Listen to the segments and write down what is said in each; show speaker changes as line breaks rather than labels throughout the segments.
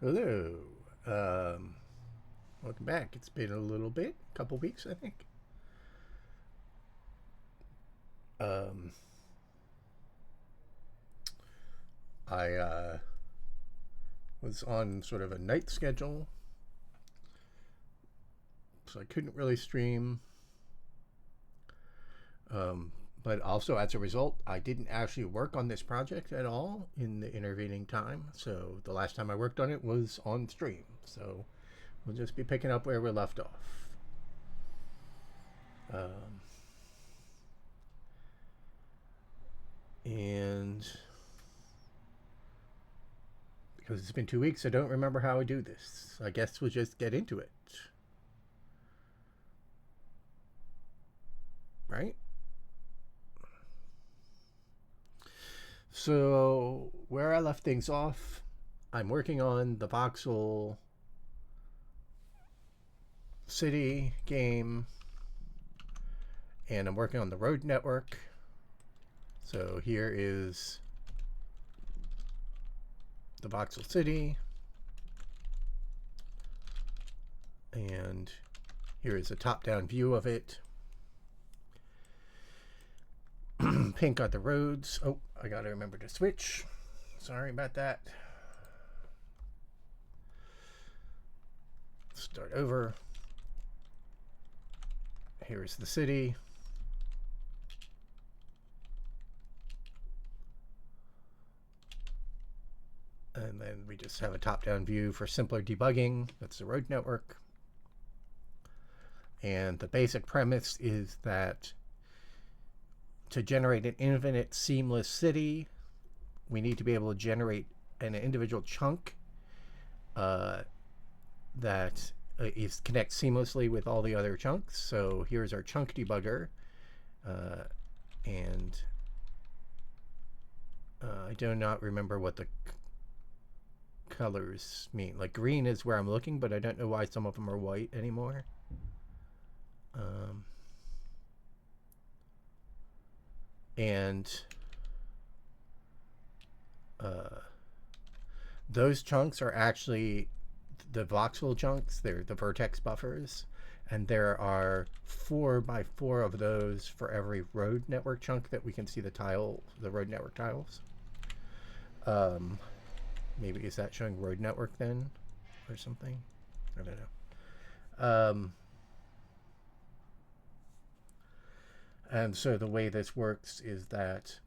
Hello. Welcome back. It's been a little bit, a couple weeks, I think. Um, I was on sort of a night schedule, so I couldn't really stream. But also, as a result, I didn't actually work on this project at all in the intervening time. So the last time I worked on it was on stream. So we'll just be picking up where we left off. And because it's been 2 weeks, I don't remember how I do this. I guess we'll just get into it. Right? So, where I left things off, I'm working on the voxel city game, and I'm working on the road network. So here is the voxel city, and here is a top-down view of it. Pink are the roads. Oh, I gotta remember to switch. Sorry about that. Start over. Here's the city. And then we just have a top-down view for simpler debugging. That's the road network. And the basic premise is that to generate an infinite seamless city, we need to be able to generate an individual chunk that connects seamlessly with all the other chunks. So here's our chunk debugger. And I do not remember what the colors mean. Like green is where I'm looking, but I don't know why some of them are white anymore. And those chunks are actually the voxel chunks. They're the vertex buffers, and there are 4x4 of those for every road network chunk that we can see the road network tiles. Maybe is that showing road network then, or something? I don't know. And so the way this works is that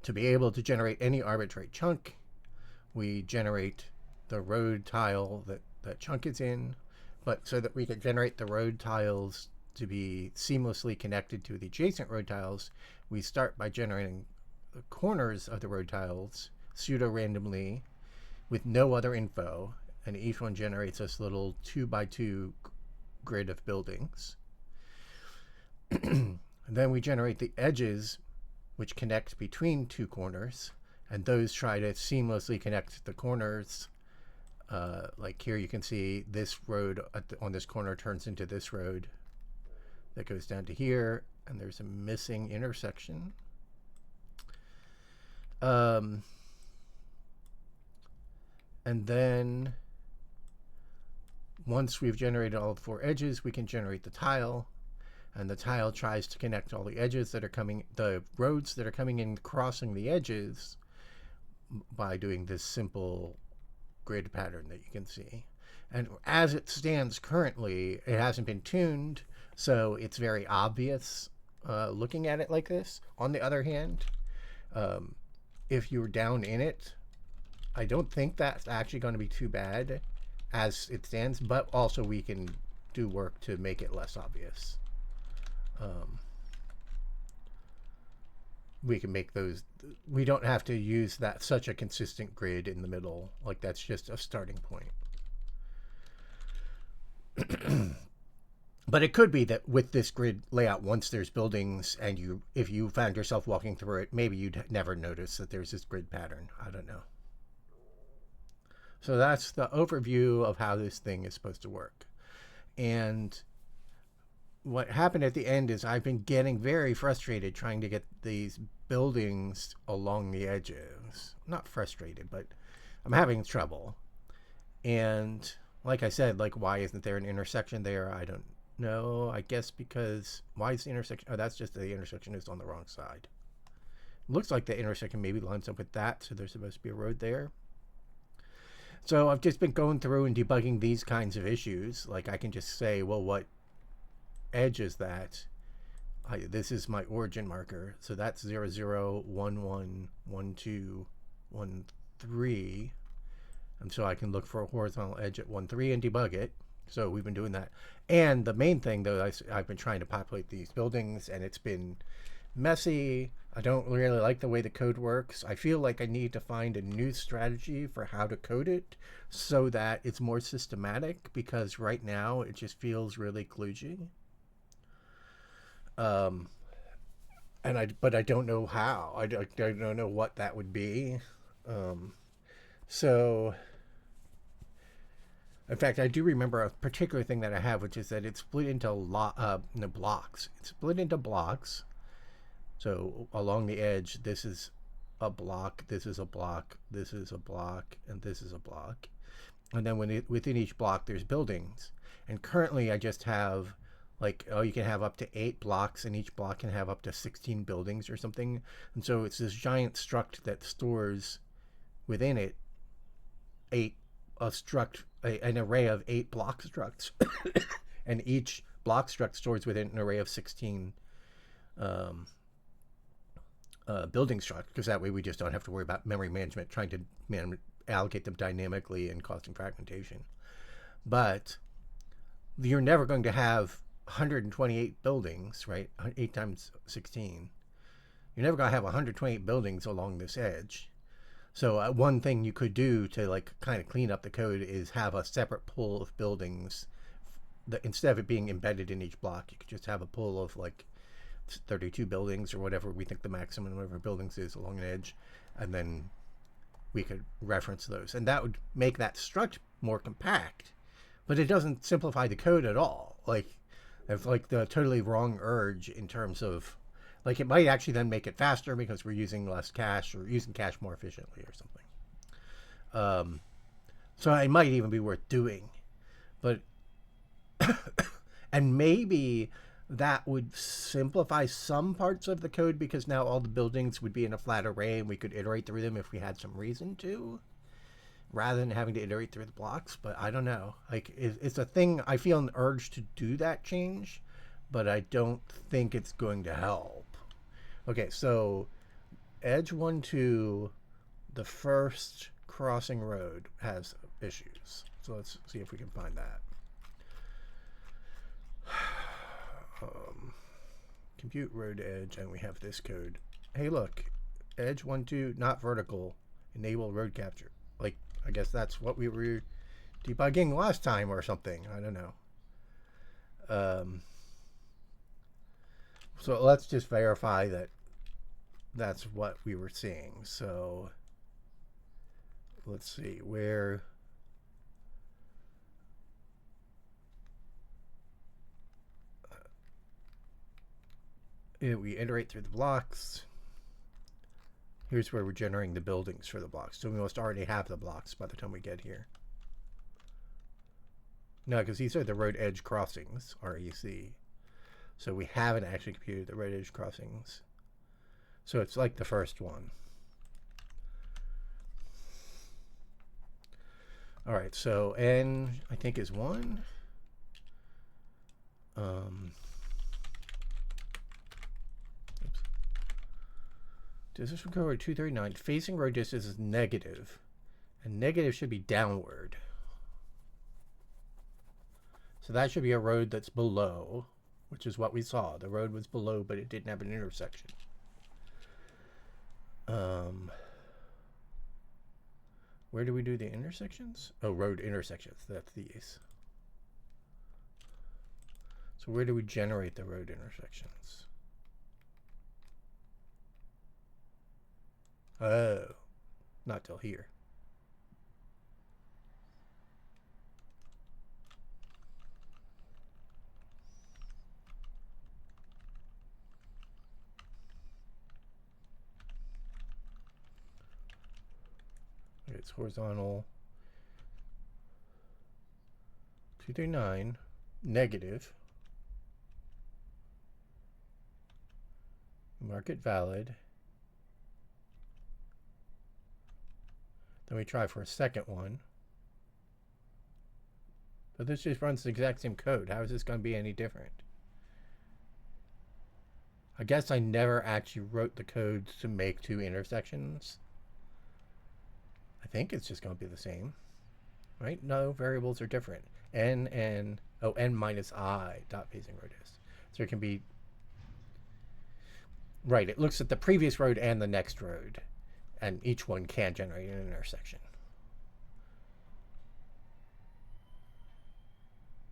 to be able to generate any arbitrary chunk, we generate the road tile that that chunk is in, but so that we can generate the road tiles to be seamlessly connected to the adjacent road tiles, we start by generating the corners of the road tiles pseudo-randomly with no other info, and each one generates this little 2x2 grid of buildings. And then we generate the edges which connect between two corners, and those try to seamlessly connect the corners. Like here you can see this road on this corner turns into this road that goes down to here, and there's a missing intersection. And then once we've generated all 4 edges, we can generate the tile, and the tile tries to connect all the edges that are coming, the roads that are coming in, crossing the edges by doing this simple grid pattern that you can see. And as it stands currently, it hasn't been tuned, so it's very obvious looking at it like this. On the other hand, if you're down in it, I don't think that's actually going to be too bad as it stands, but also we can do work to make it less obvious. We can make those, we don't have to use that such a consistent grid in the middle. Like that's just a starting point. But it could be that with this grid layout, once there's buildings and if you found yourself walking through it, maybe you'd never notice that there's this grid pattern. I don't know. So that's the overview of how this thing is supposed to work. And what happened at the end is I've been getting very frustrated trying to get these buildings along the edges. I'm not frustrated, but I'm having trouble. And like I said, like, why isn't there an intersection there? I don't know. I guess because why is the intersection? Oh, that's just the intersection is on the wrong side. Looks like the intersection maybe lines up with that, so there's supposed to be a road there. So I've just been going through and debugging these kinds of issues. Like, I can just say, well, what edge is that? This is my origin marker, so that's 0, 0, 1, 1, 1, 2, 1, 3. And so I can look for a horizontal edge at 1, 3 and debug it. So we've been doing that. And the main thing, though, I've been trying to populate these buildings, and it's been messy. I don't really like the way the code works. I feel like I need to find a new strategy for how to code it so that it's more systematic, because right now it just feels really kludgy. But I don't know how. I don't know what that would be. So, in fact, I do remember a particular thing that I have, which is that it's split into blocks. It's split into blocks. So along the edge, this is a block, this is a block, this is a block, and this is a block. And then within each block, there's buildings. And currently, I just have, like, oh, you can have up to 8 blocks, and each block can have up to 16 buildings or something. And so it's this giant struct that stores within it an array of 8 block structs. And each block struct stores within an array of 16 building struct, because that way we just don't have to worry about memory management, trying to allocate them dynamically and causing fragmentation. But you're never going to have 128 buildings, right? 8 times 16. You're never going to have 128 buildings along this edge. So one thing you could do to, like, kind of clean up the code is have a separate pool of buildings. Instead of it being embedded in each block, you could just have a pool of, like, 32 buildings or whatever we think the maximum number of buildings is along an edge, and then we could reference those, and that would make that struct more compact. But it doesn't simplify the code at all. Like, it's like the totally wrong urge in terms of, like, it might actually then make it faster because we're using less cache or using cache more efficiently or something. So it might even be worth doing, but and maybe that would simplify some parts of the code, because now all the buildings would be in a flat array and we could iterate through them if we had some reason to, rather than having to iterate through the blocks. But I don't know. Like, it's a thing. I feel an urge to do that change, but I don't think it's going to help. Okay, so edge 1, 2, the first crossing road has issues. So let's see if we can find that. Compute road edge, and we have this code. Hey, look, edge 1, 2, not vertical, enable road capture. Like, I guess that's what we were debugging last time or something. I don't know. So let's just verify that that's what we were seeing. So let's see where. We iterate through the blocks. Here's where we're generating the buildings for the blocks. So we must already have the blocks by the time we get here. No, because these are the road edge crossings, REC. So we haven't actually computed the road edge crossings. So it's like the first one. All right, so N, I think, is 1. Distance from code 239. Facing road distance is negative, and negative should be downward. So that should be a road that's below, which is what we saw. The road was below, but it didn't have an intersection. Where do we do the intersections? Oh, road intersections. That's these. So where do we generate the road intersections? Oh, not till here. it's horizontal 239 negative. Mark it valid. Then we try for a second one. But this just runs the exact same code. How is this going to be any different? I guess I never actually wrote the code to make two intersections. I think it's just going to be the same. Right? No, variables are different. N minus I dot phasing radius. So it can be... Right, it looks at the previous road and the next road. And each one can generate an intersection.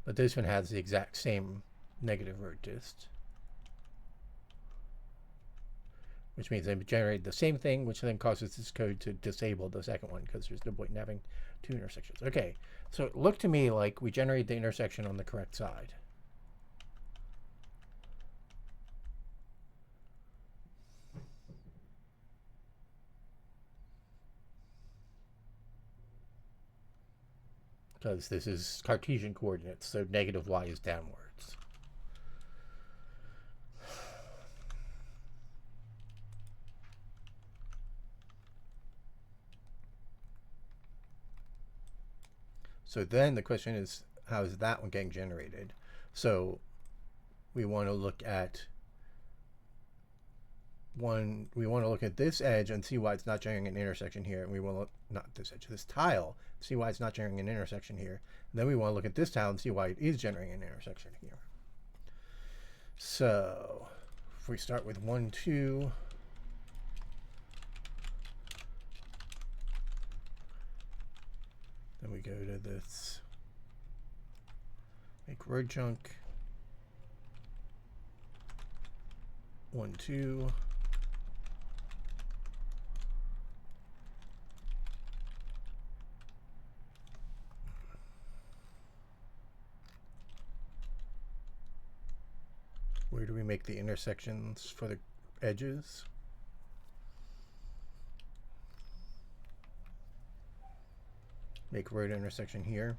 But this one has the exact same negative road dist. Which means they generate the same thing, which then causes this code to disable the second one because there's no point in having two intersections. Okay, so it looked to me like we generated the intersection on the correct side. Because this is Cartesian coordinates, so negative y is downwards. So then the question is, how is that one getting generated? So we want to look at this edge and see why it's not generating an intersection here. And we want to look, not this edge, this tile, see why it's not generating an intersection here. And then we want to look at this tile and see why it is generating an intersection here. So if we start with 1, 2, then we go to this make road chunk 1, 2. Where do we make the intersections for the edges? Make road intersection here.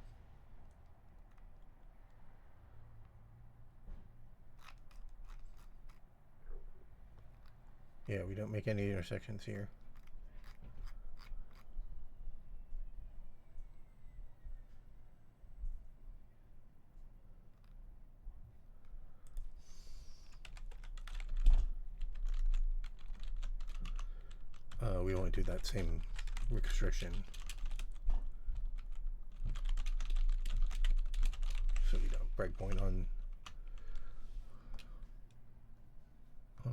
Yeah, we don't make any intersections here. We only do that same restriction. So we don't breakpoint on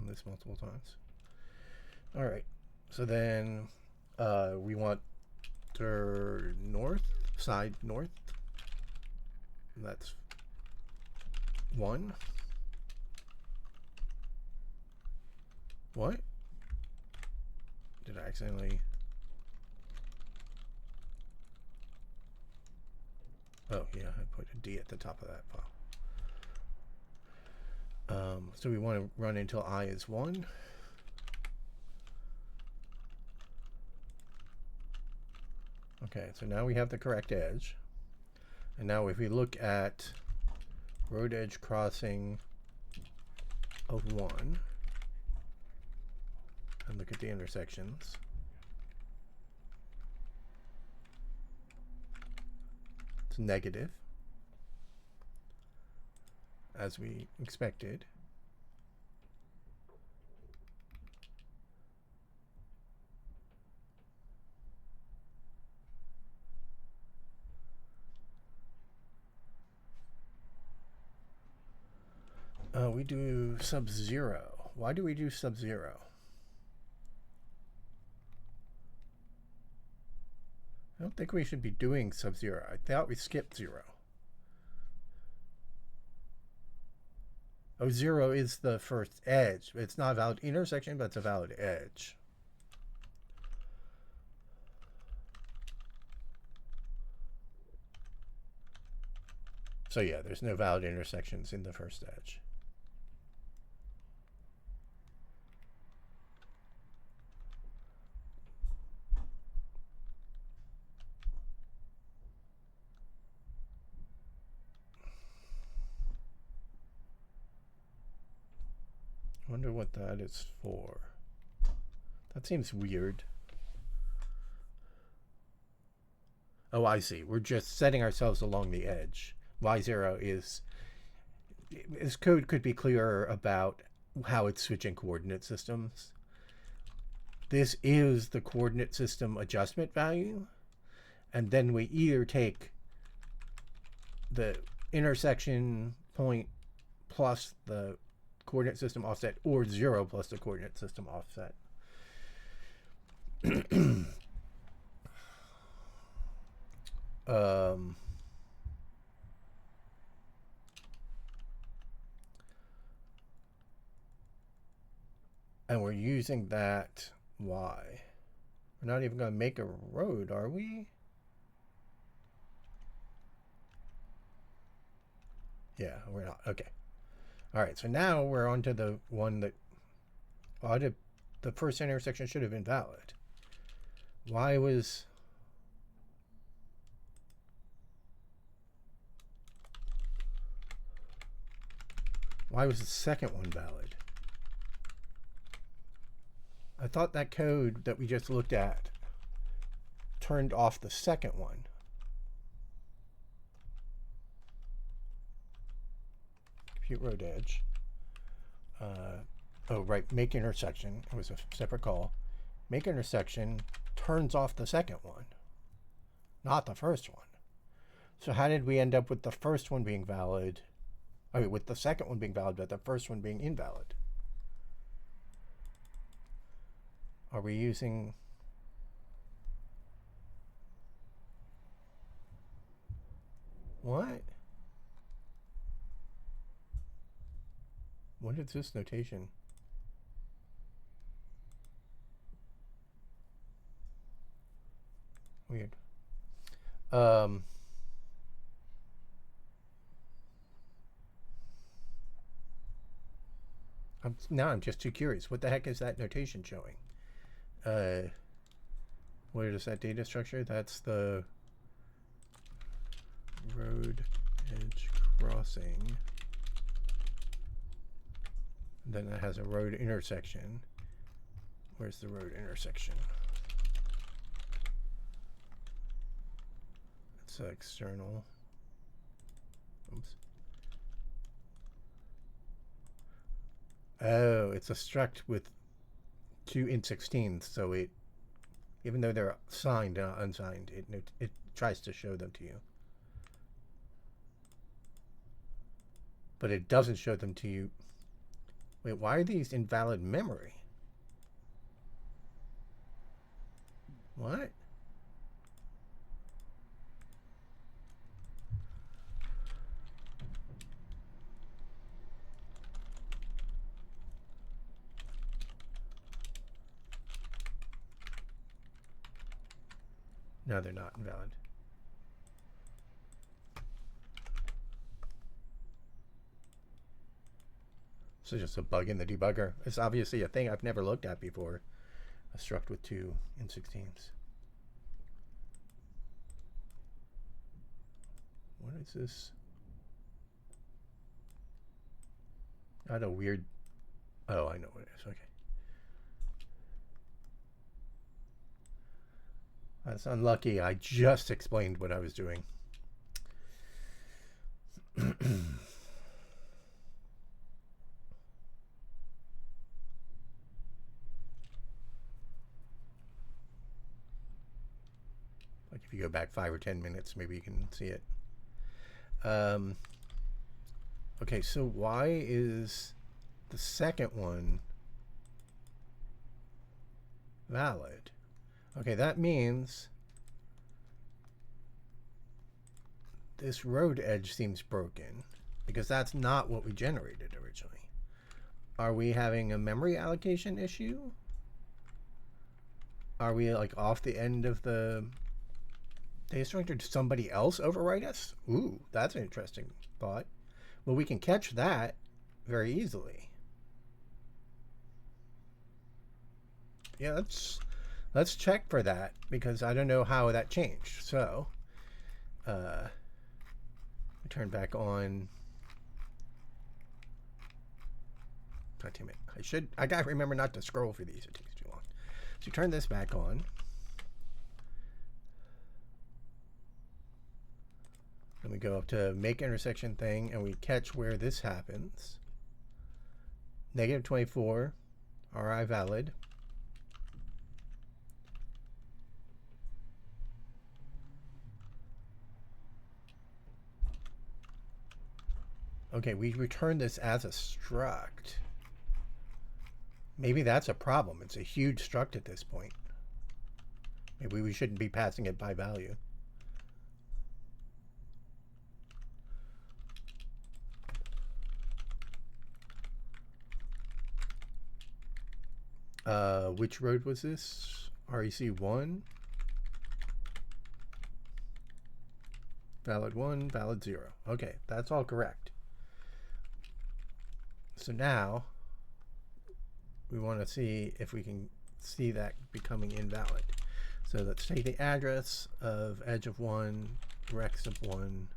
this multiple times. All right, so then we want the north side north. That's 1. What? Did I accidentally? Oh yeah, I put a D at the top of that file. So we want to run until I is 1. Okay, so now we have the correct edge. And now if we look at road edge crossing of 1 and look at the intersections, it's negative, as we expected. We do sub-0. Why do we do sub-0? I don't think we should be doing sub-0. I thought we skipped 0. Oh, 0 is the first edge. It's not a valid intersection, but it's a valid edge. So yeah, there's no valid intersections in the first edge. Wonder what that is for. That seems weird. Oh, I see. We're just setting ourselves along the edge. Y0 is... This code could be clearer about how it's switching coordinate systems. This is the coordinate system adjustment value. And then we either take the intersection point plus the coordinate system offset, or 0 plus the coordinate system offset. And we're using that Y. We're not even going to make a road, are we? Yeah, we're not. Okay. All right, so now we're on to the one that the first intersection should have been valid. Why was the second one valid? I thought that code that we just looked at turned off the second one. Compute road edge. Oh, right, make intersection. It was a separate call. Make intersection turns off the second one, not the first one. So how did we end up with the first one being valid? I mean, with the second one being valid, but the first one being invalid? Are we using... What? What is this notation? Weird. I'm just too curious. What the heck is that notation showing? What is that data structure? That's the road edge crossing. And then it has a road intersection. Where's the road intersection? It's external. Oops. Oh, it's a struct with 2 int16s, so it, even though they're signed and unsigned, it tries to show them to you. But it doesn't show them to you. Wait, why are these invalid memory? What? No, they're not invalid. So just a bug in the debugger. It's obviously a thing I've never looked at before. A struct with 2 int16s. What is this? Not a weird... Oh, I know what it is. Okay. That's unlucky. I just explained what I was doing. Like if you go back 5 or 10 minutes, maybe you can see it. Okay, so why is the second one valid? Okay, that means this road edge seems broken because that's not what we generated originally. Are we having a memory allocation issue? Are we like off the end of the data structure? Did somebody else overwrite us? Ooh, that's an interesting thought. Well, we can catch that very easily. Yeah, let's check for that because I don't know how that changed. So, we turn back on God damn it. I gotta remember not to scroll for these. It takes too long. So you turn this back on. And we go up to make intersection thing, and we catch where this happens. -24, RI valid. Okay, we return this as a struct. Maybe that's a problem. It's a huge struct at this point. Maybe we shouldn't be passing it by value. Which road was this? REC1. Valid 1, valid 0. Okay, that's all correct. So now we want to see if we can see that becoming invalid. So let's take the address of edge of 1, rex of 1,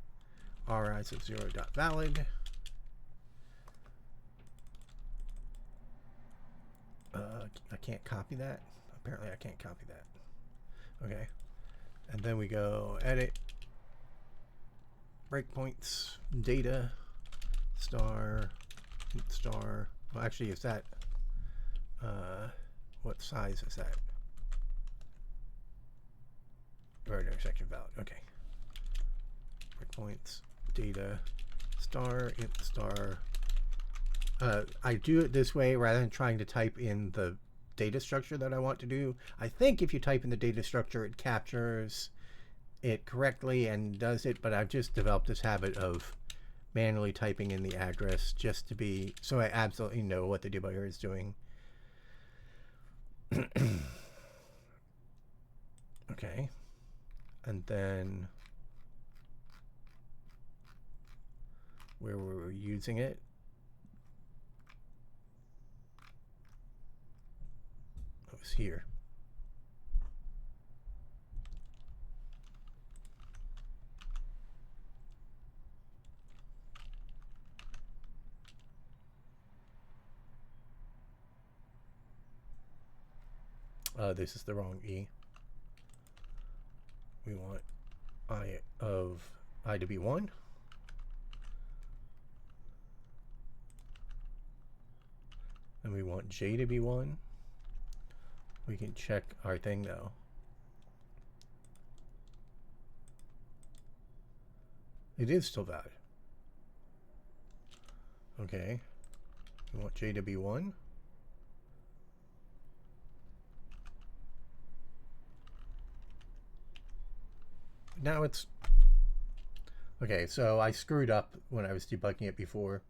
ris of 0 dot valid. I can't copy that. Apparently I can't copy that. Okay. And then we go edit, breakpoints, data, star, star. Well, actually, is that, what size is that? Road intersection valid. Okay. Breakpoints, data, star, int star. I do it this way rather than trying to type in the data structure that I want to do. I think if you type in the data structure, it captures it correctly and does it, but I've just developed this habit of manually typing in the address just to be, so I absolutely know what the debugger is doing. Okay. And then where we're using it. It was here. This is the wrong E. We want I to be 1. And we want J to be 1. We can check our thing though. It is still valid. Okay. We want J to be 1. Now it's okay. So I screwed up when I was debugging it before,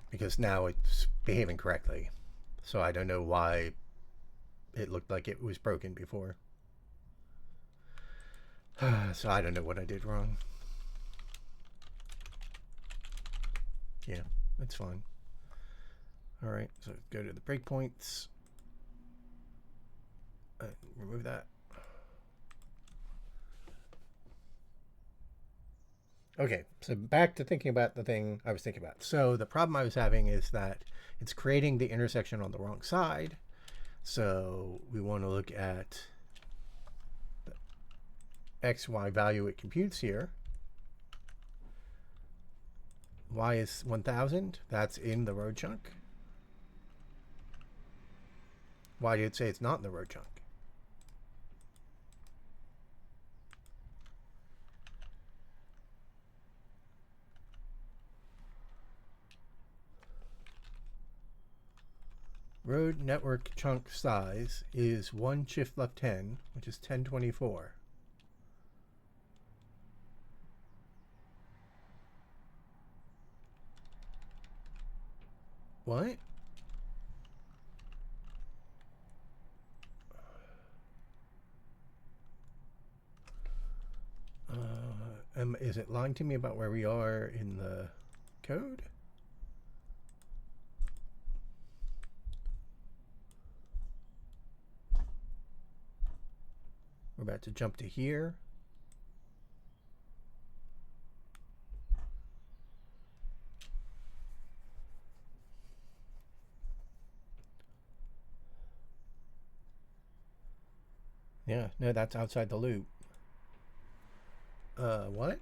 because now it's behaving correctly. So I don't know why it looked like it was broken before. So I don't know what I did wrong. Yeah, it's fine. All right, so go to the breakpoints. Remove that. Okay, so back to thinking about the thing I was thinking about. So the problem I was having is that it's creating the intersection on the wrong side. So we want to look at the XY value it computes here. Y is 1000. That's in the road chunk. Why did it say it's not in the road chunk? Road network chunk size is 1 shift left 10, which is 1024. What? Is it lying to me about where we are in the code? We're about to jump to here. Yeah, no, that's outside the loop. What?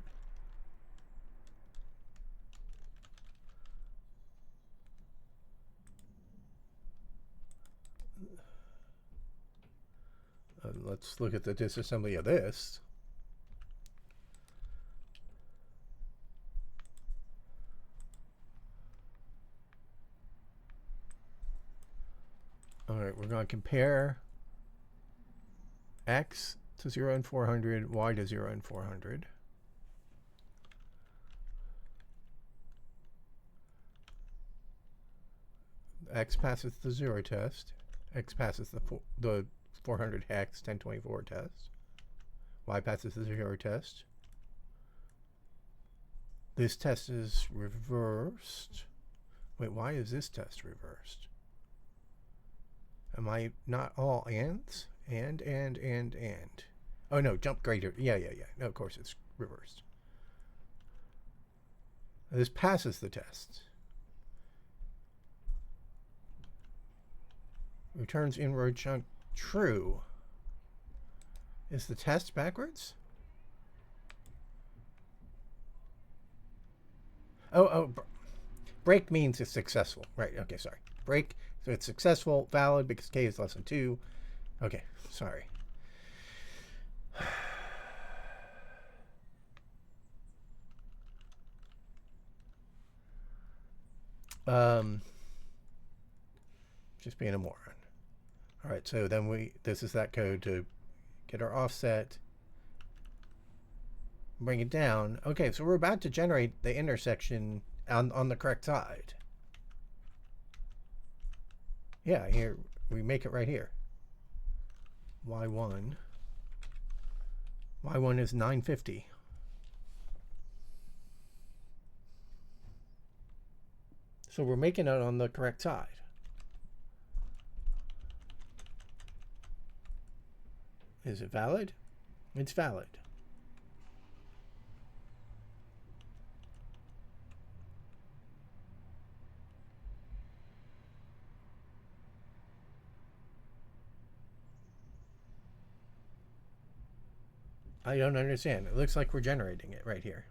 Let's look at the disassembly of this. All right, we're going to compare x to 0 and 400, y to 0 and 400. X passes the 0 test. X passes the 400 hex 1024 test. Y passes the 0 test. This test is reversed. Wait, why is this test reversed? Am I not all ands? And. Oh no, jump greater. Yeah. No, of course it's reversed. This passes the test. Returns inroad chunk true. Is the test backwards? Oh, break means it's successful. Right, okay, sorry. Break, so it's successful, valid, because k is less than 2. Okay, sorry. Just being a moron. All right, so then this is that code to get our offset, bring it down. Okay, so we're about to generate the intersection on the correct side. Yeah, here, we make it right here. Y1 is 950. So we're making it on the correct side. Is it valid? It's valid. I don't understand. It looks like we're generating it right here.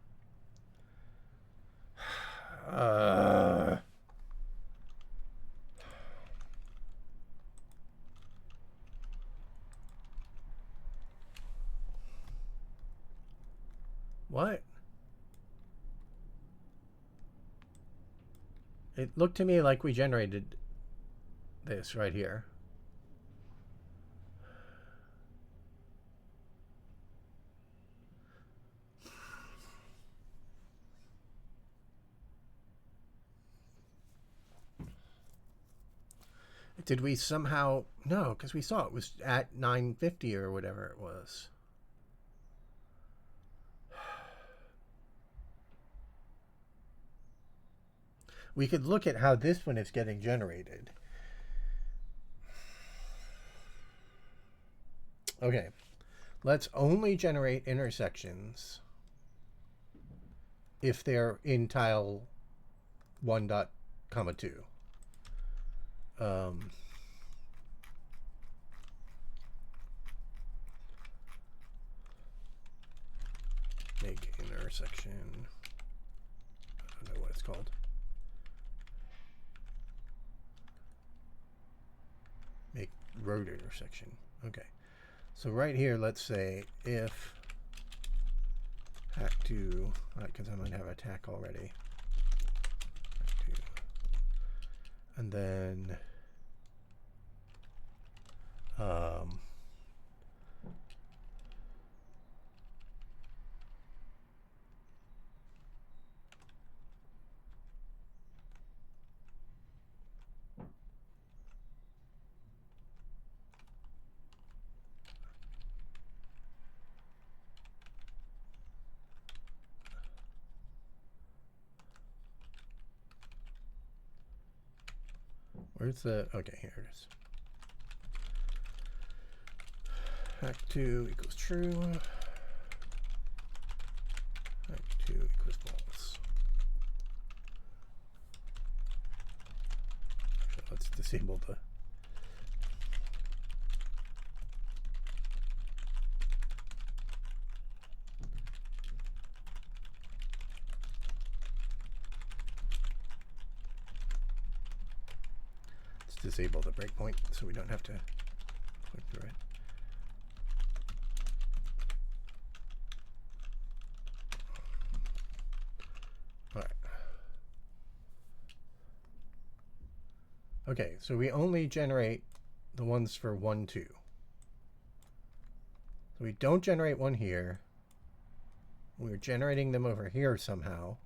What? It looked to me like we generated this right here. Did we somehow... No, because we saw it was at 950 or whatever it was. We could look at how this one is getting generated. Okay, let's only generate intersections if they're in tile 1.2. Make intersection. I don't know what it's called. Make road intersection. Okay. So right here, let's say if hack2, because I might have a tack already. Hack2. And then where's the... Okay, here it is. Hack2 equals true. Hack2 equals false. Actually, let's disable the... disable the breakpoint so we don't have to click through it. All right. Okay, so we only generate the ones for 1, 2. So we don't generate one here. We're generating them over here somehow.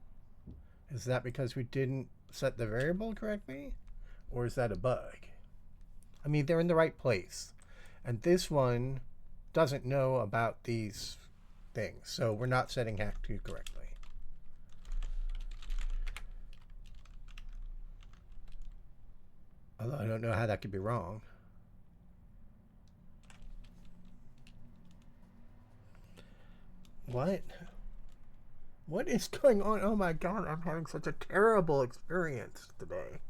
Is that because we didn't set the variable correctly? Or is that a bug? I mean, they're in the right place. And this one doesn't know about these things. So we're not setting hack2 correctly. Although I don't know how that could be wrong. What? What is going on? Oh my god, I'm having such a terrible experience today.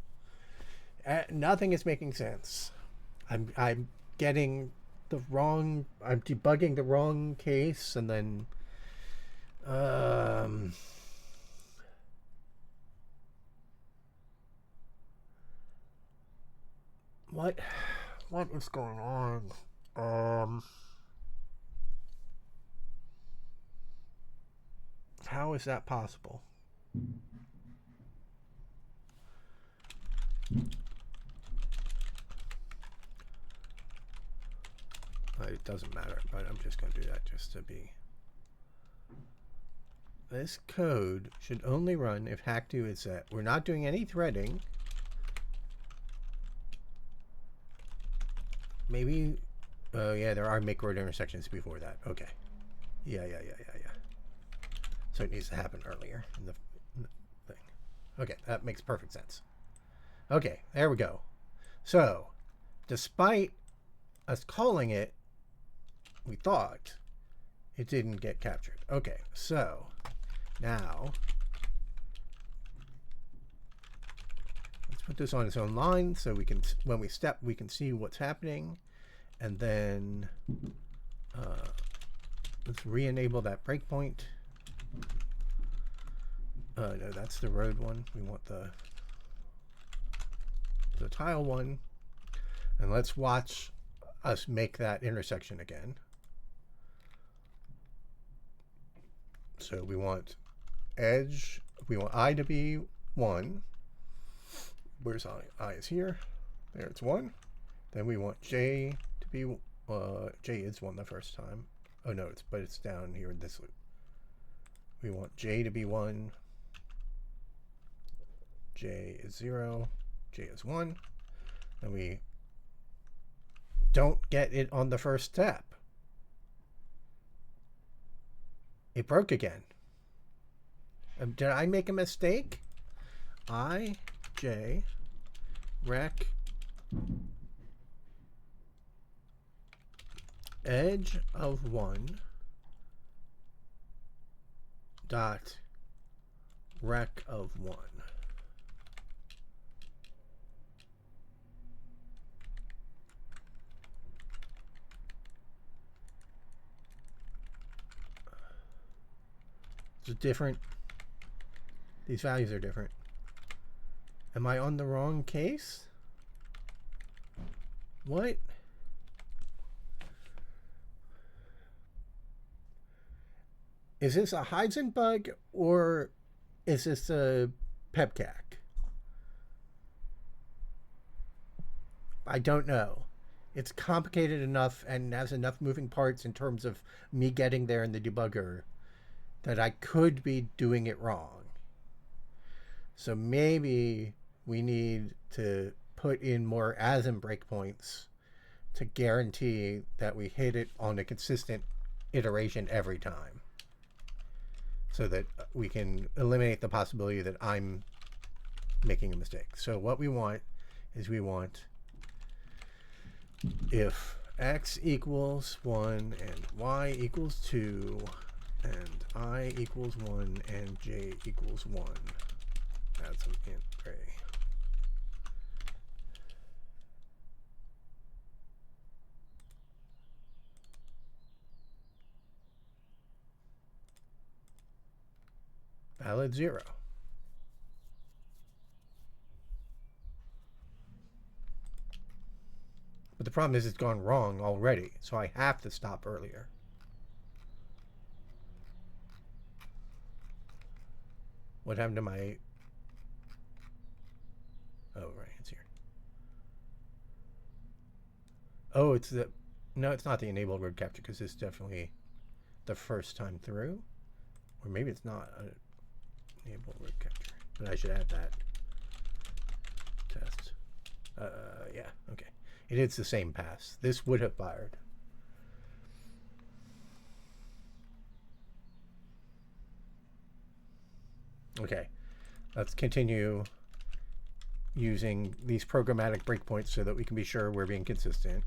Nothing is making sense. I'm getting the wrong. I'm debugging the wrong case, and then what is going on? How is that possible? It doesn't matter, but I'm just going to do that just to be. This code should only run if hack2 is set. We're not doing any threading. Maybe, oh yeah, there are make road intersections before that. Okay. Yeah. So it needs to happen earlier in the thing. Okay, that makes perfect sense. Okay, there we go. So, despite us calling it, we thought it didn't get captured. Okay, so now let's put this on its own line so we can, when we step, we can see what's happening. And then let's re-enable that breakpoint. No, that's the road one. We want the tile one. And let's watch us make that intersection again. So we want edge, we want I to be 1. Where's I? I is here. There, it's 1. Then we want J to be, J is 1 the first time. Oh no, but it's down here in this loop. We want J to be 1. J is 0. J is 1. And we don't get it on the first step. It broke again. Did I make a mistake? I, J, rec, edge of 1 dot rec of 1. It's different. These values are different. Am I on the wrong case? What? Is this a Heisenbug or is this a pepcac? I don't know. It's complicated enough and has enough moving parts in terms of me getting there in the debugger that I could be doing it wrong. So maybe we need to put in more ASM breakpoints to guarantee that we hit it on a consistent iteration every time, so that we can eliminate the possibility that I'm making a mistake. So what we want is we want if x equals 1 and y equals 2 and I equals 1 and j equals 1. That's an int array. Valid 0. But the problem is it's gone wrong already, so I have to stop earlier. What happened to my... Oh, right, it's here. Oh, it's the... No, it's not the enabled road capture, because it's definitely the first time through. Or maybe it's not enabled road capture. But I should add that. Test. Yeah, okay. It is the same pass. This would have fired. Okay, let's continue using these programmatic breakpoints so that we can be sure we're being consistent.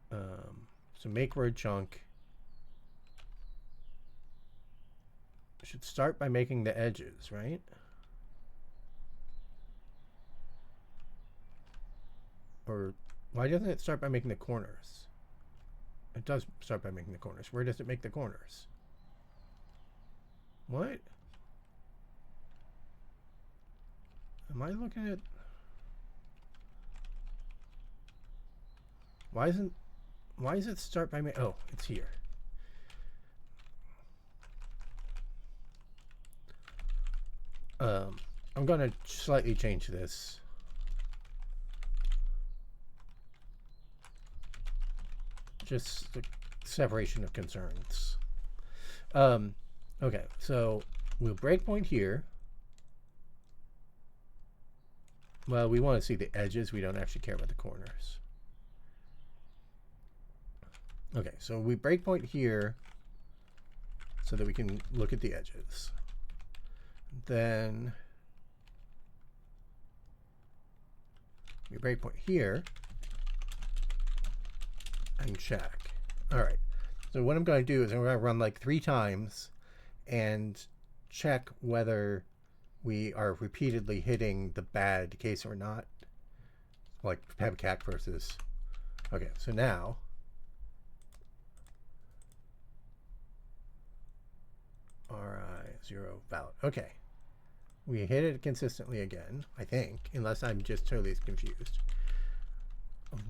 So make road chunk. Should start by making the edges, right? Or why doesn't it start by making the corners? It does start by making the corners. Where does it make the corners? What? Am I looking at... Why does it start by oh, it's here. I'm going to slightly change this. Just the separation of concerns. Okay, so we'll breakpoint here. Well, we want to see the edges. We don't actually care about the corners. Okay, so we breakpoint here so that we can look at the edges. Then we breakpoint here and check. All right. So what I'm going to do is I'm going to run like 3 times and check whether we are repeatedly hitting the bad case or not. Like PEBCAC versus. Okay, so now RI0 valid. Okay. We hit it consistently again, I think, unless I'm just totally confused.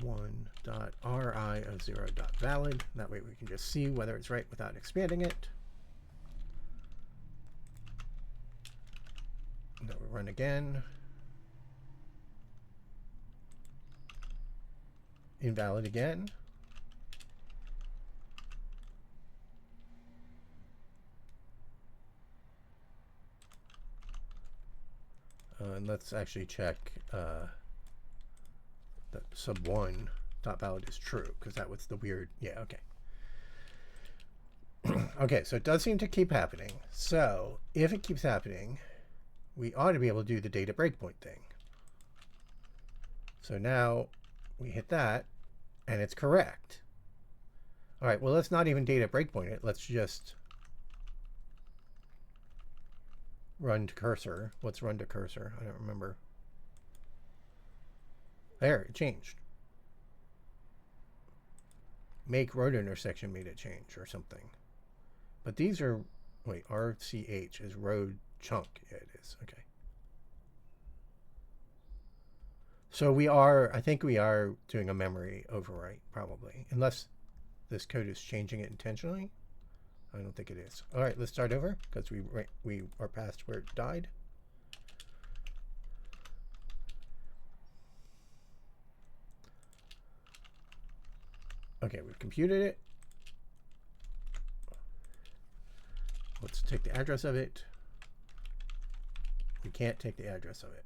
1.RI of 0.valid. That way we can just see whether it's right without expanding it. Now we run again. Invalid again. And let's actually check that sub1 dot valid is true, because that was the weird. Yeah, okay. Okay, so it does seem to keep happening. So if it keeps happening, we ought to be able to do the data breakpoint thing. So now we hit that, and it's correct. All right, well, let's not even data breakpoint it. Let's just run to cursor. What's run to cursor? I don't remember. There, it changed. Make road intersection made it change or something. But these are, wait, RCH is road chunk. Yeah, it is. Okay. So we are, I think we are doing a memory overwrite, probably. Unless this code is changing it intentionally. I don't think it is. All right, let's start over because we are past where it died. Okay, we've computed it. Let's take the address of it. We can't take the address of it.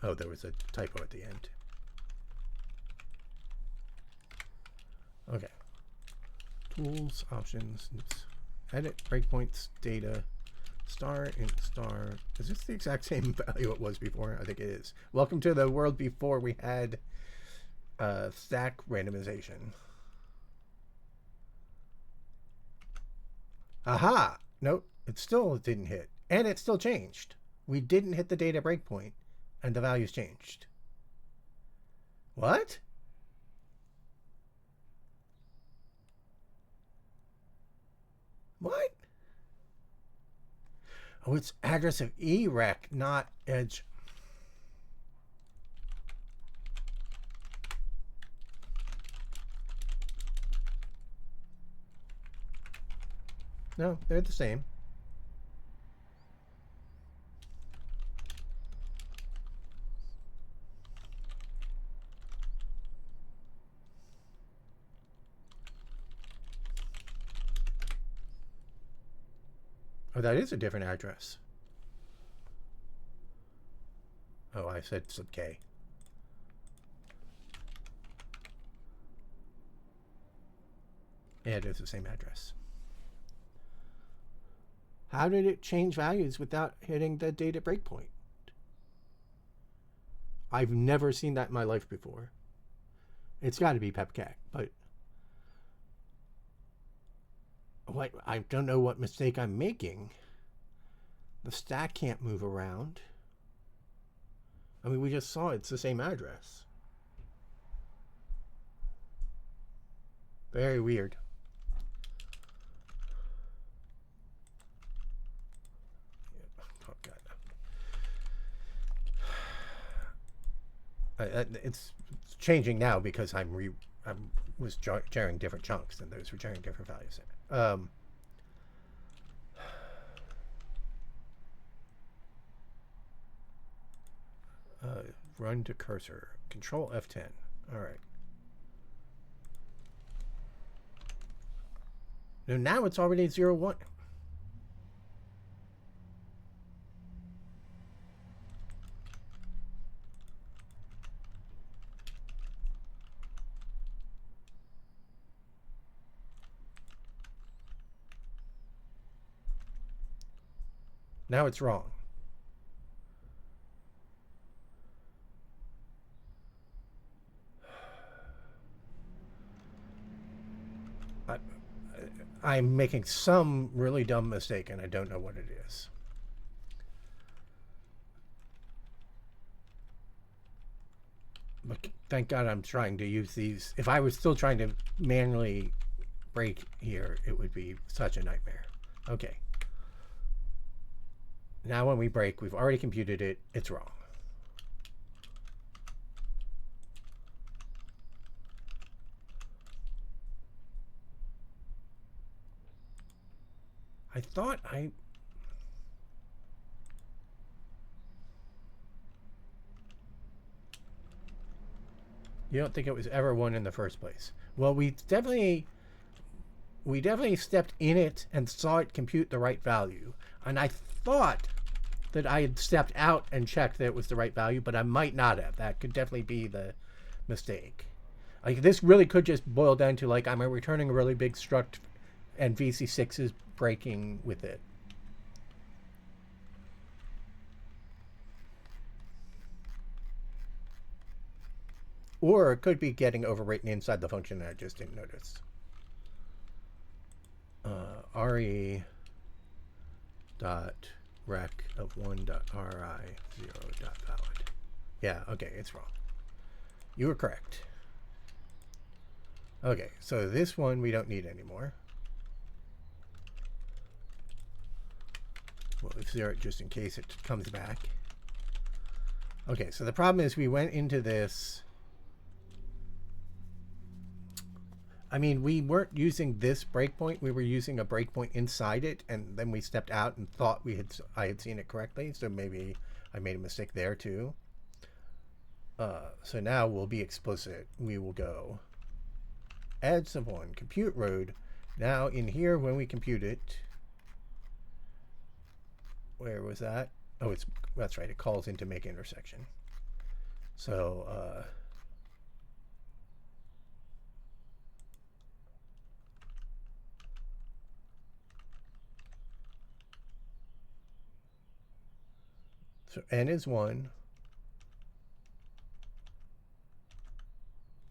Oh, there was a typo at the end. Okay. Tools, options, edit, breakpoints, data, star, int star. Is this the exact same value it was before? I think it is. Welcome to the world before we had stack randomization. Aha! Nope, it still didn't hit. And it still changed. We didn't hit the data breakpoint. And the values changed. What? What? Oh, it's address of erec, not edge. No, they're the same. Oh, that is a different address. Oh, I said sub K. Yeah, it is the same address. How did it change values without hitting the data breakpoint? I've never seen that in my life before. It's got to be pepcac, but what, I don't know what mistake I'm making. The stack can't move around. I mean, we just saw it's the same address. Very weird. Oh, God. It's changing now because I was sharing different chunks and those were sharing different values. Run to cursor. Control F10. All right. No, now it's already 0, 1. Now it's wrong. I'm making some really dumb mistake and I don't know what it is. But thank God I'm trying to use these. If I was still trying to manually break here, it would be such a nightmare. Okay. Now when we break, we've already computed it. It's wrong. I thought You don't think it was ever 1 in the first place? Well, we definitely stepped in it and saw it compute the right value. And I thought that I had stepped out and checked that it was the right value, but I might not have. That could definitely be the mistake. Like, this really could just boil down to, like, I'm returning a really big struct and VC6 is breaking with it. Or it could be getting overwritten inside the function and I just didn't notice. RE dot rec of 1 dot RI 0 dot valid. Yeah, okay, it's wrong. You were correct. Okay, so this one we don't need anymore. We'll zero it just in case it comes back. Okay, so the problem is we went into this. I mean, we weren't using this breakpoint. We were using a breakpoint inside it, and then we stepped out and thought I had seen it correctly. So maybe I made a mistake there too. So now we'll be explicit. We will go add someone, compute road. Now in here, when we compute it, where was that? Oh, that's right. It calls into make intersection. So so n is 1.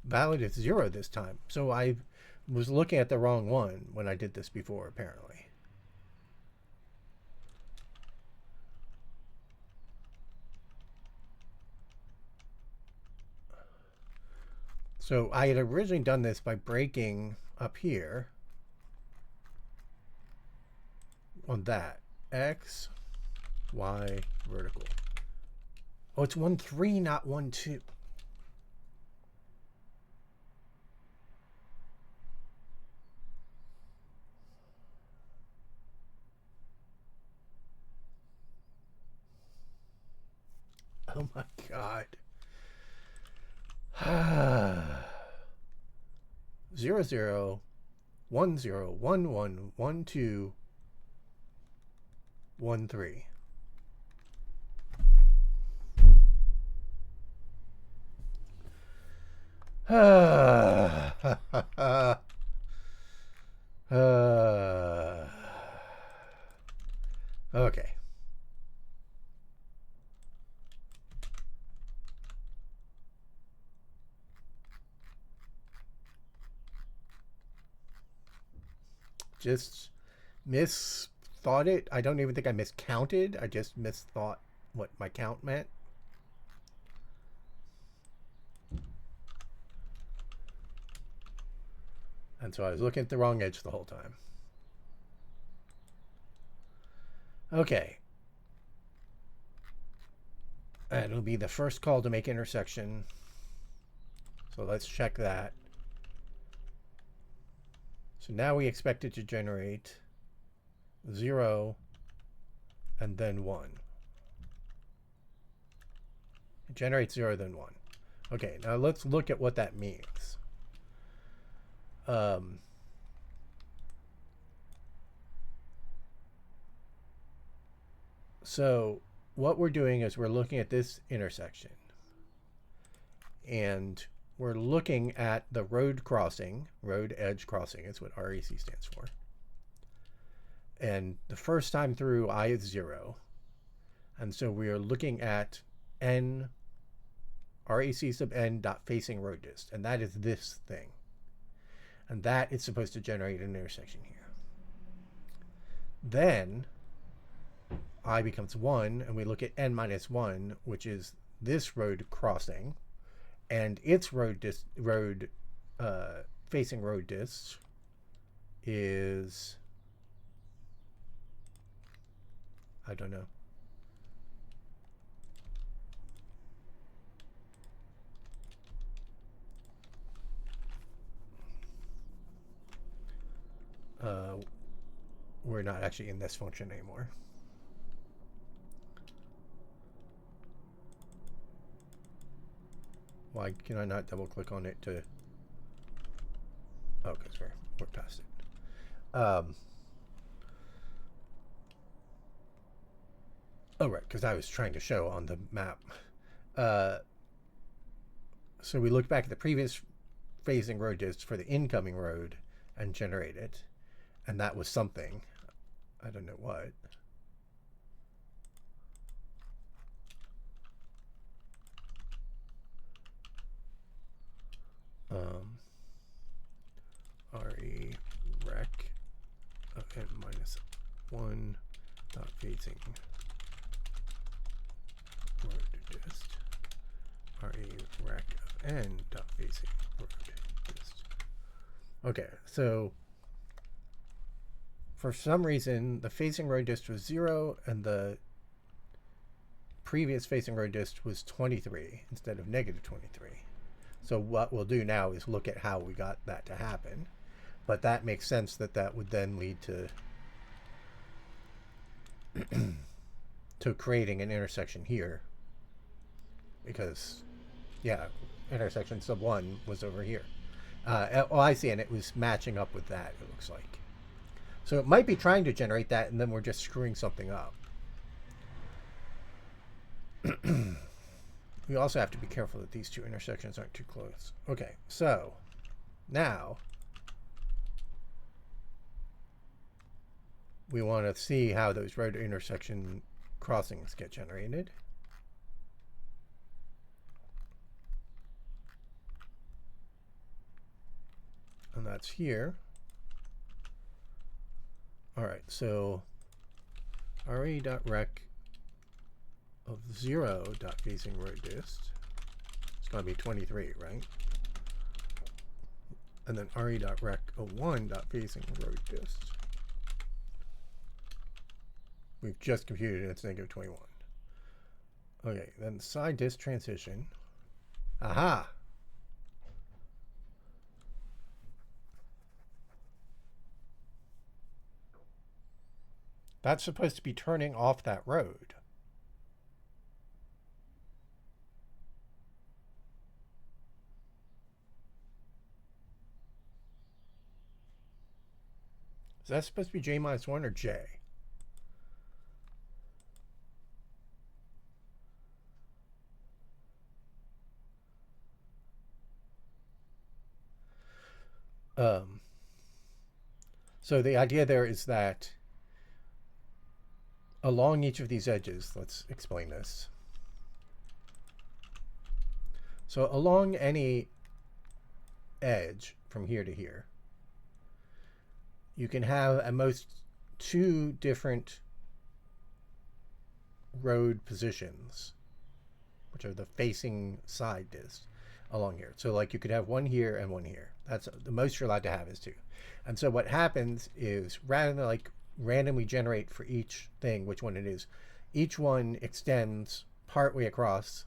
Valid is 0 this time. So I was looking at the wrong one when I did this before, apparently. So I had originally done this by breaking up here. on that. X, Y, vertical. Oh, it's 1, 3, not 1, 2. Oh my God. 0, 0, 1, 0, 1, 1, 1, 2, 1, 3. Okay. Just misthought it. I don't even think I miscounted. I just misthought what my count meant. And so I was looking at the wrong edge the whole time. Okay. And it'll be the first call to make intersection. So let's check that. So now we expect it to generate 0 and then 1. It generates 0, then 1. Okay, now let's look at what that means. So what we're doing is we're looking at this intersection. And we're looking at the road crossing. Road edge crossing is what REC stands for. And the first time through, I is 0. And so we are looking at n, REC sub n dot facing road dist. And that is this thing. And that is supposed to generate an intersection here. Then I becomes 1, and we look at n minus 1, which is this road crossing, and its facing road dist is, I don't know. We're not actually in this function anymore. Why can I not double click on it to? Oh, because we're past it. Oh, right, because I was trying to show on the map. So we look back at the previous phasing road dist for the incoming road and generate it. And that was something. I don't know what. RE rec of n minus 1 dot phasing road dist. RE rec of n dot phasing road dist. Okay, so for some reason the phasing road dist was 0 and the previous phasing road dist was 23 instead of negative 23. So what we'll do now is look at how we got that to happen. But that makes sense that that would then lead to to creating an intersection here. Because, yeah, intersection sub 1 was over here. Oh, I see, and it was matching up with that, it looks like. So it might be trying to generate that, and then we're just screwing something up. We also have to be careful that these two intersections aren't too close. Okay, so now we want to see how those road intersection crossings get generated. And that's here. All right, so re.rec of 0.phasing road dist. It's going to be 23, right? And then re.rec of 1.phasing road dist. We've just computed it, it's negative 21. Okay, then side disk transition. Aha! That's supposed to be turning off that road. Is that supposed to be J minus 1 or J? So the idea there is that along each of these edges, let's explain this. So along any edge from here to here, you can have at most 2 different road positions, which are the facing side disks along here. So like you could have one here and one here. That's the most you're allowed to have is 2. And so what happens is, rather than like randomly generate for each thing which one it is, each one extends partway across,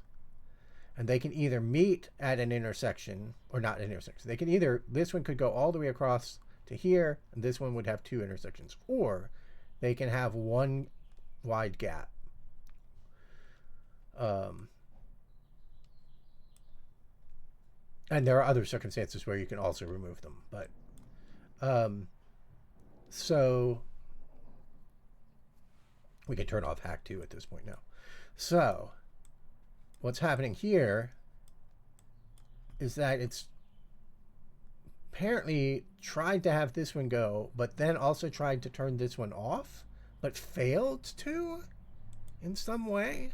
and they can either meet at an intersection or not an intersection. They can either, this one could go all the way across to here, and this one would have 2 intersections, or they can have one wide gap. And there are other circumstances where you can also remove them, but so we can turn off hack 2 at this point now. So what's happening here is that it's apparently tried to have this one go, but then also tried to turn this one off, but failed to in some way.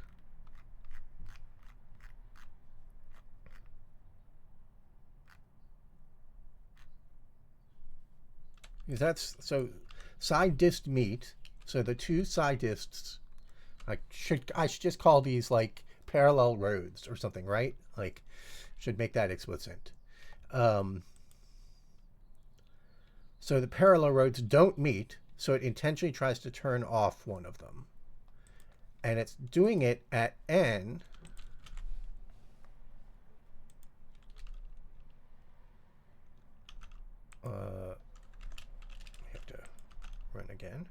Because that's, so side disk meet, so the 2 side disks, I should just call these like parallel roads or something, right? Like, should make that explicit. So the parallel roads don't meet, so it intentionally tries to turn off one of them. And it's doing it at n. We have to run again.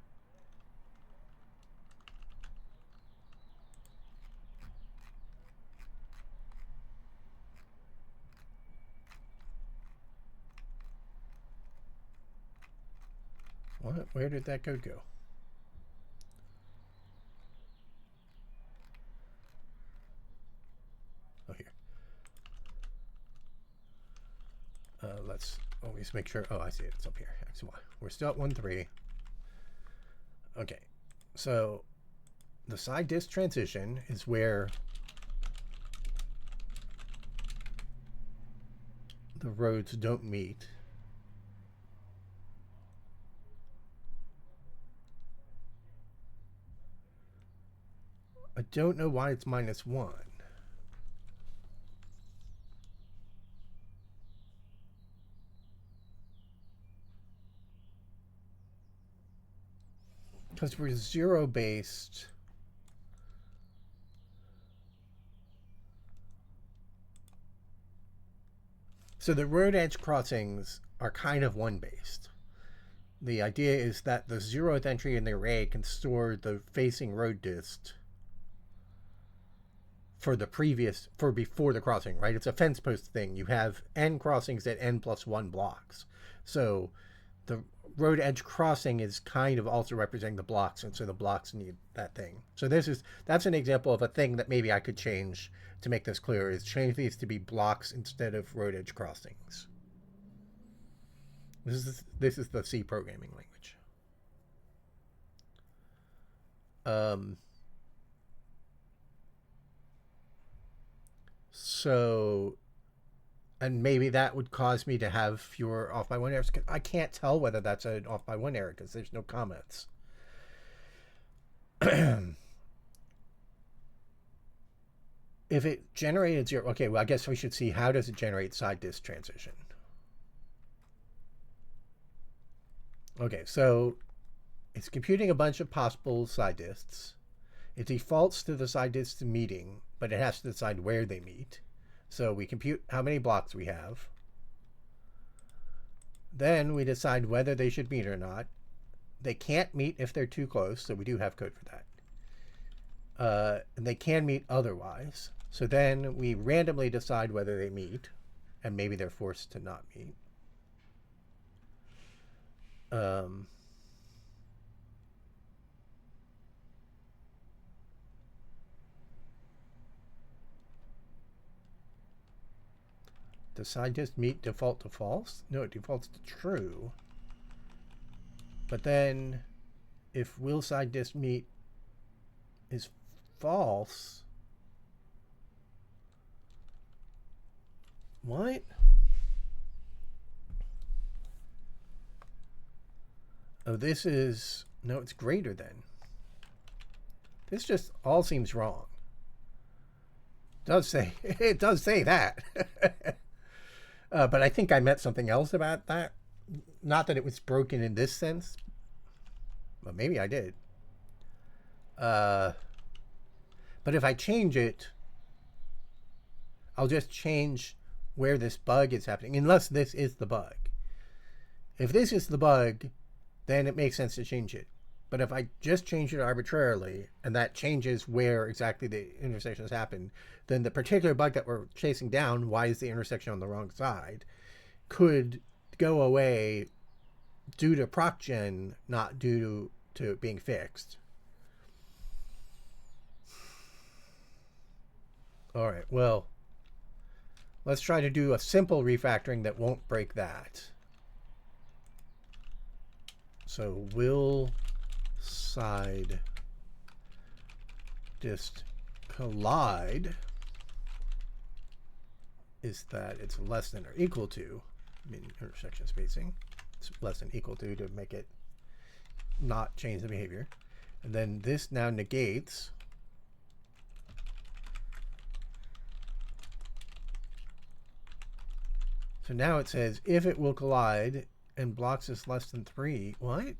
What? Where did that code go? Oh, here. Let's always make sure. Oh, I see it. It's up here. X and Y. We're still at 1.3. Okay. So the side disk transition is where the roads don't meet. I don't know why it's -1. Because we're 0 based. So the road edge crossings are kind of 1 based. The idea is that the 0th entry in the array can store the facing road disk for the previous, for before the crossing, right? It's a fence post thing. You have n crossings at n+1 blocks. So the road edge crossing is kind of also representing the blocks, and so the blocks need that thing. So that's an example of a thing that maybe I could change to make this clear, is change these to be blocks instead of road edge crossings. This is the C programming language. So, and maybe that would cause me to have fewer off by 1 errors. I can't tell whether that's an off by 1 error because there's no comments. If it generated 0, okay, well, I guess we should see how does it generate side disk transition. Okay, so it's computing a bunch of possible side dists. It defaults to the side dists meeting, but it has to decide where they meet. So we compute how many blocks we have. Then we decide whether they should meet or not. They can't meet if they're too close, so we do have code for that. And they can meet otherwise. So then we randomly decide whether they meet, and maybe they're forced to not meet. Does side dist meet default to false? No, it defaults to true. But then if will side dist meet is false, what? Oh, this is, no, it's greater than. This just all seems wrong. It does say that. But I think I meant something else about that. Not that it was broken in this sense. Well, maybe I did. But if I change it, I'll just change where this bug is happening, unless this is the bug. If this is the bug, then it makes sense to change it. But if I just change it arbitrarily, and that changes where exactly the intersections happen, then the particular bug that we're chasing down, why is the intersection on the wrong side, could go away due to procgen, not due to being fixed. All right, well, let's try to do a simple refactoring that won't break that. So will side dist collide is that it's less than or equal to, I mean, intersection spacing. It's less than equal to make it not change the behavior. And then this now negates so now it says if it will collide and blocks is less than 3. What?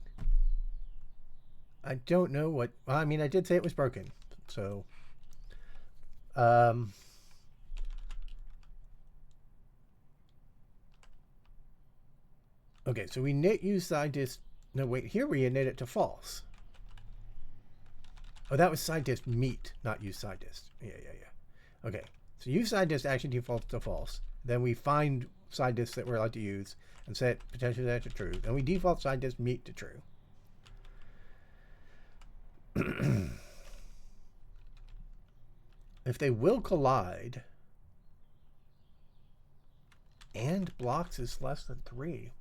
I don't know what. Well, I mean, I did say it was broken. So, okay, so we knit use side dist. No, wait, here we knit it to false. Oh, that was side dist meet, not use side dist. Yeah. Okay, so use side dist actually defaults to false. Then we find side dists that we're allowed to use and set potentially that to true. Then we default side dist meet to true. If they will collide and blocks is less than 3,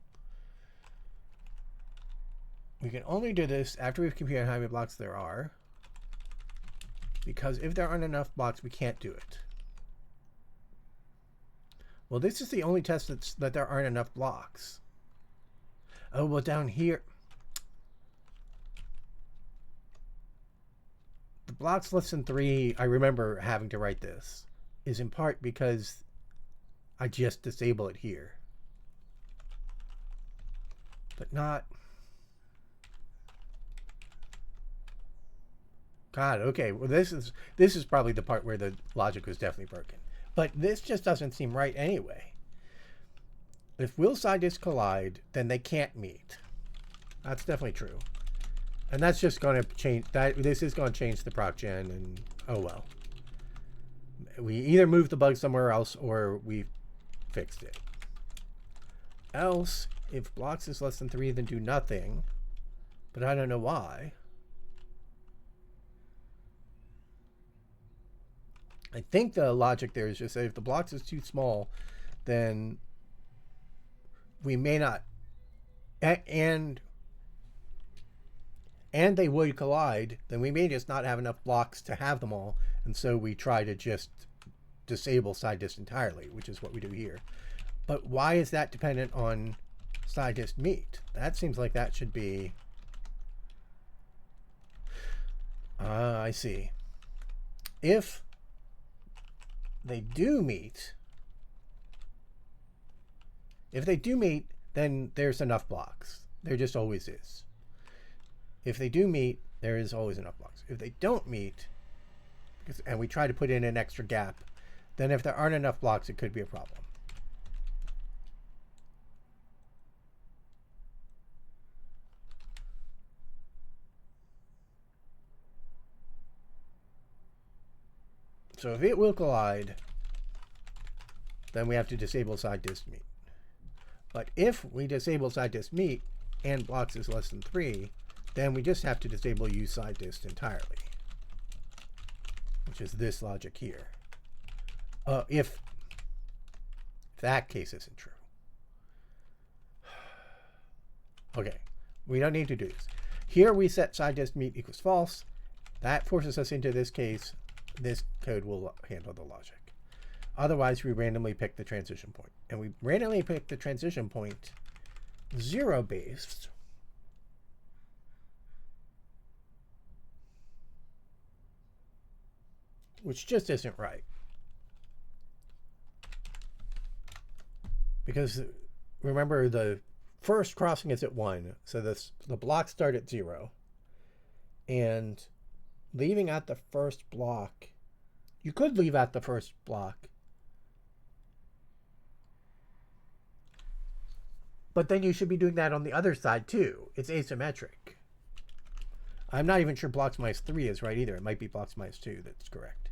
we can only do this after we've computed how many blocks there are, because if there aren't enough blocks, we can't do it. Well, this is the only test that there aren't enough blocks. Oh, well, down here, the blocks less than 3, I remember having to write this, is in part because I just disable it here. But not... God, okay, well, this is probably the part where the logic was definitely broken. But this just doesn't seem right anyway. If will side disks collide, then they can't meet. That's definitely true. And that's just going to change that. This is going to change the procgen, and oh well. We either moved the bug somewhere else or we fixed it. Else, if blocks is less than 3, then do nothing. But I don't know why. I think the logic there is just that if the blocks is too small, then we may not, and they would collide, then we may just not have enough blocks to have them all, and so we try to just disable side dist entirely, which is what we do here. But why is that dependent on side dist meet? That seems like that should be... I see. If they do meet, then there's enough blocks. There just always is. If they do meet, there is always enough blocks. If they don't meet, and we try to put in an extra gap, then if there aren't enough blocks, it could be a problem. So if it will collide, then we have to disable side dist meet. But if we disable side dist meet and blocks is less than 3, then we just have to disable use side dist entirely, which is this logic here. If that case isn't true. Okay, we don't need to do this. Here we set side dist meet equals false. That forces us into this case. This code will handle the logic. Otherwise, we randomly pick the transition point. And we randomly pick the transition point 0 based. Which just isn't right. Because remember, the first crossing is at 1. So the blocks start at 0. And leaving out the first block, you could leave out the first block, but then you should be doing that on the other side too. It's asymmetric. I'm not even sure blocks minus 3 is right either. It might be blocks minus 2 that's correct.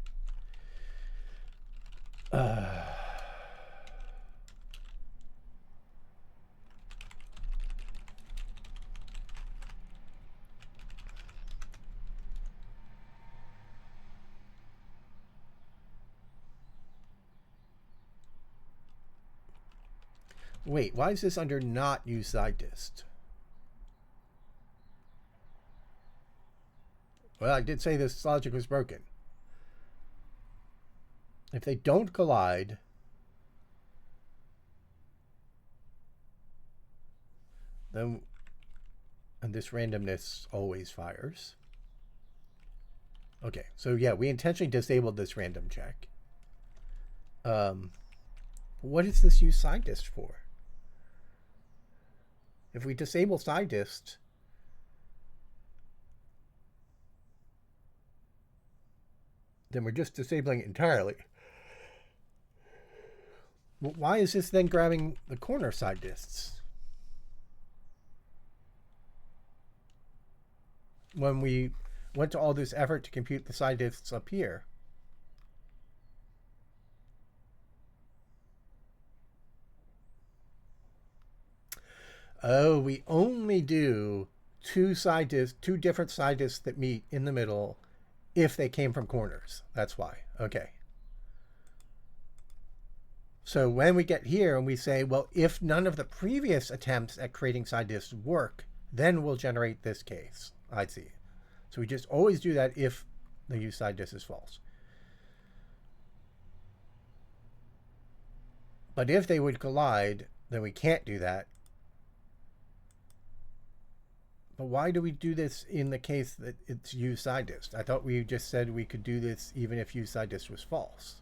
Wait, why is this under not use side dist? Well, I did say this logic was broken. If they don't collide, then and this randomness always fires. Okay, so yeah, we intentionally disabled this random check. What is this use side dist for? If we disable side dist, then we're just disabling it entirely. Why is this then grabbing the corner side dists? When we went to all this effort to compute the side dists up here. Oh, we only do two different side disks that meet in the middle if they came from corners. That's why. Okay. So when we get here and we say, well, if none of the previous attempts at creating side disks work, then we'll generate this case. I see. So we just always do that if the use side disk is false. But if they would collide, then we can't do that. But why do we do this in the case that it's use side dist? I thought we just said we could do this even if use side dist was false.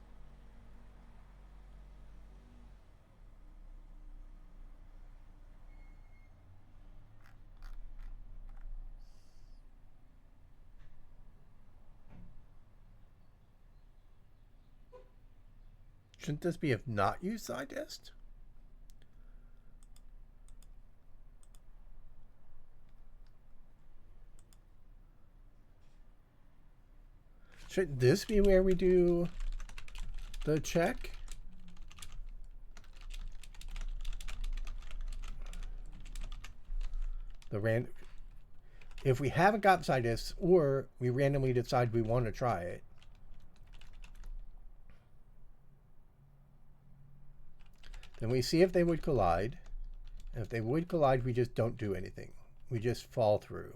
Shouldn't this be if not use side dist? Should this be where we do the check? If we haven't got side disks or we randomly decide we want to try it, then we see if they would collide. And if they would collide, we just don't do anything. We just fall through.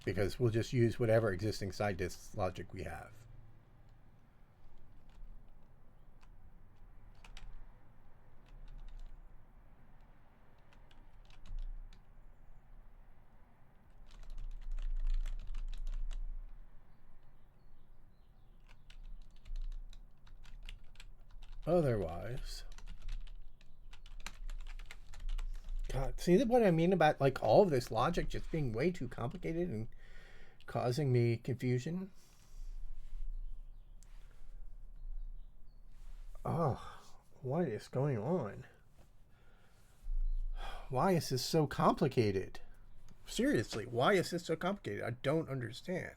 Because we'll just use whatever existing side disk logic we have. otherwise. God, see what I mean about like all of this logic just being way too complicated and causing me confusion? Oh, what is going on? Why is this so complicated? Seriously, why is this so complicated? I don't understand.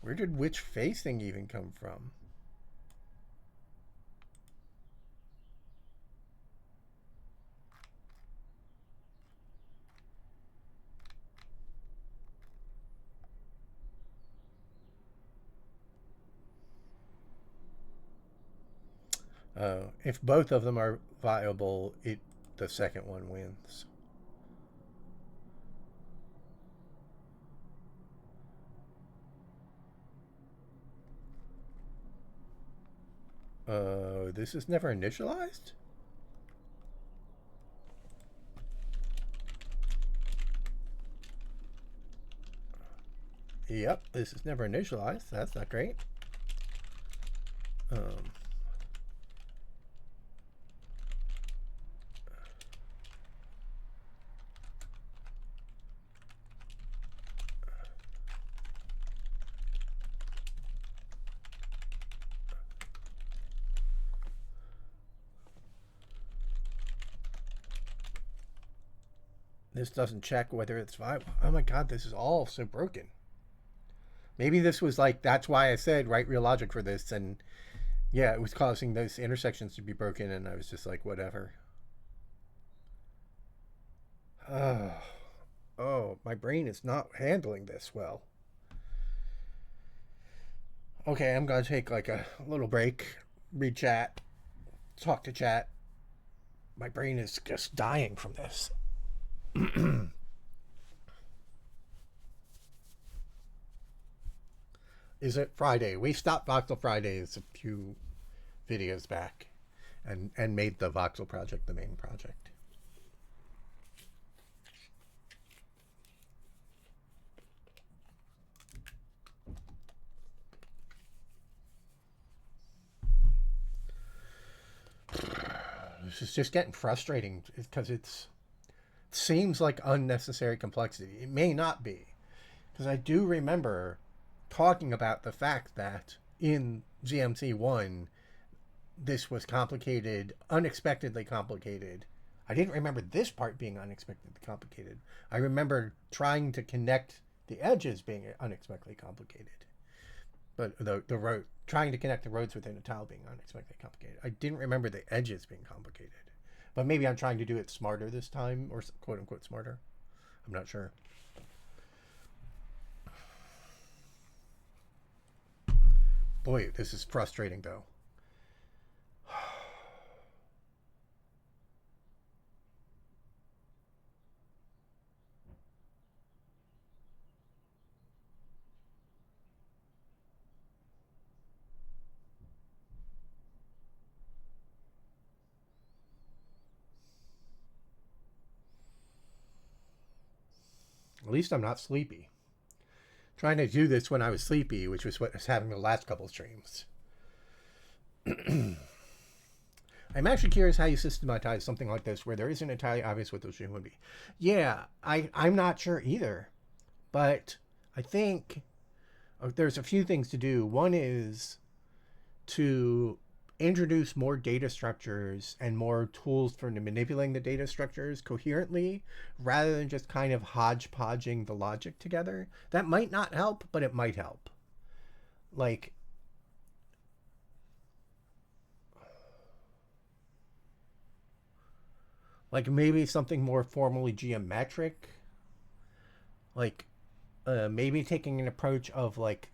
Where did which facing even come from? If both of them are viable, the second one wins. This is never initialized? Yep, this is never initialized. That's not great. This doesn't check whether it's viable. Oh my god, this is all so broken. Maybe this was like, that's why I said write real logic for this, and yeah, it was causing those intersections to be broken, and I was just like, whatever. Oh, my brain is not handling this well. Okay, I'm gonna take like a little break, read chat, talk to chat. My brain is just dying from this. Is it Friday? We stopped Voxel Fridays a few videos back and made the Voxel project the main project. This is just getting frustrating because it seems like unnecessary complexity. It may not be, because I do remember talking about the fact that in GMC1 this was complicated, unexpectedly complicated. I didn't remember this part being unexpectedly complicated. I remember trying to connect the edges being unexpectedly complicated. But the road, trying to connect the roads within a tile being unexpectedly complicated. I didn't remember the edges being complicated. But maybe I'm trying to do it smarter this time, or quote unquote smarter. I'm not sure. Boy, this is frustrating though. At least I'm not sleepy. Trying to do this when I was sleepy, which was what was happening the last couple of streams. I'm actually curious how you systematize something like this where there isn't entirely obvious what the solution would be. Yeah, I'm not sure either. But I think there's a few things to do. One is to introduce more data structures and more tools for manipulating the data structures coherently rather than just kind of hodgepodging the logic together. That might not help, but it might help. Like maybe something more formally geometric, like maybe taking an approach of like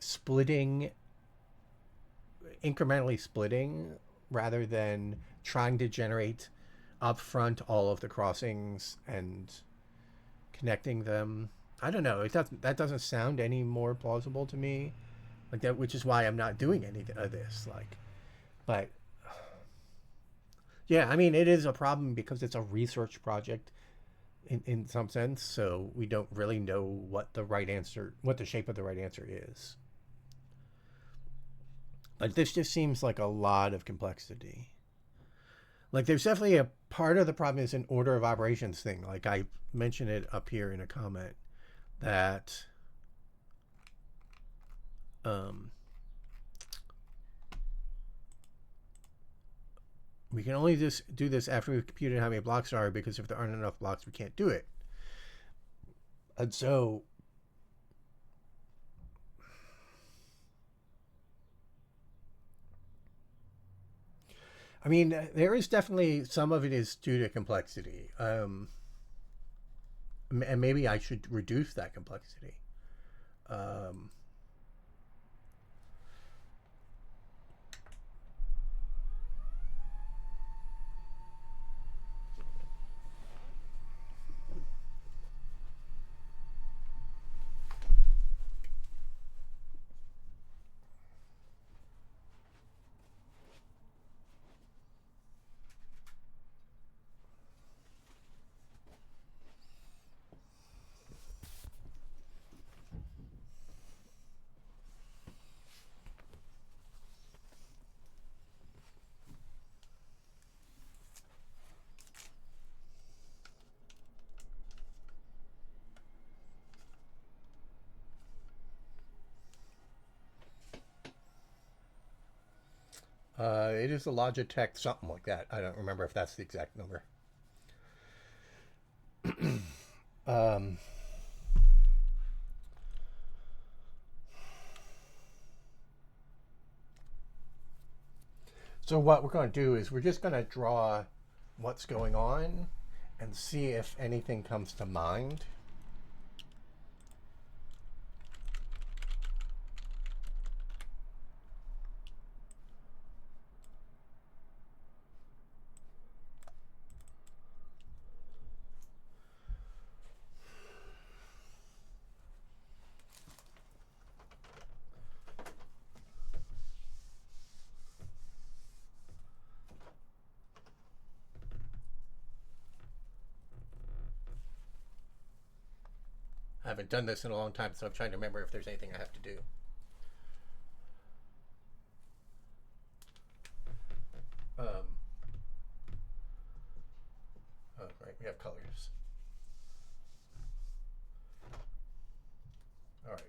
incrementally splitting rather than trying to generate upfront all of the crossings and connecting them. I don't know. That doesn't sound any more plausible to me. Like that, which is why I'm not doing any of this. Like, but yeah, I mean, it is a problem because it's a research project in some sense. So we don't really know what the right answer, what the shape of the right answer is. But this just seems like a lot of complexity. Like there's definitely a part of the problem is an order of operations thing. Like I mentioned it up here in a comment that we can only just do this after we've computed how many blocks there are, because if there aren't enough blocks, we can't do it. And so I mean, there is definitely some of it is due to complexity. And maybe I should reduce that complexity. It is a Logitech something like that. I don't remember if that's the exact number. um, so what we're going to do is we're just going to draw what's going on and see if anything comes to mind. I haven't done this in a long time, so I'm trying to remember if there's anything I have to do. Oh, right, we have colors. All right.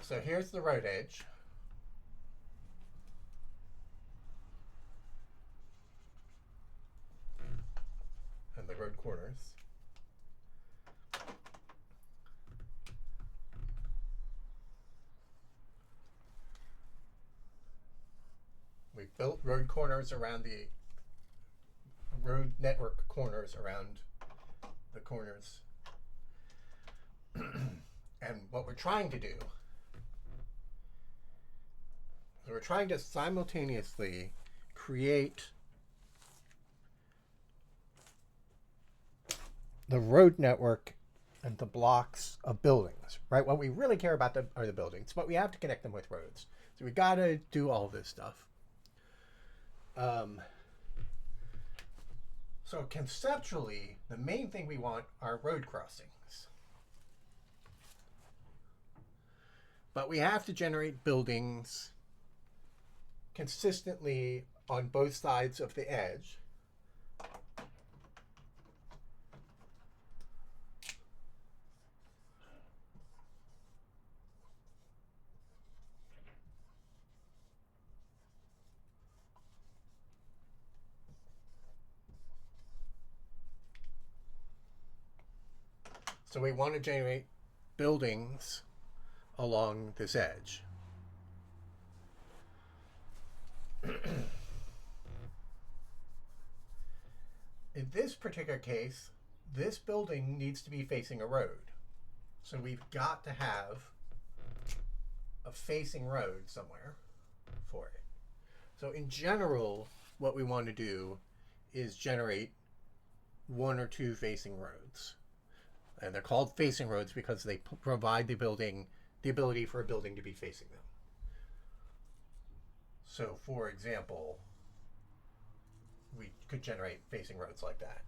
So here's the road edge. And the road corners. We built road corners around the road network corners around the corners. And what we're trying to do, so we're trying to simultaneously create the road network and the blocks of buildings, right? What we really care about are the buildings, but we have to connect them with roads. So we got to do all this stuff. So conceptually, the main thing we want are road crossings. But we have to generate buildings consistently on both sides of the edge. So we want to generate buildings along this edge. In this particular case, this building needs to be facing a road. So we've got to have a facing road somewhere for it. So in general, what we want to do is generate one or two facing roads. And they're called facing roads because they provide the ability for a building to be facing them. So, for example, we could generate facing roads like that.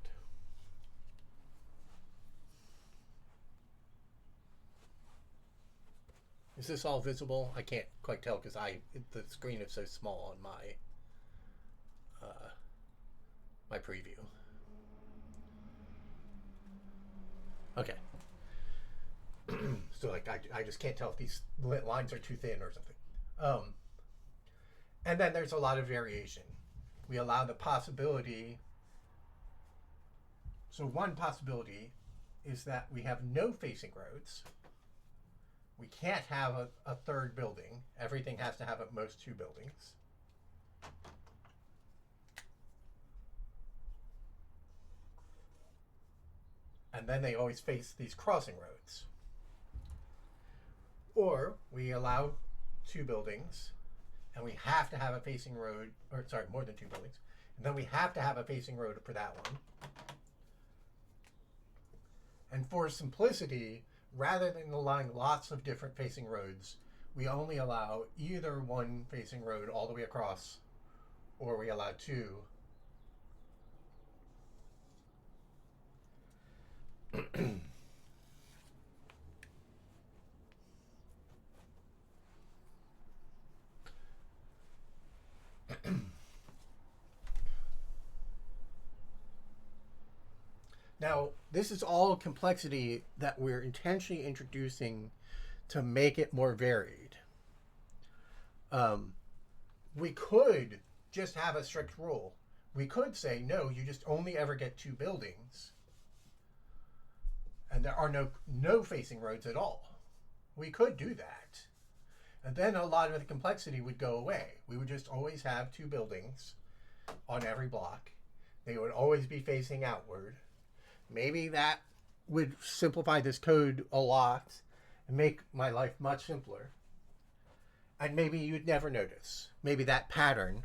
Is this all visible? I can't quite tell because the screen is so small on my my preview. Okay. So like I just can't tell if these lines are too thin or something. And then there's a lot of variation. We allow the possibility. So one possibility is that we have no facing roads. We can't have a third building. Everything has to have at most two buildings. And then they always face these crossing roads. Or we allow two buildings, and we have to have a facing road, or sorry, more than two buildings, and then we have to have a facing road for that one. And for simplicity, rather than allowing lots of different facing roads, we only allow either one facing road all the way across, or we allow two. Now, this is all complexity that we're intentionally introducing to make it more varied. We could just have a strict rule. We could say, no, you just only ever get two buildings. And there are no facing roads at all. We could do that. And then a lot of the complexity would go away. We would just always have two buildings on every block. They would always be facing outward. Maybe that would simplify this code a lot and make my life much simpler. And maybe you'd never notice. Maybe that pattern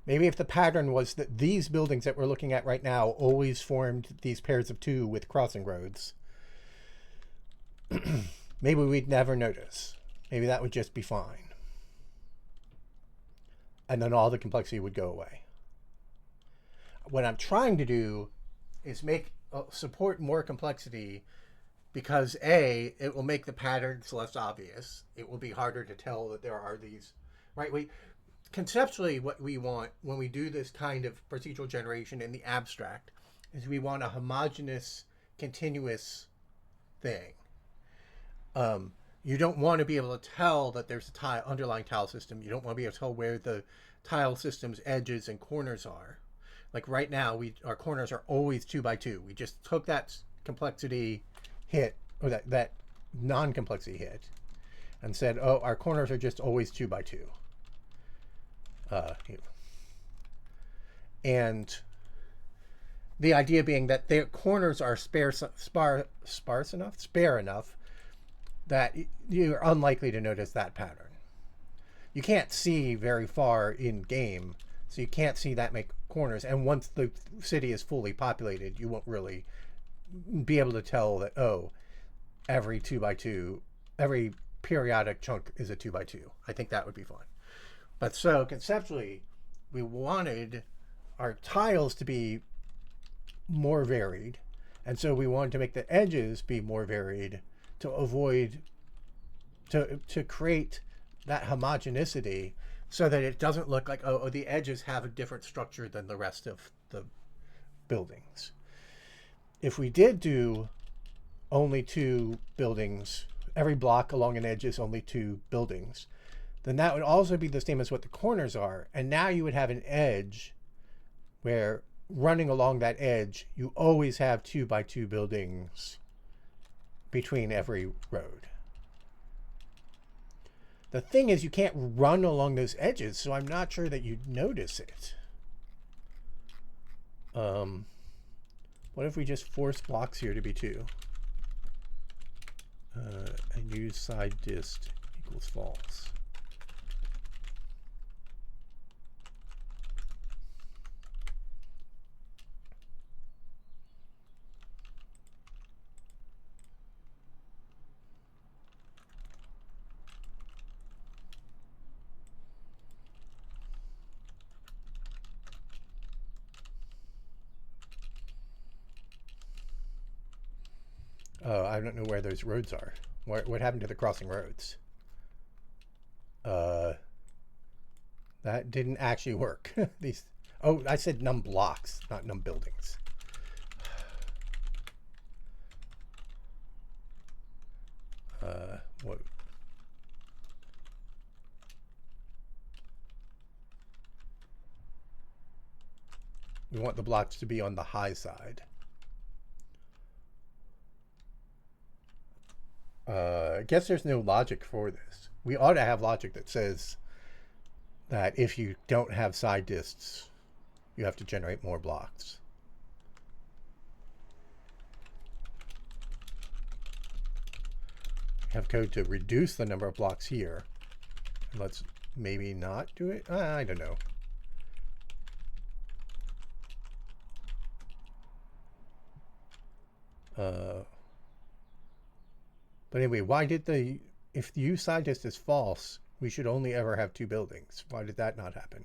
maybe if the pattern was that these buildings that we're looking at right now always formed these pairs of two with crossing roads, maybe we'd never notice. Maybe that would just be fine. And then all the complexity would go away. What I'm trying to do is support more complexity because A, it will make the patterns less obvious. It will be harder to tell that there are these, right? Conceptually, what we want when we do this kind of procedural generation in the abstract is we want a homogeneous, continuous thing. You don't want to be able to tell that there's a underlying tile system. You don't want to be able to tell where the tile system's edges and corners are. Like right now, our corners are always 2 by 2. We just took that complexity hit, or that non-complexity hit, and said, oh, our corners are just always 2 by 2. And the idea being that their corners are spare enough that you're unlikely to notice that pattern. You can't see very far in game, so you can't see that many corners. And once the city is fully populated, you won't really be able to tell that, oh, every 2 by 2, every periodic chunk is a 2 by 2. I think that would be fine. But so conceptually, we wanted our tiles to be more varied. And so we wanted to make the edges be more varied to avoid, to create that homogeneity so that it doesn't look like, oh, the edges have a different structure than the rest of the buildings. If we did do only two buildings, every block along an edge is only two buildings, then that would also be the same as what the corners are. And now you would have an edge where running along that edge, you always have 2 by 2 buildings between every road. The thing is, you can't run along those edges, so I'm not sure that you'd notice it. What if we just force blocks here to be 2? And use side dist equals false. Oh, I don't know where those roads are. What happened to the crossing roads? That didn't actually work. These. Oh, I said num blocks, not num buildings. What? We want the blocks to be on the high side. I guess there's no logic for this. We ought to have logic that says that if you don't have side dists, you have to generate more blocks. We have code to reduce the number of blocks here. Let's maybe not do it. I don't know. But anyway, why did if the use side dist is false, we should only ever have 2 buildings. Why did that not happen?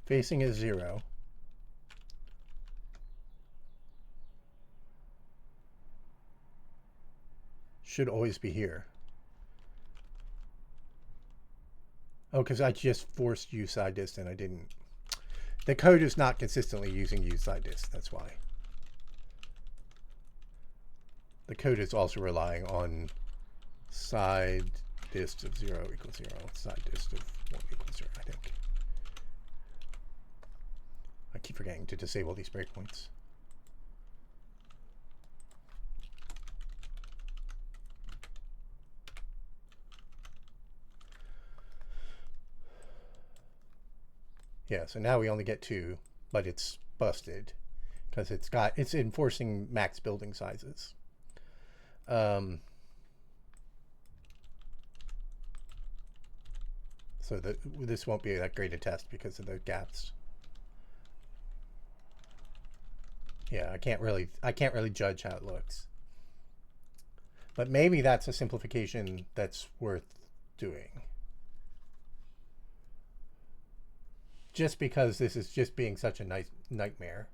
Facing is 0. Should always be here. Oh, because I just forced use side dist and I didn't. The code is not consistently using use side dist. That's why. The code is also relying on side dist of 0 equals 0. Side dist of 1 equals 0, I think. I keep forgetting to disable these breakpoints. Yeah, so now we only get 2, but it's busted because it's enforcing max building sizes. So this won't be that great a test because of the gaps. Yeah, I can't really judge how it looks. But maybe that's a simplification that's worth doing. Just because this is just being such a nice nightmare.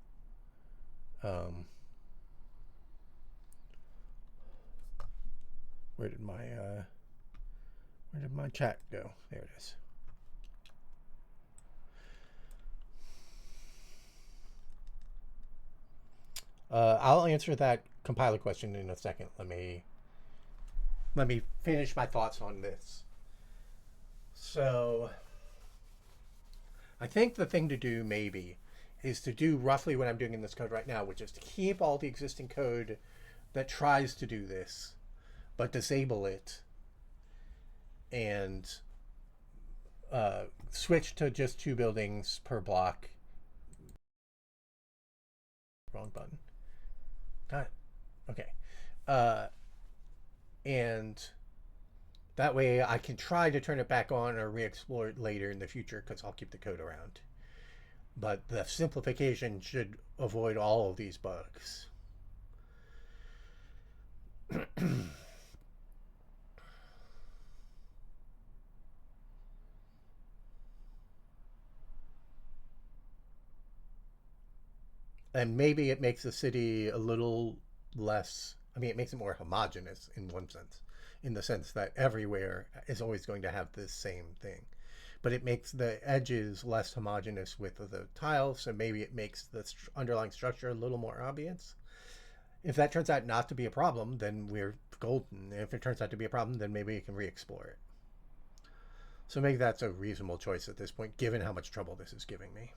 Where did my chat go? There it is. I'll answer that compiler question in a second. Let me finish my thoughts on this. So I think the thing to do maybe is to do roughly what I'm doing in this code right now, which is to keep all the existing code that tries to do this, but disable it and switch to just 2 buildings per block. Wrong button. Got it. Okay. And that way I can try to turn it back on or re-explore it later in the future because I'll keep the code around. But the simplification should avoid all of these bugs. And maybe it makes the city a little less, I mean, it makes it more homogeneous in one sense, in the sense that everywhere is always going to have this same thing. But it makes the edges less homogeneous with the tiles, so maybe it makes the underlying structure a little more obvious. If that turns out not to be a problem, then we're golden. If it turns out to be a problem, then maybe we can re-explore it. So maybe that's a reasonable choice at this point, given how much trouble this is giving me.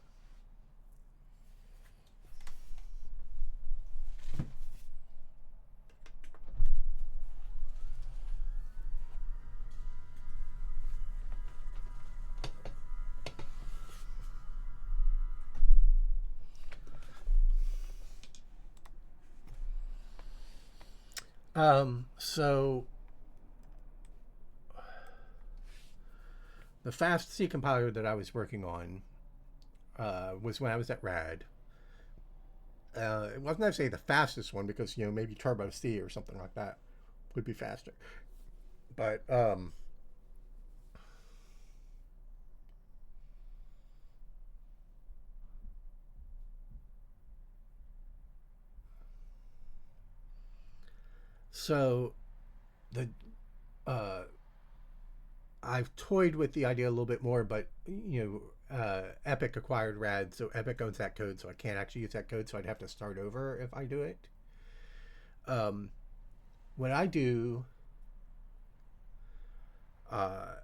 So the fast C compiler that I was working on was when I was at RAD. It wasn't necessarily the fastest one because maybe Turbo C or something like that would be faster. But so the uh, I've toyed with the idea a little bit more, but Epic acquired RAD, so Epic owns that code, so I can't actually use that code, so I'd have to start over if I do it. Um, what I do, uh,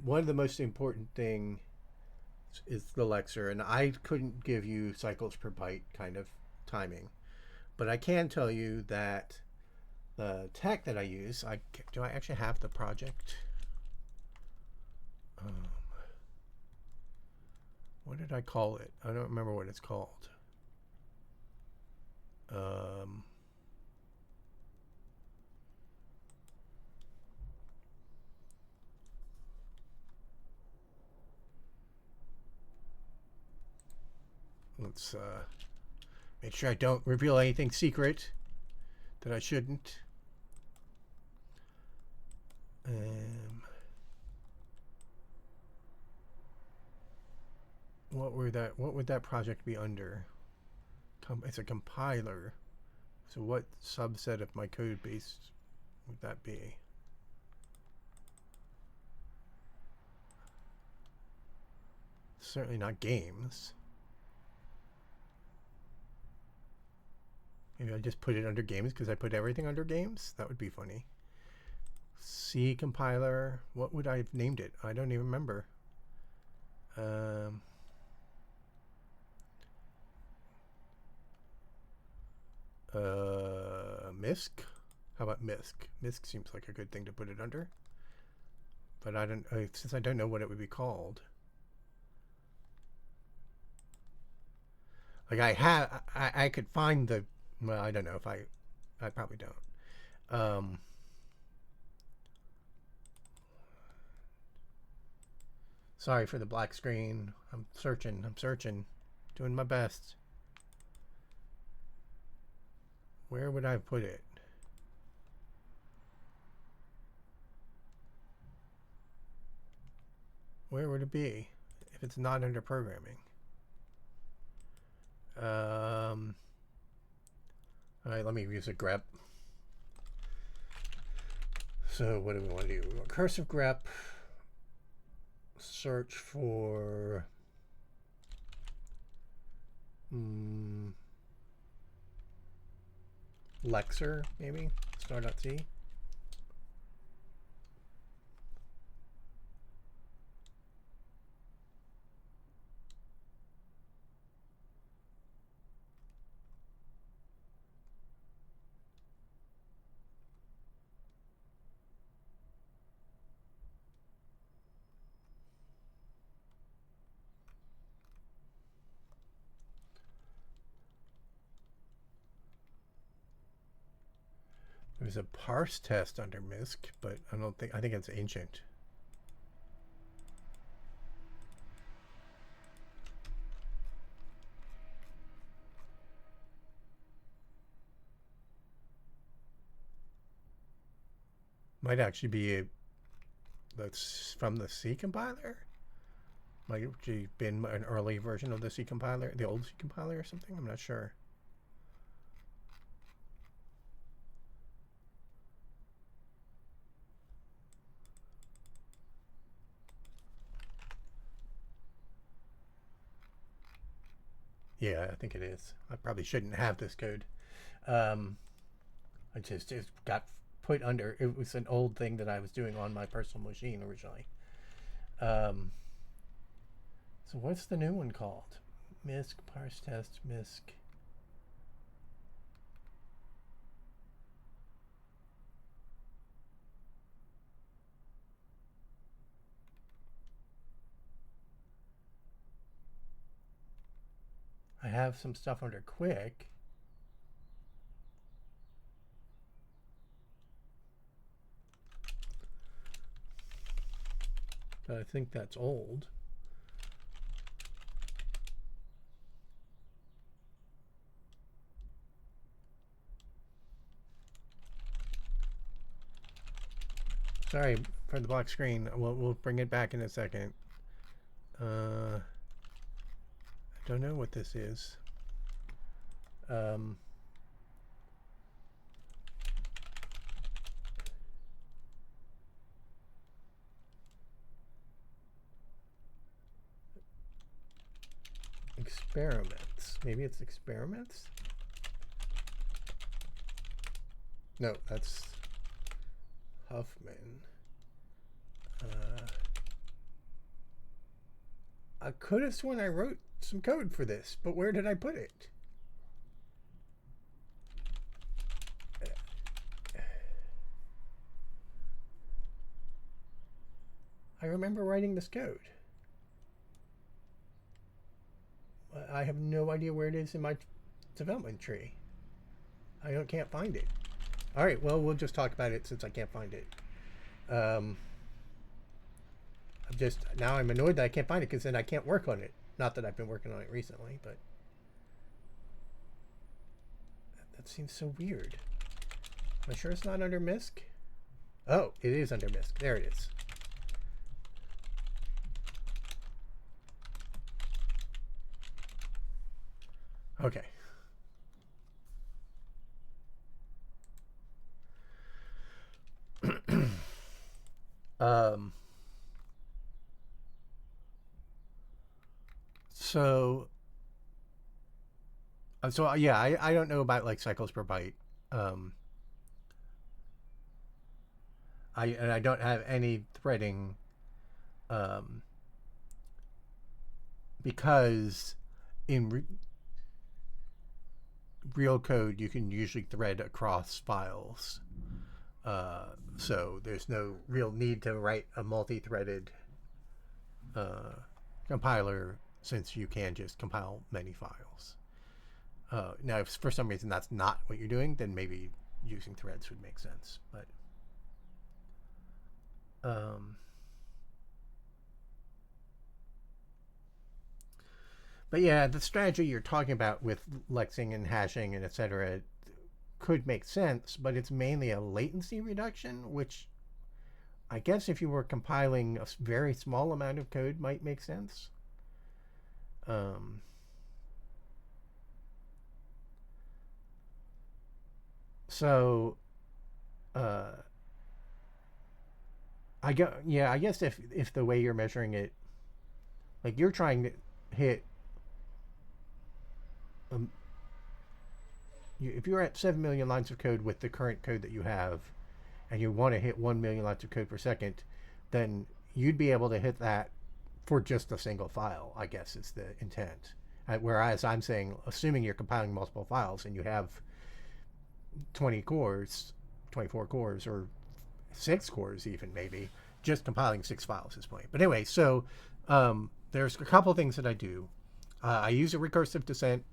one of the most important thing is the Lexer, and I couldn't give you cycles per byte kind of timing, but I can tell you that the tech that I use, do I actually have the project? What did I call it? I don't remember what it's called. Um, let's make sure I don't reveal anything secret that I shouldn't. What would that project be under? It's a compiler. So what subset of my code base would that be? Certainly not games. Maybe I just put it under games because I put everything under games? That would be funny. C compiler. What would I have named it? I don't even remember. MISC? How about MISC? MISC seems like a good thing to put it under. But I don't, since I don't know what it would be called. Like I could find the, well, I don't know if I probably don't. Sorry for the black screen. I'm searching, doing my best. Where would I put it? Where would it be if it's not under programming? All right, let me use a grep. So what do we want to do? We want cursive grep. Search for Lexer, maybe star.c. There's a parse test under MISC, but I think it's ancient. Might actually be that's from the C compiler. Might have been an early version of the C compiler, the old C compiler or something. I'm not sure. Yeah, I think it is. I probably shouldn't have this code. I just got put under. It was an old thing that I was doing on my personal machine originally. So what's the new one called? MISC, parse test, MISC. I have some stuff under quick. but I think that's old. Sorry for the black screen. We'll bring it back in a second. I don't know what this is. Experiments. Maybe it's experiments? No, that's Huffman. I could have sworn I wrote some code for this, but where did I put it? I remember writing this code. I have no idea where it is in my development tree. I can't find it. All right, well, we'll just talk about it since I can't find it. Now I'm annoyed that I can't find it because then I can't work on it. Not that I've been working on it recently, but that seems so weird. Am I sure it's not under MISC? Oh, it is under MISC. There it is. Okay. So yeah, I don't know about like cycles per byte. I don't have any threading, because in real code you can usually thread across files. So there's no real need to write a multi-threaded compiler, since you can just compile many files. Now, if for some reason that's not what you're doing, then maybe using threads would make sense. But yeah, the strategy you're talking about with lexing and hashing and etc. could make sense, but it's mainly a latency reduction, which I guess if you were compiling a very small amount of code might make sense. I guess if the way you're measuring it, like you're trying to hit, if you're at 7 million lines of code with the current code that you have, and you want to hit 1 million lines of code per second, then you'd be able to hit that for just a single file, I guess is the intent. Whereas I'm saying, assuming you're compiling multiple files and you have 20 cores, 24 cores, or 6 cores even, maybe, just compiling 6 files is point. But anyway, so there's a couple things that I do. I use a recursive descent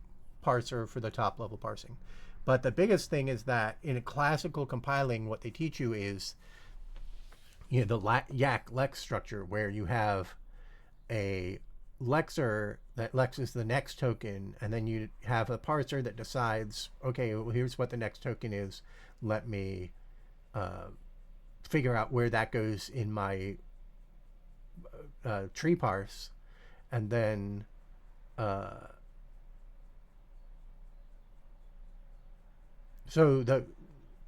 parser for the top level parsing. But the biggest thing is that in a classical compiling, what they teach you is, the YAC-LEX structure, where you have a lexer that lexes the next token, and then you have a parser that decides, okay, well, here's what the next token is. Let me figure out where that goes in my tree parse, and then so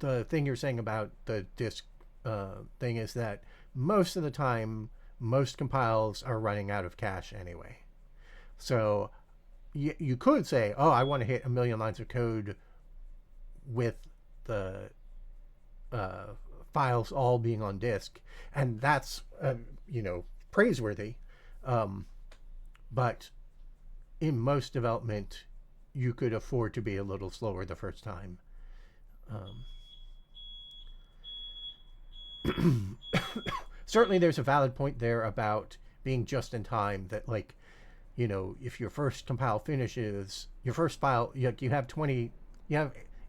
the thing you're saying about the disk thing is that most of the time, most compiles are running out of cache anyway. So you could say, oh, I want to hit 1 million lines of code with the files all being on disk, and that's praiseworthy. But in most development, you could afford to be a little slower the first time. Certainly there's a valid point there about being just in time, that like, if your first compile finishes, your first file, you have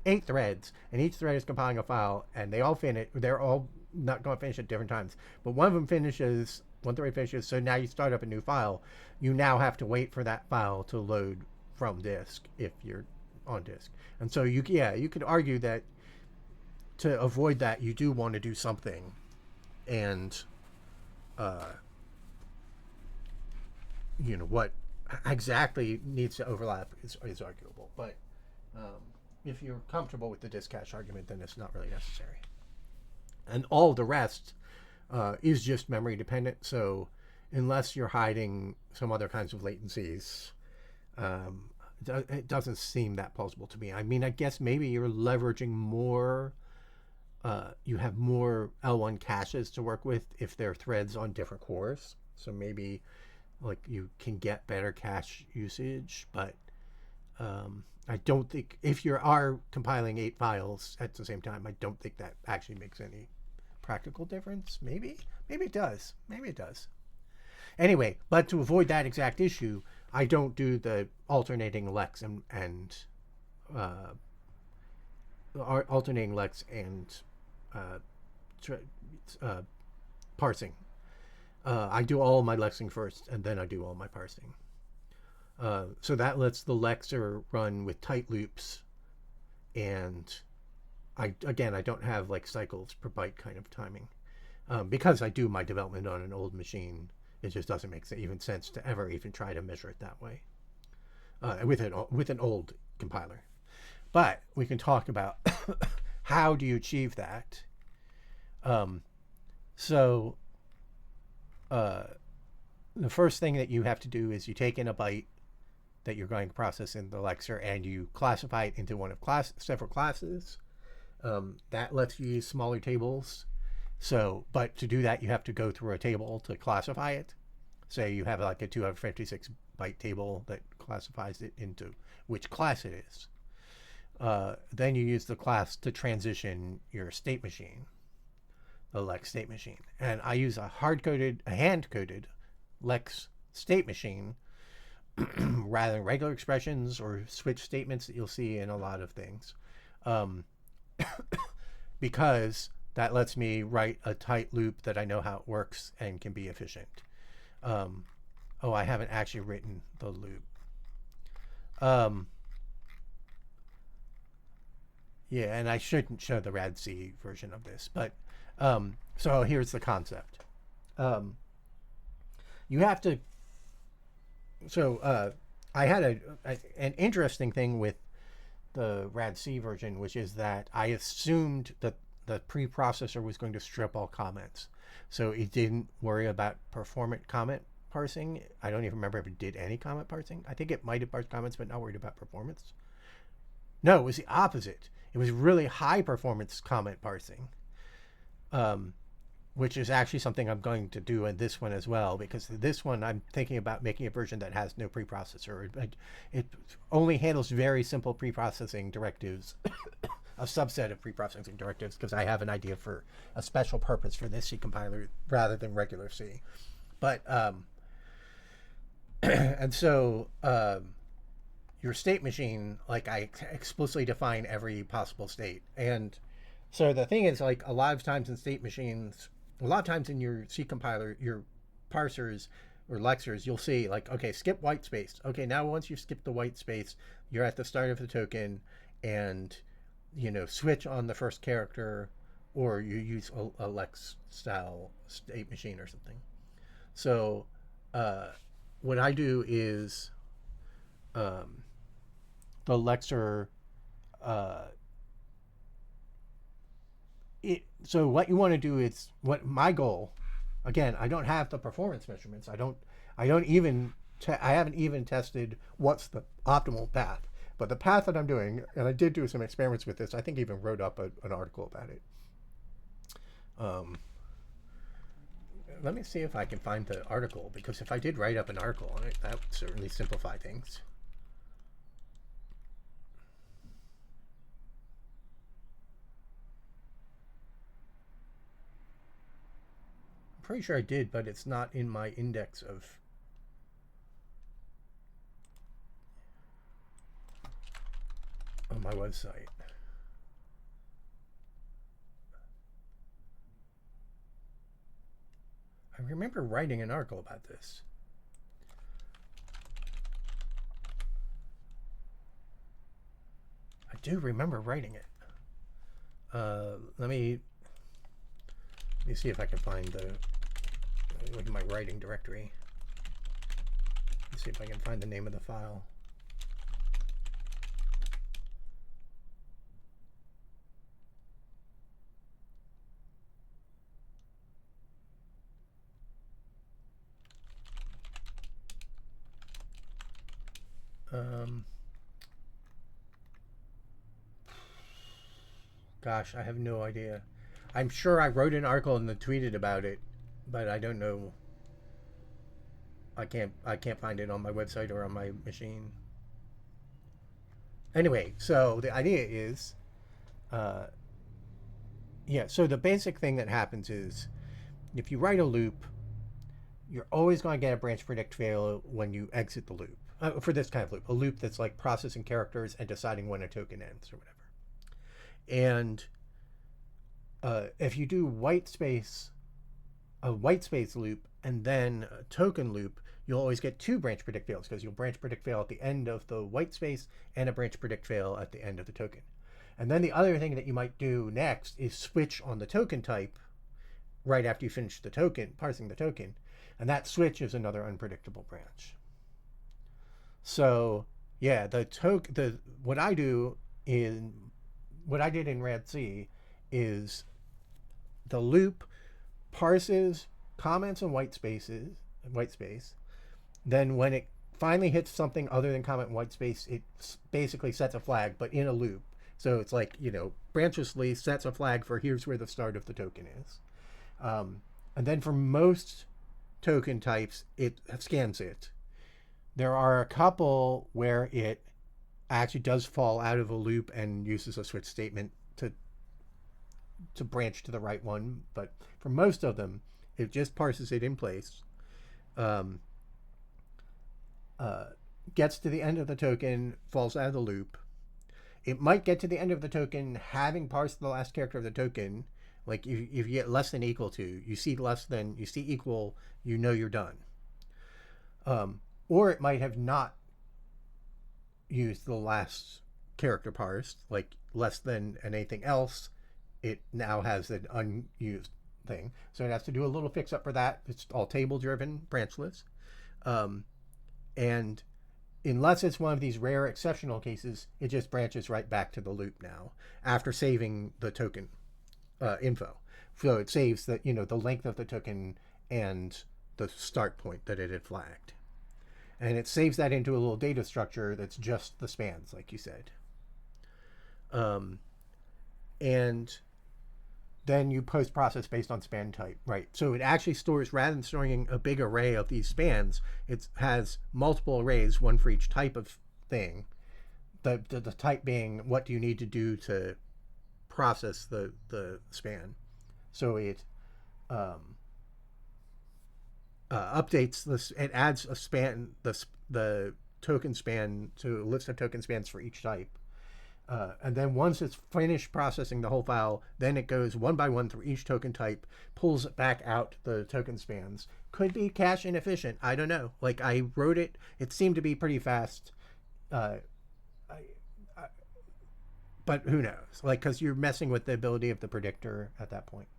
8 threads, and each thread is compiling a file, and they all finish, they're all not going to finish at different times, but one of them finishes once the rate finishes, so now you start up a new file, you now have to wait for that file to load from disk if you're on disk. And so you could argue that to avoid that, you do want to do something, and what exactly needs to overlap is arguable. But if you're comfortable with the disk cache argument, then it's not really necessary. And all the rest is just memory dependent. So unless you're hiding some other kinds of latencies, it doesn't seem that plausible to me. I mean, I guess maybe you're leveraging more. You have more L1 caches to work with if they're threads on different cores. So maybe like you can get better cache usage, but I don't think if you are compiling 8 files at the same time, I don't think that actually makes any practical difference. Maybe it does. Maybe it does. Anyway, but to avoid that exact issue, I don't do the alternating lex and parsing. I do all my lexing first, and then I do all my parsing. So that lets the lexer run with tight loops, and I don't have like cycles per byte kind of timing, because I do my development on an old machine. It just doesn't make even sense to ever even try to measure it that way with an old compiler. But we can talk about how do you achieve that. So the first thing that you have to do is you take in a byte that you're going to process in the lexer, and you classify it into one of several classes. That lets you use smaller tables. So, but to do that, you have to go through a table to classify it. Say you have like a 256 byte table that classifies it into which class it is. Then you use the class to transition your state machine, the lex state machine. And I use a hand-coded lex state machine rather than regular expressions or switch statements that you'll see in a lot of things. Because that lets me write a tight loop that I know how it works and can be efficient. I haven't actually written the loop. Yeah, and I shouldn't show the RADC version of this, but so here's the concept. You have to. So I had an interesting thing with the RADC version, which is that I assumed that the preprocessor was going to strip all comments, so it didn't worry about performant comment parsing. I don't even remember if it did any comment parsing. I think it might have parsed comments, but not worried about performance. No, it was the opposite. It was really high performance comment parsing, which is actually something I'm going to do in this one as well, because this one I'm thinking about making a version that has no preprocessor. It only handles very simple preprocessing directives, a subset of preprocessing directives, because I have an idea for a special purpose for this C compiler rather than regular C. But and so your state machine, like I explicitly define every possible state. And so the thing is, like a lot of times in state machines, a lot of times in your C compiler, your parsers or lexers, you'll see like, okay, skip white space. Okay, now once you've skipped the white space, you're at the start of the token, and switch on the first character, or you use a lex style state machine or something. So what I do is the lexer. So what you want to do is, what my goal, again, I don't have the performance measurements. I haven't even tested what's the optimal path. But the path that I'm doing, and I did do some experiments with this. I think I even wrote up an article about it. Let me see if I can find the article, because if I did write up an article on it, that would certainly simplify things. I'm pretty sure I did, but it's not in my index on my website. I remember writing an article about this. I do remember writing it. Let me see if I can find look at my writing directory. Let's see if I can find the name of the file. Gosh, I have no idea. I'm sure I wrote an article and then tweeted about it, but I don't know. I can't find it on my website or on my machine. Anyway, so the idea is, yeah. So the basic thing that happens is, if you write a loop, you're always going to get a branch predict fail when you exit the loop. For this kind of loop, a loop that's like processing characters and deciding when a token ends or whatever. And if you do a white space loop and then a token loop, you'll always get two branch predict fails, because you'll branch predict fail at the end of the white space and a branch predict fail at the end of the token. And then the other thing that you might do next is switch on the token type right after you finish the token, parsing the token, and that switch is another unpredictable branch. So yeah, what I did in RADC is the loop parses comments in white space. Then when it finally hits something other than comment in white space, it basically sets a flag, but in a loop. So it's like, branchlessly sets a flag for here's where the start of the token is. And then for most token types, it scans it. There are a couple where it actually does fall out of a loop and uses a switch statement to branch to the right one, but for most of them, it just parses it in place, gets to the end of the token, falls out of the loop. It might get to the end of the token having parsed the last character of the token. Like if you get less than equal to, you see less than, you see equal, you're done. Or it might have not used the last character parsed, like less than anything else. It now has an unused thing. So it has to do a little fix up for that. It's all table driven, branchless. And unless it's one of these rare exceptional cases, it just branches right back to the loop now after saving the token info. So it saves the length of the token and the start point that it had flagged. And it saves that into a little data structure that's just the spans, like you said. And then you post-process based on span type, right? So it actually stores, rather than storing a big array of these spans, it has multiple arrays, one for each type of thing. The type being, what do you need to do to process the span? So it updates this. It adds a span, the token span, to a list of token spans for each type. And then once it's finished processing the whole file, then it goes one by one through each token type, pulls it back out the token spans. Could be cache inefficient. I don't know. Like, I wrote it. It seemed to be pretty fast. But who knows? Like, because you're messing with the ability of the predictor at that point.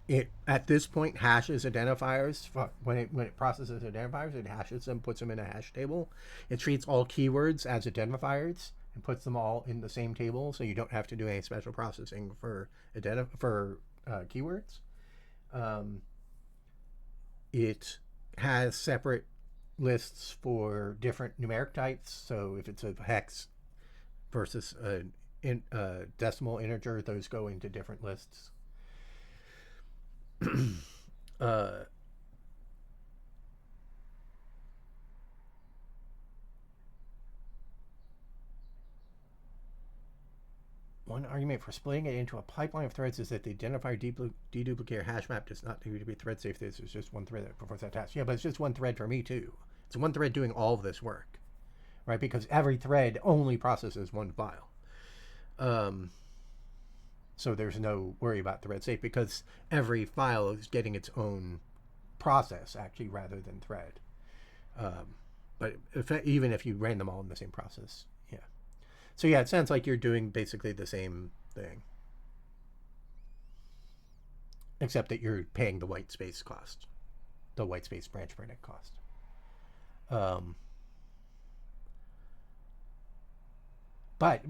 It at this point hashes identifiers. When it processes identifiers, it hashes them, puts them in a hash table. It treats all keywords as identifiers and puts them all in the same table, so you don't have to do any special processing for keywords. It has separate lists for different numeric types. So if it's a hex versus a decimal integer, those go into different lists. One argument for splitting it into a pipeline of threads is that the identifier deduplicator hash map does not need to be thread safe. There's just one thread that performs that task. Yeah, but it's just one thread for me too. It's one thread doing all of this work, right? Because every thread only processes one file. So there's no worry about thread safe because every file is getting its own process actually rather than thread. But even if you ran them all in the same process, yeah. So yeah, it sounds like you're doing basically the same thing, except that you're paying the white space cost, the white space branch predict cost. But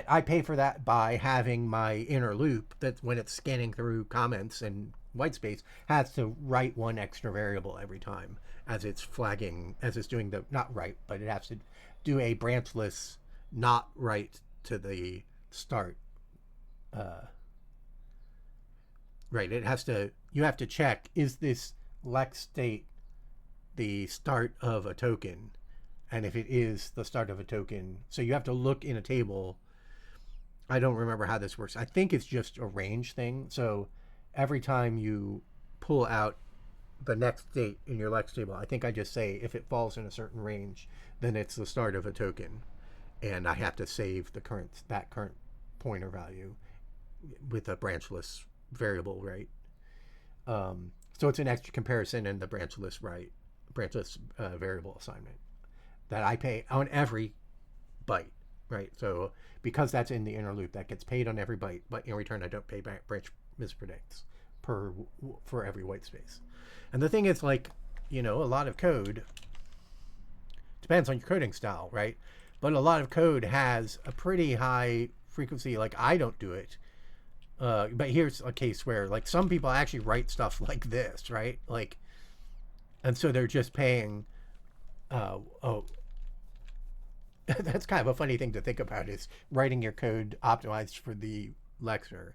I pay for that by having my inner loop that when it's scanning through comments and whitespace has to write one extra variable every time as it's flagging, as it's doing the, not write, but it has to do a branchless not write to the start. Right, it has to, you have to check, is this lex state the start of a token? And if it is the start of a token, so you have to look in a table. I don't remember how this works. I think it's just a range thing. So every time you pull out the next state in your lex table, I think I just say if it falls in a certain range, then it's the start of a token. And I have to save the current pointer value with a branchless variable, right? So it's an extra comparison in the branchless variable assignment that I pay on every byte, right? So because that's in the inner loop, that gets paid on every byte, but in return I don't pay branch mispredicts for every white space. And the thing is, like, you know, a lot of code depends on your coding style, right? But a lot of code has a pretty high frequency. Like, I don't do it. But here's a case where, like, some people actually write stuff like this, right? Like, and so they're just paying, that's kind of a funny thing to think about, is writing your code optimized for the lexer.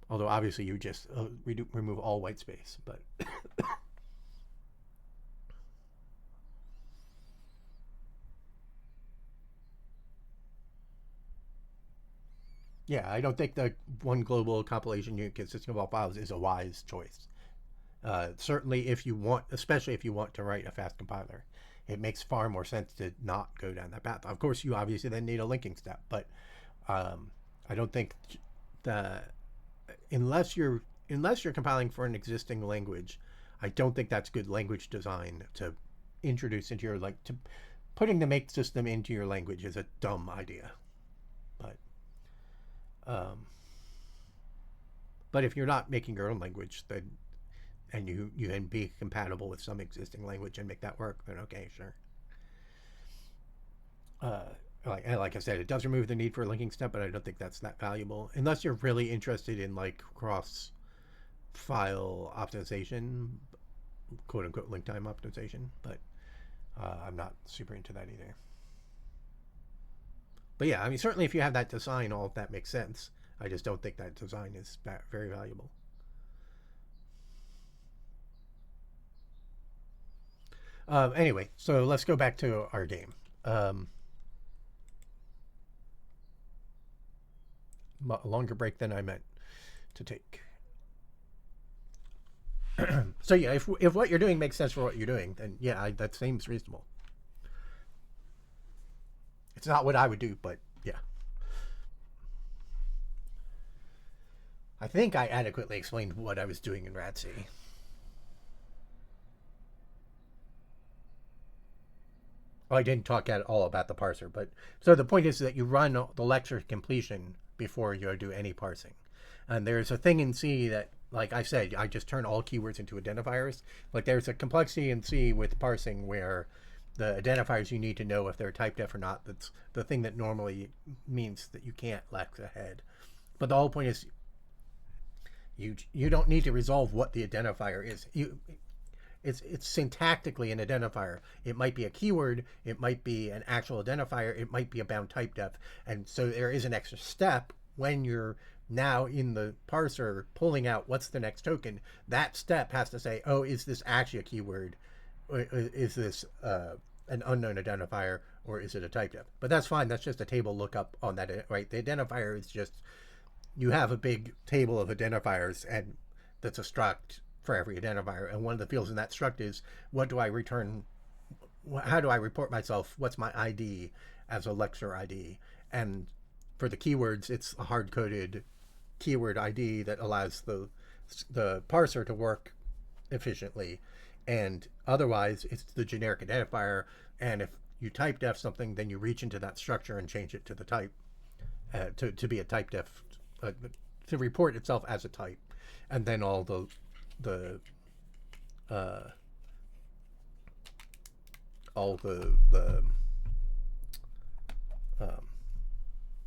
Although obviously you just remove all white space, but yeah, I don't think the one global compilation unit consisting of all files is a wise choice. Certainly if you want, especially if you want to write a fast compiler, it makes far more sense to not go down that path. Of course, you obviously then need a linking step, but I don't think unless you're compiling for an existing language, I don't think that's good language design to introduce into your, like, to putting the make system into your language is a dumb idea. But if you're not making your own language, then and you can be compatible with some existing language and make that work, then okay, sure. Like I said, it does remove the need for a linking step, but I don't think that's that valuable unless you're really interested in, like, cross file optimization, quote unquote link time optimization. But I'm not super into that either. But yeah, I mean, certainly if you have that design, all of that makes sense. I just don't think that design is very valuable. Anyway, so let's go back to our game. A longer break than I meant to take. So yeah, if what you're doing makes sense for what you're doing, then yeah, that seems reasonable. It's not what I would do, but yeah. I think I adequately explained what I was doing in RADC. Well, I didn't talk at all about the parser, but so the point is that you run the lecture completion before you do any parsing. And there's a thing in C that, like I said, I just turn all keywords into identifiers. Like, there's a complexity in C with parsing where the identifiers you need to know if they're typedef or not. That's the thing that normally means that you can't lex ahead. But the whole point is you don't need to resolve what the identifier is. It's syntactically an identifier. It might be a keyword, it might be an actual identifier, it might be a bound typedef. And so there is an extra step when you're now in the parser pulling out what's the next token. That step has to say, oh, is this actually a keyword? Is this an unknown identifier, or is it a typedef? But that's fine. That's just a table lookup on that, right? The identifier is just, you have a big table of identifiers, and that's a struct for every identifier. And one of the fields in that struct is, what do I return? How do I report myself? What's my ID as a lecture ID? And for the keywords, it's a hard-coded keyword ID that allows the parser to work efficiently, and otherwise it's the generic identifier. And if you type def something, then you reach into that structure and change it to the type, to be a type def, to report itself as a type, and then all the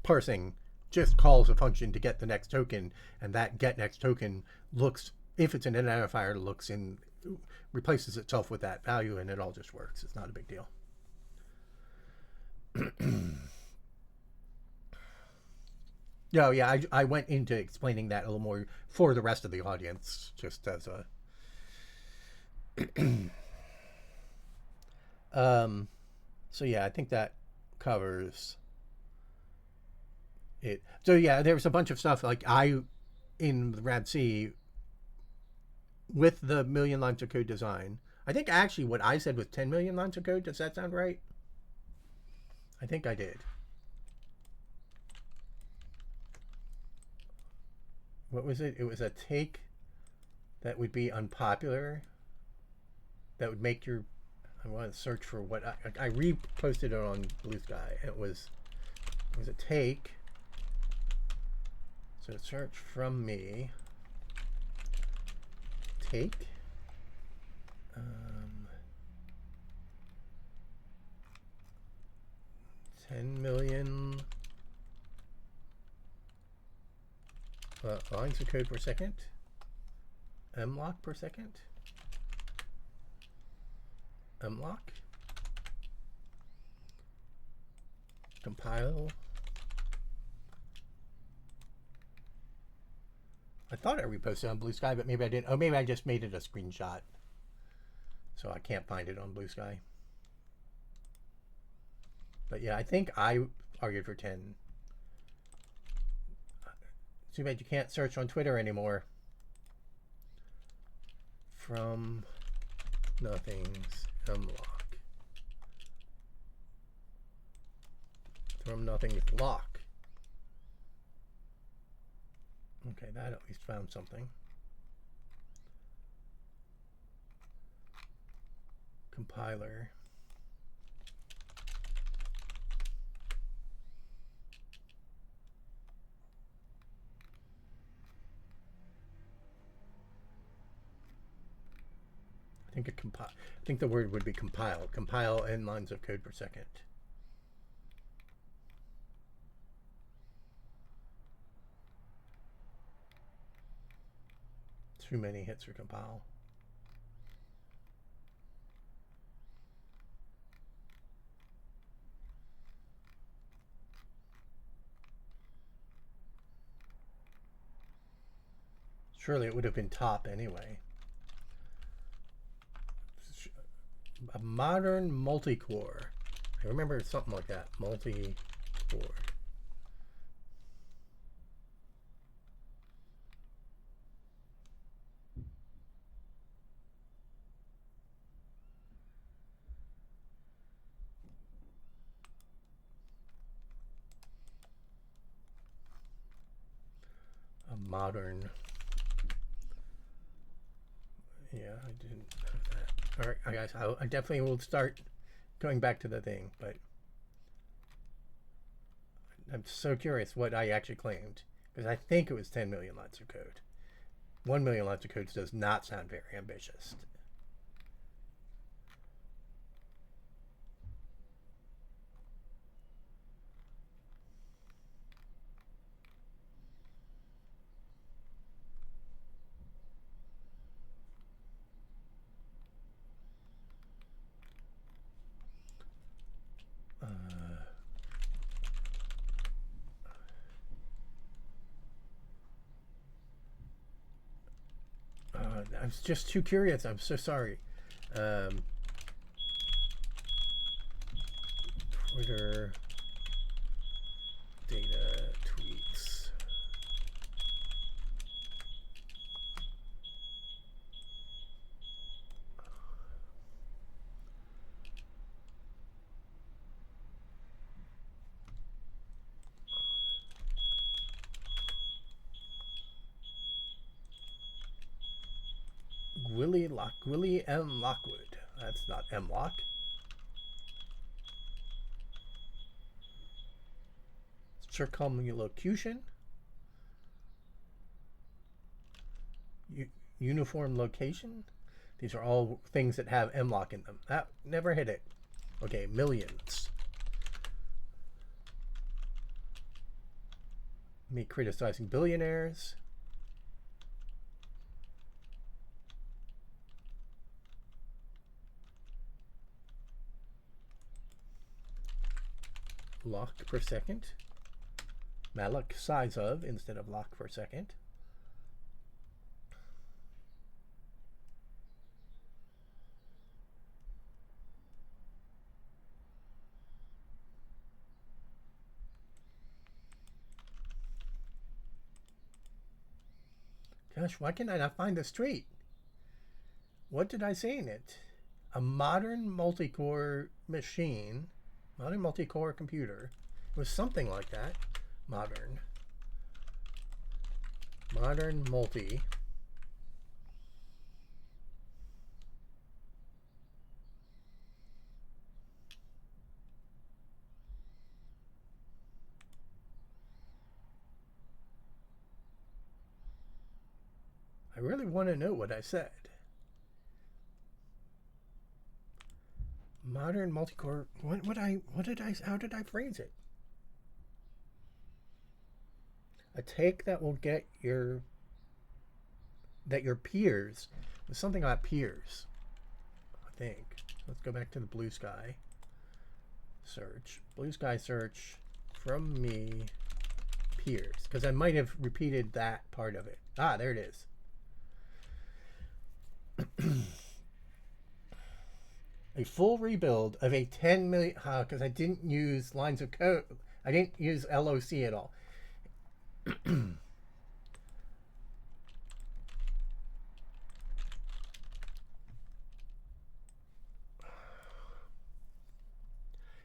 parsing just calls a function to get the next token, and that get next token looks, if it's an identifier, looks in, replaces itself with that value, and it all just works. It's not a big deal. No, yeah, I went into explaining that a little more for the rest of the audience, just as a so yeah, I think that covers it. So yeah, there was a bunch of stuff like in the RAD-C with the million lines of code design. I think actually what I said was 10 million lines of code. Does that sound right? I think I did. What was it? It was a take that would be unpopular, that would make your, I want to search for what I reposted it on Blue Sky. It was a take. So search from me. Take. 10 million lines of code per second. Mlock per second. Mlock. Compile. I thought I reposted on Blue Sky, but maybe I didn't. Oh, maybe I just made it a screenshot, so I can't find it on Blue Sky. But yeah, I think I argued for 10. Too bad you can't search on Twitter anymore. From nothing's mlock. From nothing's lock. Okay, that at least found something. Compiler. I think the word would be compile. Compile n lines of code per second. Too many hits for compile. Surely it would have been top anyway. A modern multi-core. I remember something like that. Multi-core. A modern. Yeah, I didn't have that. All right, guys, I definitely will start going back to the thing, but I'm so curious what I actually claimed, because I think it was 10 million lines of code. 1 million lines of code does not sound very ambitious. I was just too curious. I'm so sorry. Twitter data tweets. Willie M. Lockwood. That's not M. Lock. Circumlocution. Uniform location. These are all things that have M-lock in them. That never hit it. Okay, millions. Me criticizing billionaires. Lock per second. Malloc size of instead of lock per second. Gosh, why can I not find the street? What did I say in it? A modern multi-core machine, modern multi-core computer. It was something like that. Modern multi. I really want to know what I said. Modern multi-core. How did I phrase it? A take that will get your peers. There's something about peers, I think. Let's go back to the blue sky search. Blue sky search from me peers, because I might have repeated that part of it. Ah, there it is. A full rebuild of a 10 million, because I didn't use lines of code. I didn't use LOC at all.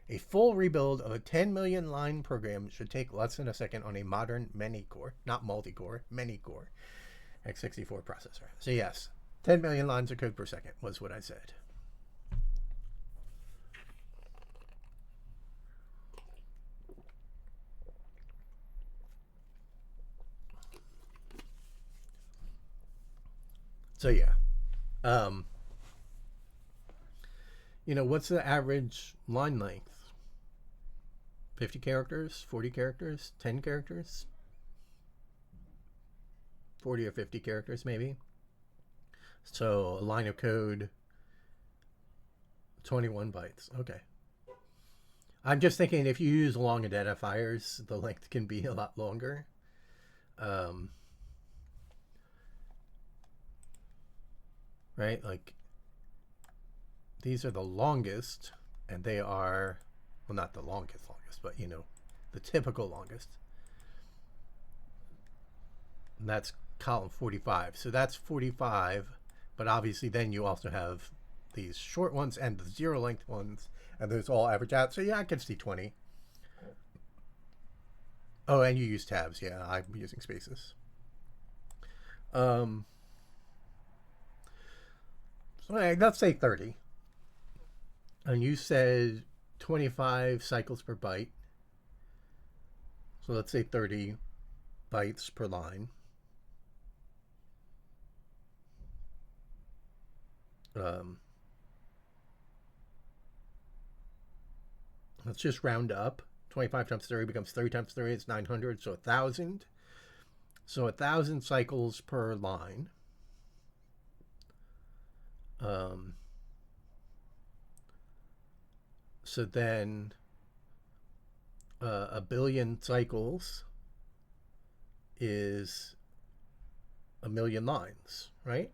A full rebuild of a 10 million line program should take less than a second on a modern many-core, not multi-core, many-core x64 processor. So yes, 10 million lines of code per second was what I said. So yeah, you know, what's the average line length? 50 characters, 40 characters, 10 characters, 40 or 50 characters maybe. So a line of code, 21 bytes. Okay. I'm just thinking if you use long identifiers, the length can be a lot longer. Right? Like, these are the longest, and they are, well, not the longest, but, you know, the typical longest. And that's column 45. So that's 45, but obviously then you also have these short ones and the zero length ones, and those all average out. So yeah, I can see 20. Oh, and you use tabs. Yeah, I'm using spaces. So let's say 30. And you said 25 cycles per byte. So let's say 30 bytes per line. Let's just round up. 25 times 30 becomes 30 times 30. It's 900, so 1,000. So 1,000 cycles per line. So then a billion cycles is a million lines, right?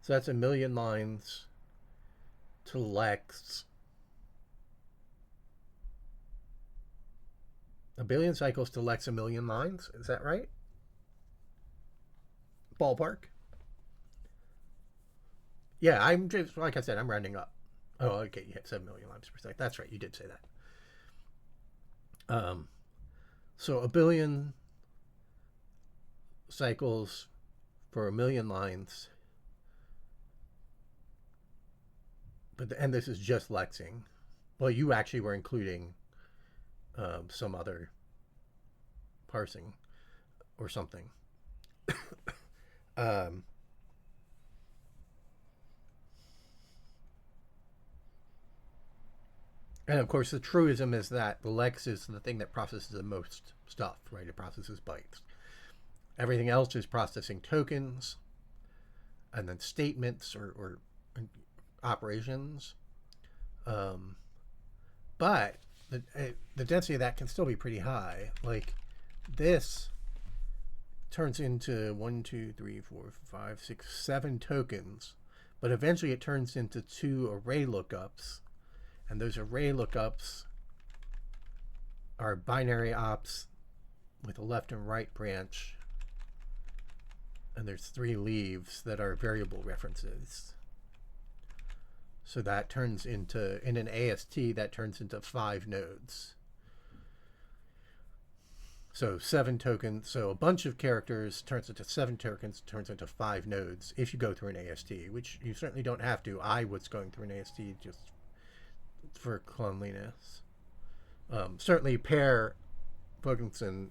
So that's a million lines to Lex. A billion cycles to Lex a million lines. Is that right? Ballpark. Yeah, I'm just, like I said, I'm rounding up. Oh, okay, you have 7 million lines per second. That's right, you did say that. So a billion cycles for a million lines and this is just lexing. Well, you actually were including some other parsing or something. um, and of course, the truism is that the lex is the thing that processes the most stuff, right? It processes bytes. Everything else is processing tokens and then statements or operations. Um, but the density of that can still be pretty high. Like this turns into 1, 2, 3, 4, 5, 6, 7 tokens, but eventually it turns into 2 array lookups, and those array lookups are binary ops with a left and right branch, and there's 3 leaves that are variable references. So that turns into, in an AST, that turns into 5 nodes. So 7 tokens, so a bunch of characters turns into 7 tokens, turns into 5 nodes if you go through an AST, which you certainly don't have to. I was going through an AST just for cleanliness. Certainly Per Vogensen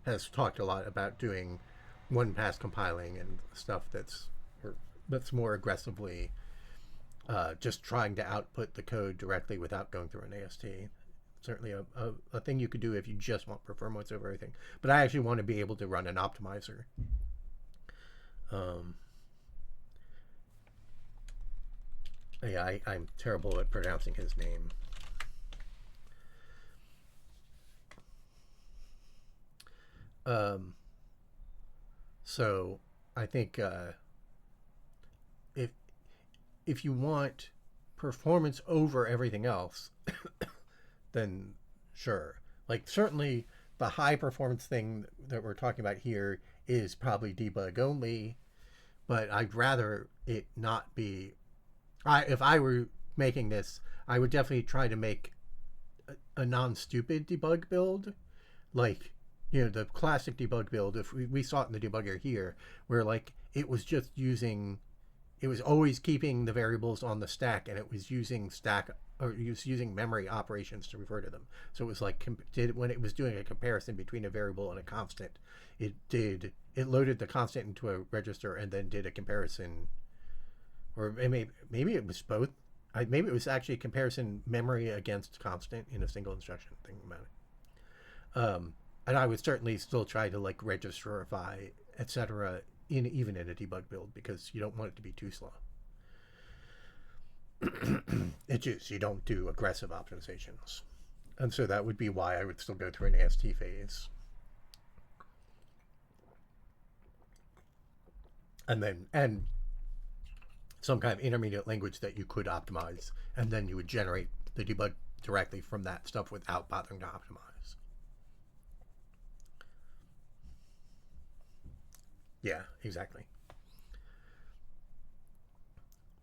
has talked a lot about doing one-pass compiling and stuff that's more aggressively just trying to output the code directly without going through an AST. Certainly a thing you could do if you just want performance over everything. But I actually want to be able to run an optimizer. Yeah, I'm terrible at pronouncing his name. So I think if you want performance over everything else, then sure. Like certainly the high performance thing that we're talking about here is probably debug only, but I'd rather it not be. If I were making this, I would definitely try to make a non-stupid debug build, like the classic debug build. If we saw it in the debugger here, where like it was just using, it was always keeping the variables on the stack, and it was using using memory operations to refer to them. So it was like when it was doing a comparison between a variable and a constant, it loaded the constant into a register and then did a comparison, or maybe it was both. Maybe it was actually a comparison memory against constant in a single instruction. Think about it. And I would certainly still try to like registerify, etc. Even in a debug build, because you don't want it to be too slow. It's just you don't do aggressive optimizations, and so that would be why I would still go through an AST phase, and some kind of intermediate language that you could optimize, and then you would generate the debug directly from that stuff without bothering to optimize. Yeah, exactly.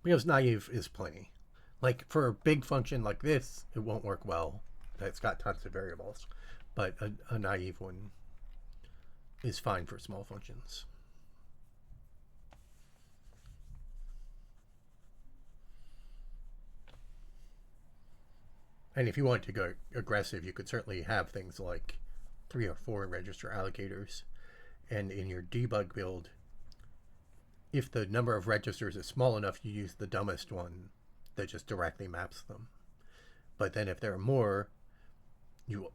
Because naive is plenty. Like for a big function like this, it won't work well. It's got tons of variables, but a naive one is fine for small functions. And if you want to go aggressive, you could certainly have things like 3 or 4 register allocators. And in your debug build, if the number of registers is small enough, you use the dumbest one that just directly maps them. But then if there are more, you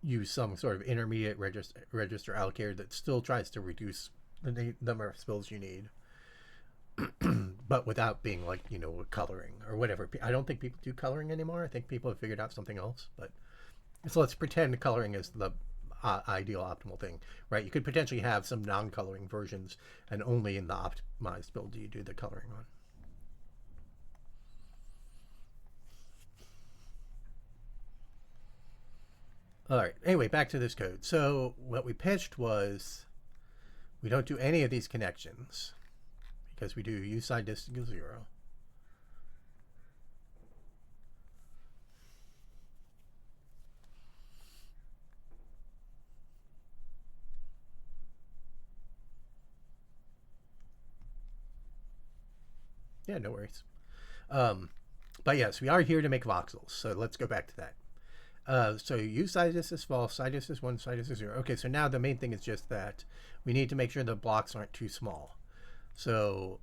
use some sort of intermediate register allocator that still tries to reduce the number of spills you need, but without being like coloring or whatever. I don't think people do coloring anymore. I think people have figured out something else. But so let's pretend coloring is the ideal optimal thing, right? You could potentially have some non-coloring versions, and only in the optimized build do you do the coloring on. All right, anyway, back to this code. So what we pitched was we don't do any of these connections because we do use side distance equals 0. Yeah, no worries. But yes, we are here to make voxels, so let's go back to that. So use side is false, side is 1, side is 0. Okay, so now the main thing is just that we need to make sure the blocks aren't too small. So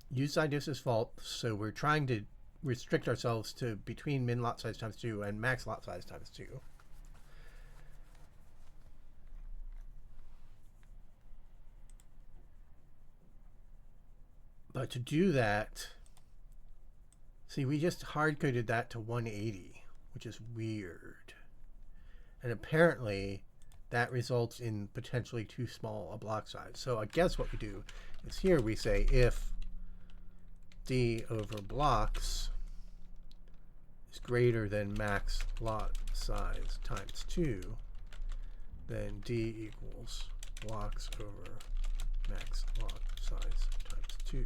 use side is false, so we're trying to restrict ourselves to between min lot size times 2 and max lot size times 2. But to do that, see, we just hard-coded that to 180, which is weird. And apparently, that results in potentially too small a block size. So I guess what we do is here we say if d over blocks is greater than max lot size times 2, then d equals blocks over max lot size times 2.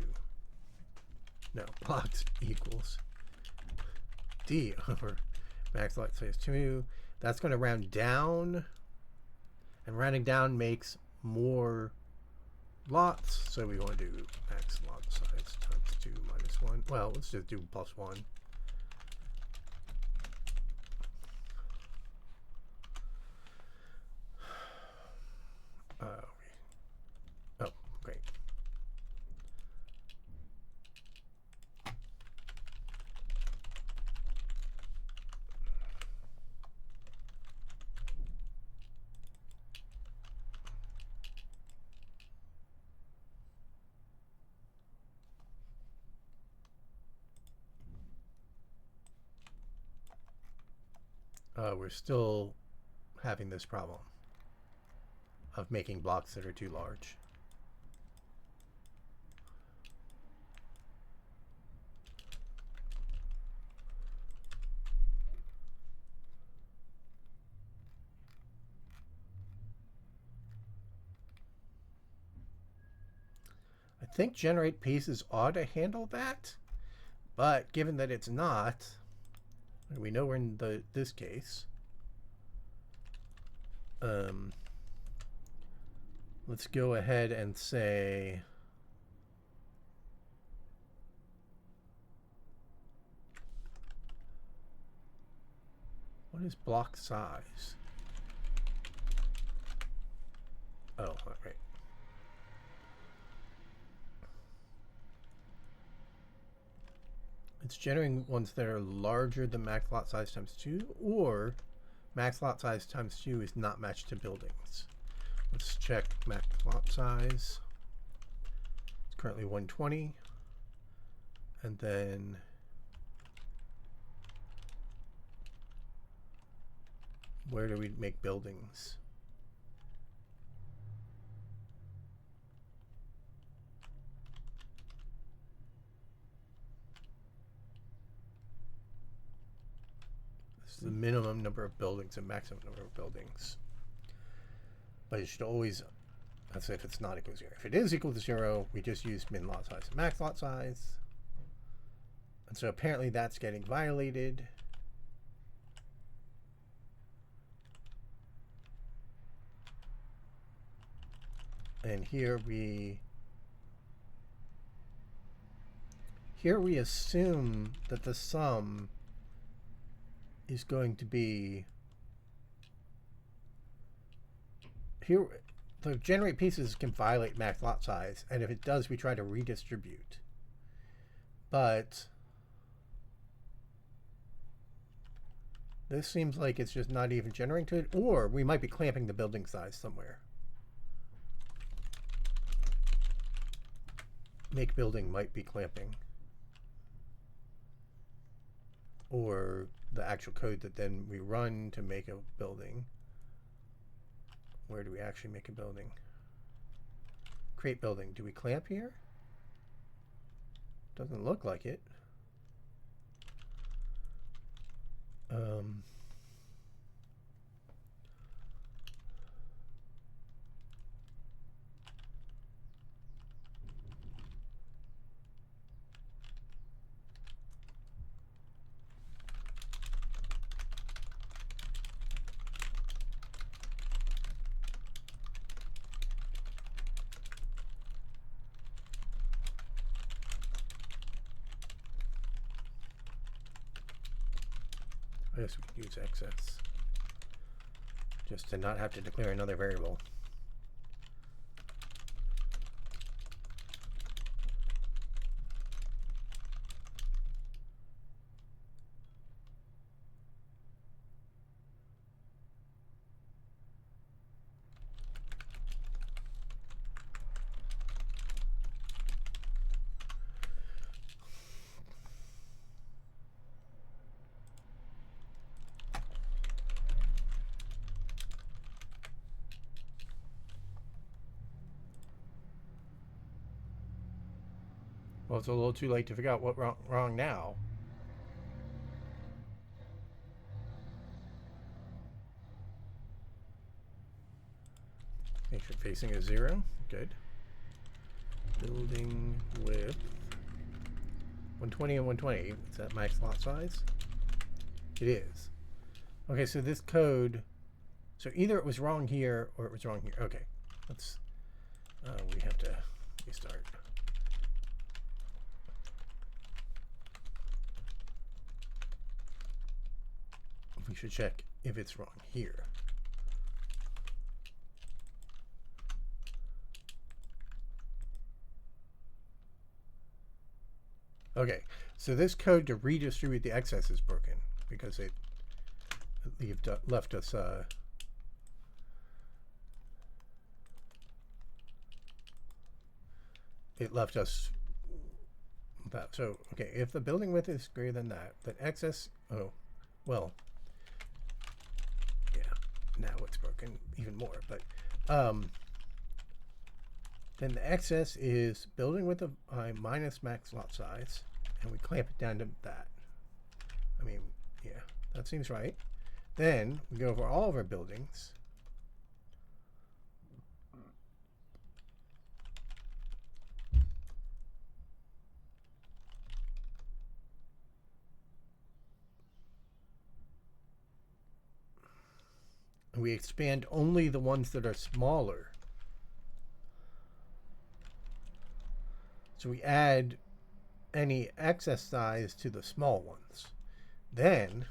No, blocks equals d over max lot size 2. That's going to round down, and rounding down makes more lots, so we want to do max lot size times 2 minus 1. Well, let's just do plus 1. Oh, great. We're still having this problem of making blocks that are too large. I think generate pieces ought to handle that, but given that it's not, we know we're in this case. Let's go ahead and say what is block size? Oh, right. It's generating ones that are larger than max lot size times 2, or max lot size times 2 is not matched to buildings. Let's check max lot size. It's currently 120. And then where do we make buildings? This is the minimum number of buildings and maximum number of buildings. But it should always, that's if it's not equal to 0. If it is equal to 0, we just use min lot size and max lot size. And so apparently that's getting violated. And here we assume that the sum is going to be here. The generate pieces can violate max lot size, and if it does, we try to redistribute. But this seems like it's just not even generating to it, or we might be clamping the building size somewhere. Make building might be clamping, or the actual code that then we run to make a building. Where do we actually make a building? Create building. Do we clamp here? Doesn't look like it. I guess we could use excess just to not have to declare another variable. Well, it's a little too late to figure out what wrong now. Make sure facing is 0. Good. Building width 120 and 120. Is that max lot size? It is. Okay, so this code, so either it was wrong here or it was wrong here. Okay, let's, we have to restart. We should check if it's wrong here. Okay, so this code to redistribute the excess is broken because it left us that. So okay, if the building width is greater than that, then excess, oh well, yeah, now it's broken even more, but then the excess is building width of I minus max lot size, and we clamp it down to that. I mean, yeah, that seems right. Then we go over all of our buildings. And we expand only the ones that are smaller. So we add any excess size to the small ones. Then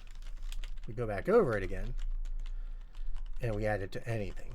we go back over it again and we add it to anything.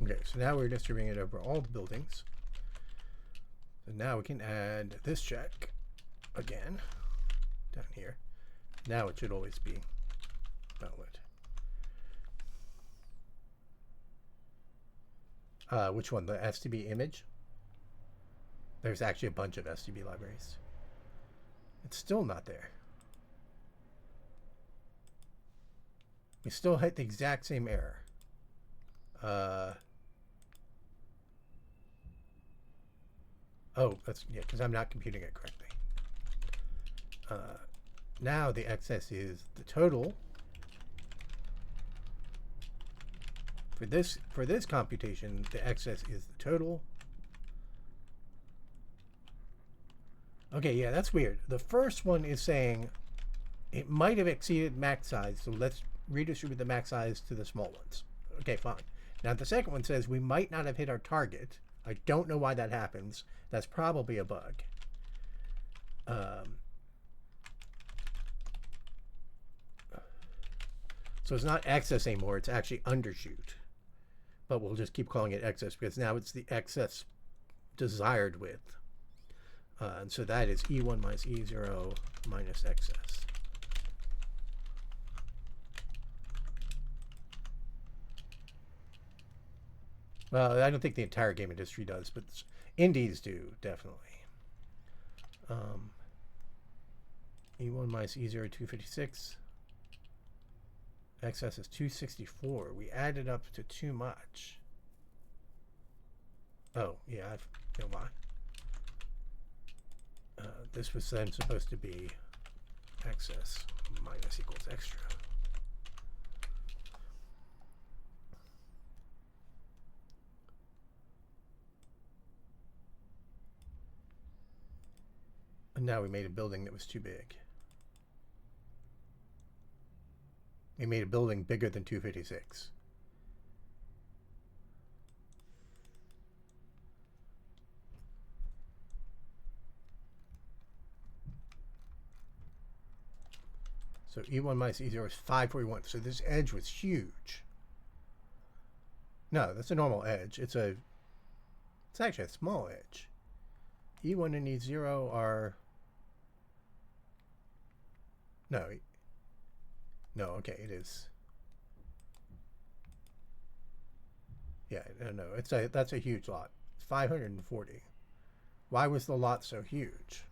Okay, so now we're distributing it over all the buildings. So now we can add this check again down here. Now it should always be valid. Which one? The STB image? There's actually a bunch of STB libraries. It's still not there. We still hit the exact same error. Oh, that's, yeah, because I'm not computing it correctly. Now the excess is the total. For this computation, the excess is the total. Okay, yeah, that's weird. The first one is saying it might have exceeded max size, so let's redistribute the max size to the small ones. Okay, fine. Now the second one says we might not have hit our target. I don't know why that happens. That's probably a bug. So it's not excess anymore. It's actually undershoot. But we'll just keep calling it excess because now it's the excess desired width. And so that is E1 minus E0 minus excess. Well, I don't think the entire game industry does, but indies do, definitely. E1 minus E0, 256. Excess is 264. We added up to too much. Oh, yeah, you know why. This was then supposed to be excess minus equals extra. And now we made a building that was too big. We made a building bigger than 256. So E1 minus E0 is 541. So this edge was huge. No, that's a normal edge. It's actually a small edge. E1 and E0 are... No, okay, it is. Yeah, no, that's a huge lot. It's 540. Why was the lot so huge?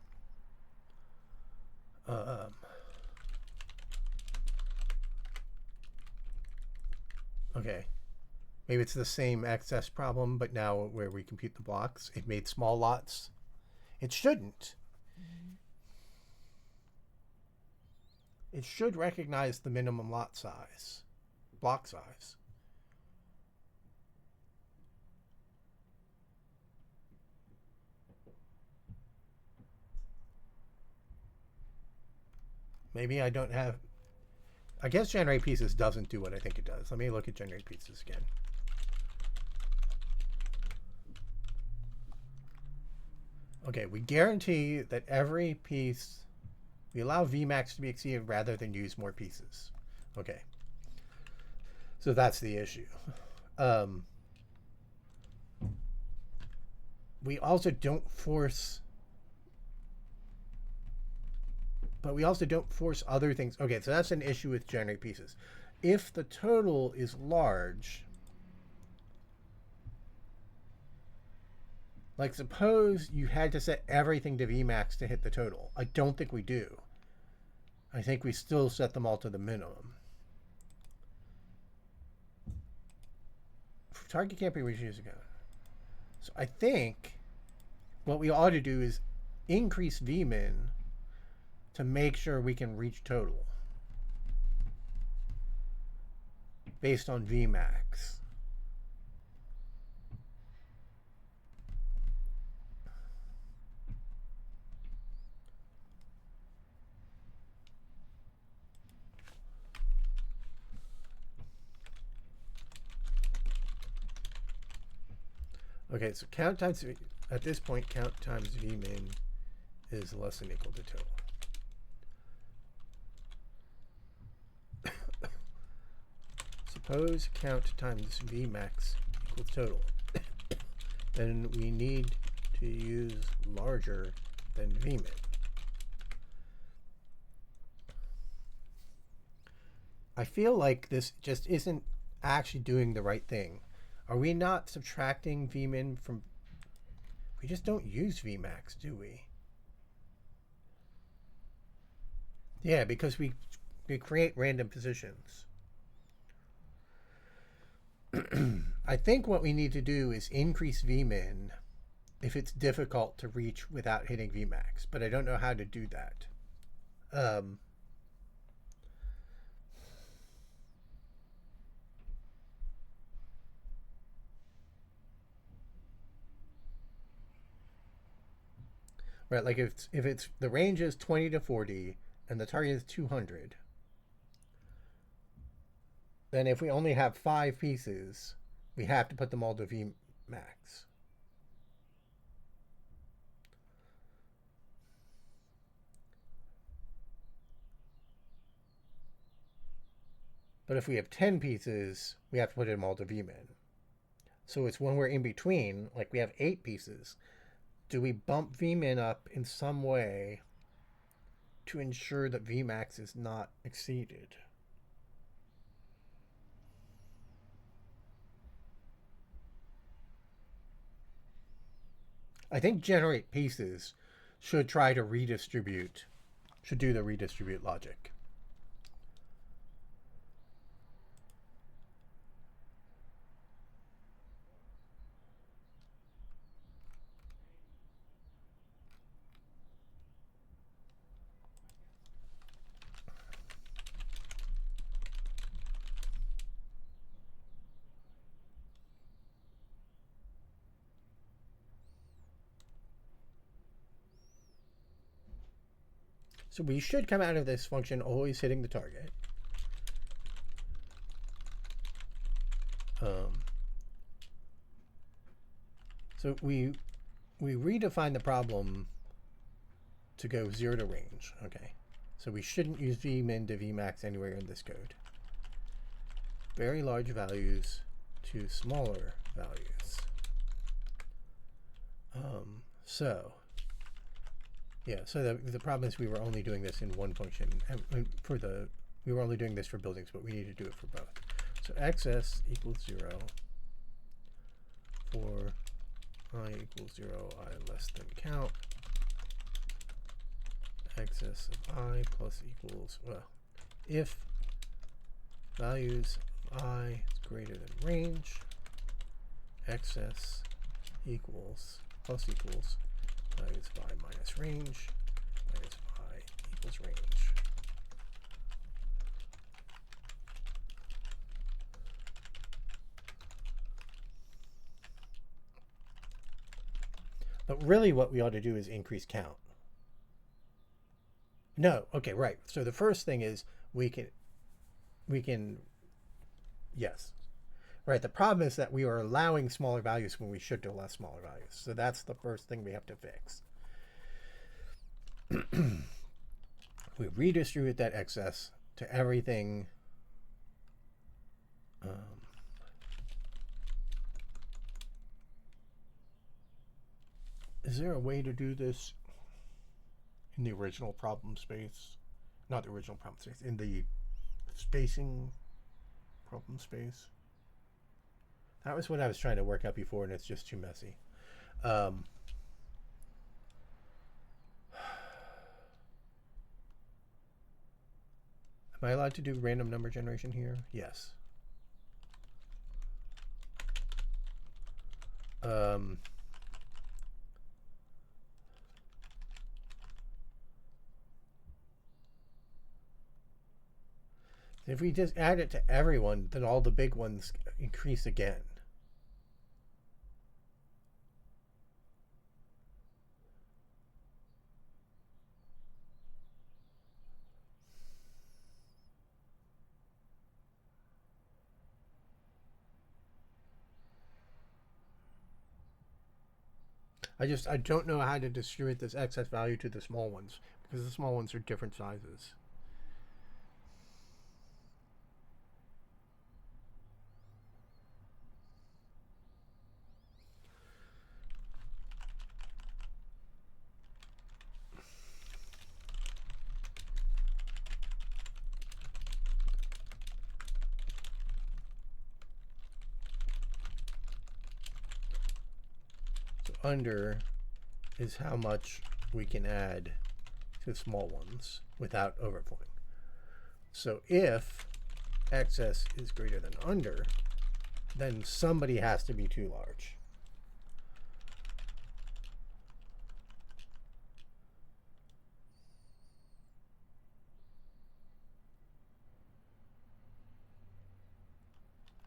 Okay. Maybe it's the same excess problem, but now where we compute the blocks, it made small lots. It shouldn't. It should recognize the minimum lot size, block size. Maybe I don't have... I guess generate pieces doesn't do what I think it does. Let me look at generate pieces again. Okay, we guarantee that every piece... We allow Vmax to be exceeded rather than use more pieces. Okay. So that's the issue. We also don't force... But we also don't force other things. Okay, so that's an issue with generate pieces. If the total is large... Like, suppose you had to set everything to Vmax to hit the total. I don't think we do. I think we still set them all to the minimum. Target can't be reached again. So I think what we ought to do is increase Vmin to make sure we can reach total based on Vmax. Okay, so count times, at this point, count times Vmin is less than or equal to total. Suppose count times Vmax equals total. Then we need to use larger than Vmin. I feel like this just isn't actually doing the right thing. Are we not subtracting Vmin from... We just don't use Vmax, do we? Yeah, because we create random positions. I think what we need to do is increase Vmin if it's difficult to reach without hitting Vmax, but I don't know how to do that. Right, like if it's the range is 20 to 40 and the target is 200, then if we only have 5 pieces, we have to put them all to Vmax. But if we have 10 pieces, we have to put them all to Vmin. So it's when we're in between, like we have 8 pieces, do we bump vmin up in some way to ensure that Vmax is not exceeded? I think generate pieces should try to redistribute, should do the redistribute logic. So we should come out of this function always hitting the target. So we redefine the problem to go 0 to range. Okay. So we shouldn't use vmin to vmax anywhere in this code. Very large values to smaller values. So the problem is we were only doing this in one function, and we were only doing this for buildings, but we need to do it for both. So excess equals 0 for I equals 0, I less than count. Excess of I plus equals, well, if values of I is greater than range, excess equals plus equals values of I minus range, values of I equals range. But really what we ought to do is increase count. No, okay, right. So the first thing is we can, yes. Right, the problem is that we are allowing smaller values when we should allow smaller values. So that's the first thing we have to fix. We redistribute that excess to everything. Is there a way to do this in the original problem space? Not the original problem space, in the spacing problem space? That was what I was trying to work out before, and it's just too messy. Am I allowed to do random number generation here? Yes. If we just add it to everyone, then all the big ones increase again. I don't know how to distribute this excess value to the small ones, because the small ones are different sizes. So under is how much we can add to small ones without overflowing. So if excess is greater than under, then somebody has to be too large.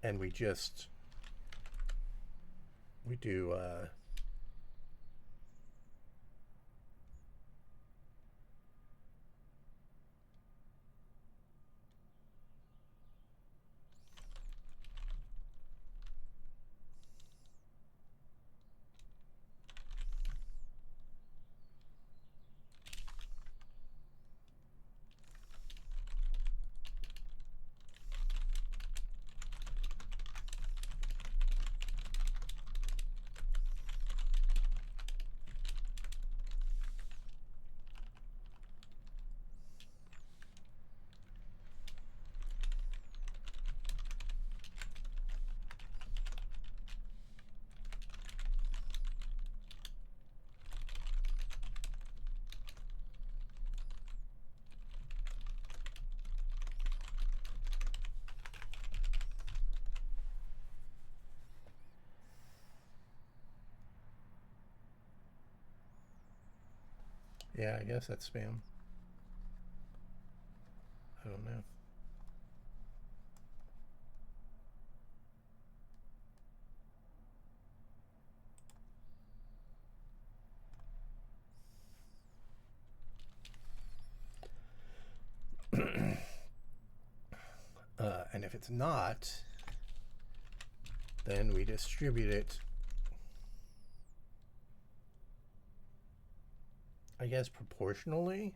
And we do Yeah, I guess that's spam. I don't know. And if it's not, then we distribute it, I guess, proportionally.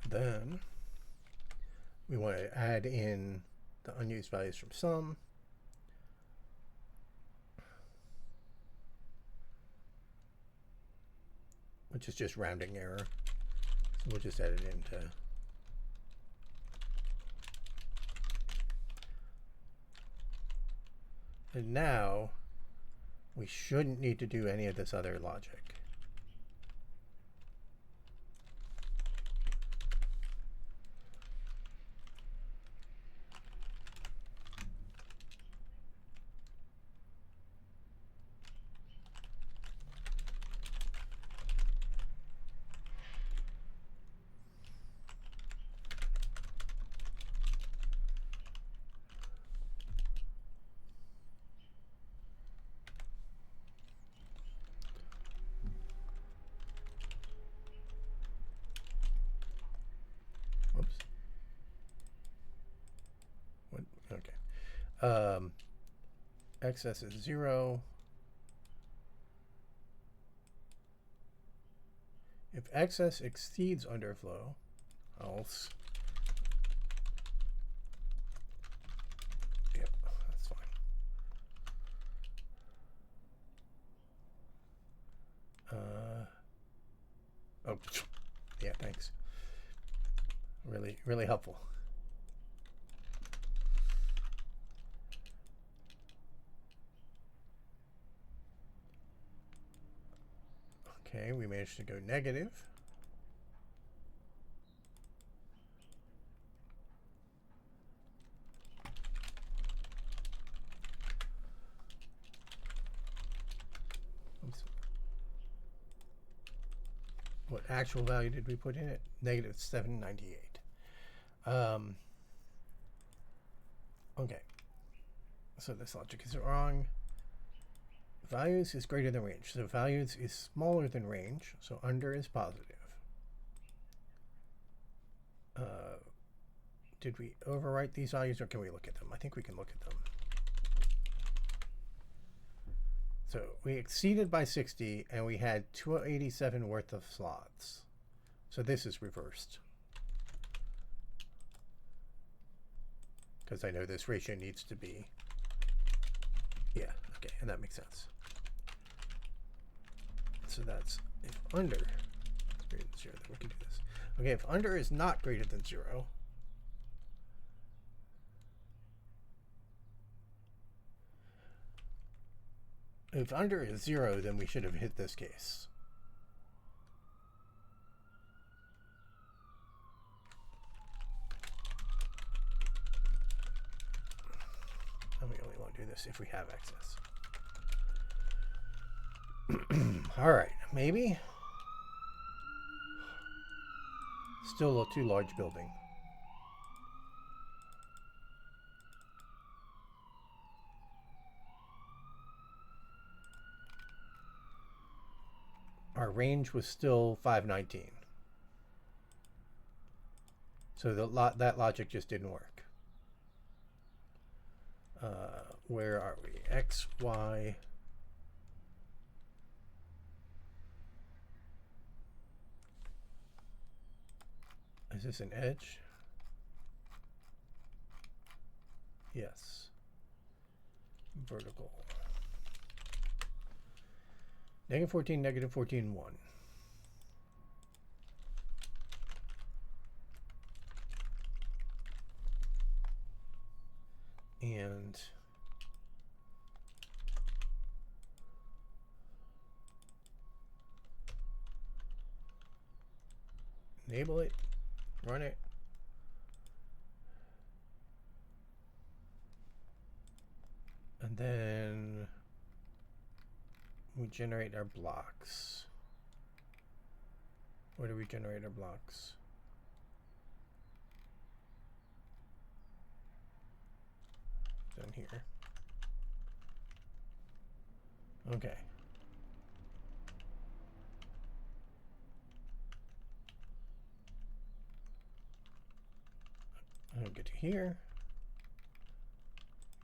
Then we want to add in the unused values from sum. Which is just rounding error. So we'll just add it into and now we shouldn't need to do any of this other logic. Whoops. What? Okay. Excess is 0. If excess exceeds underflow, else. Yep, that's fine. Oh, yeah, thanks. Really, really helpful. Okay, we managed to go negative. Oops. What actual value did we put in it? Negative 798. Okay. So this logic is wrong. Values is greater than range. So values is smaller than range. So under is positive. Did we overwrite these values or can we look at them? I think we can look at them. So we exceeded by 60 and we had 287 worth of slots. So this is reversed. Because I know this ratio needs to be, yeah, okay, and that makes sense. So that's if under is greater than 0, then we can do this. Okay, if under is not greater than 0, if under is 0, then we should have hit this case. doing this if we have access. All right, maybe. Still a too large building. Our range was still 519. So that logic just didn't work. Where are we? X, Y. Is this an edge? Yes. Vertical. Negative 14, negative 14, 1. And enable it, run it. And then we generate our blocks. Where do we generate our blocks? Down here. Okay. I'll get to here.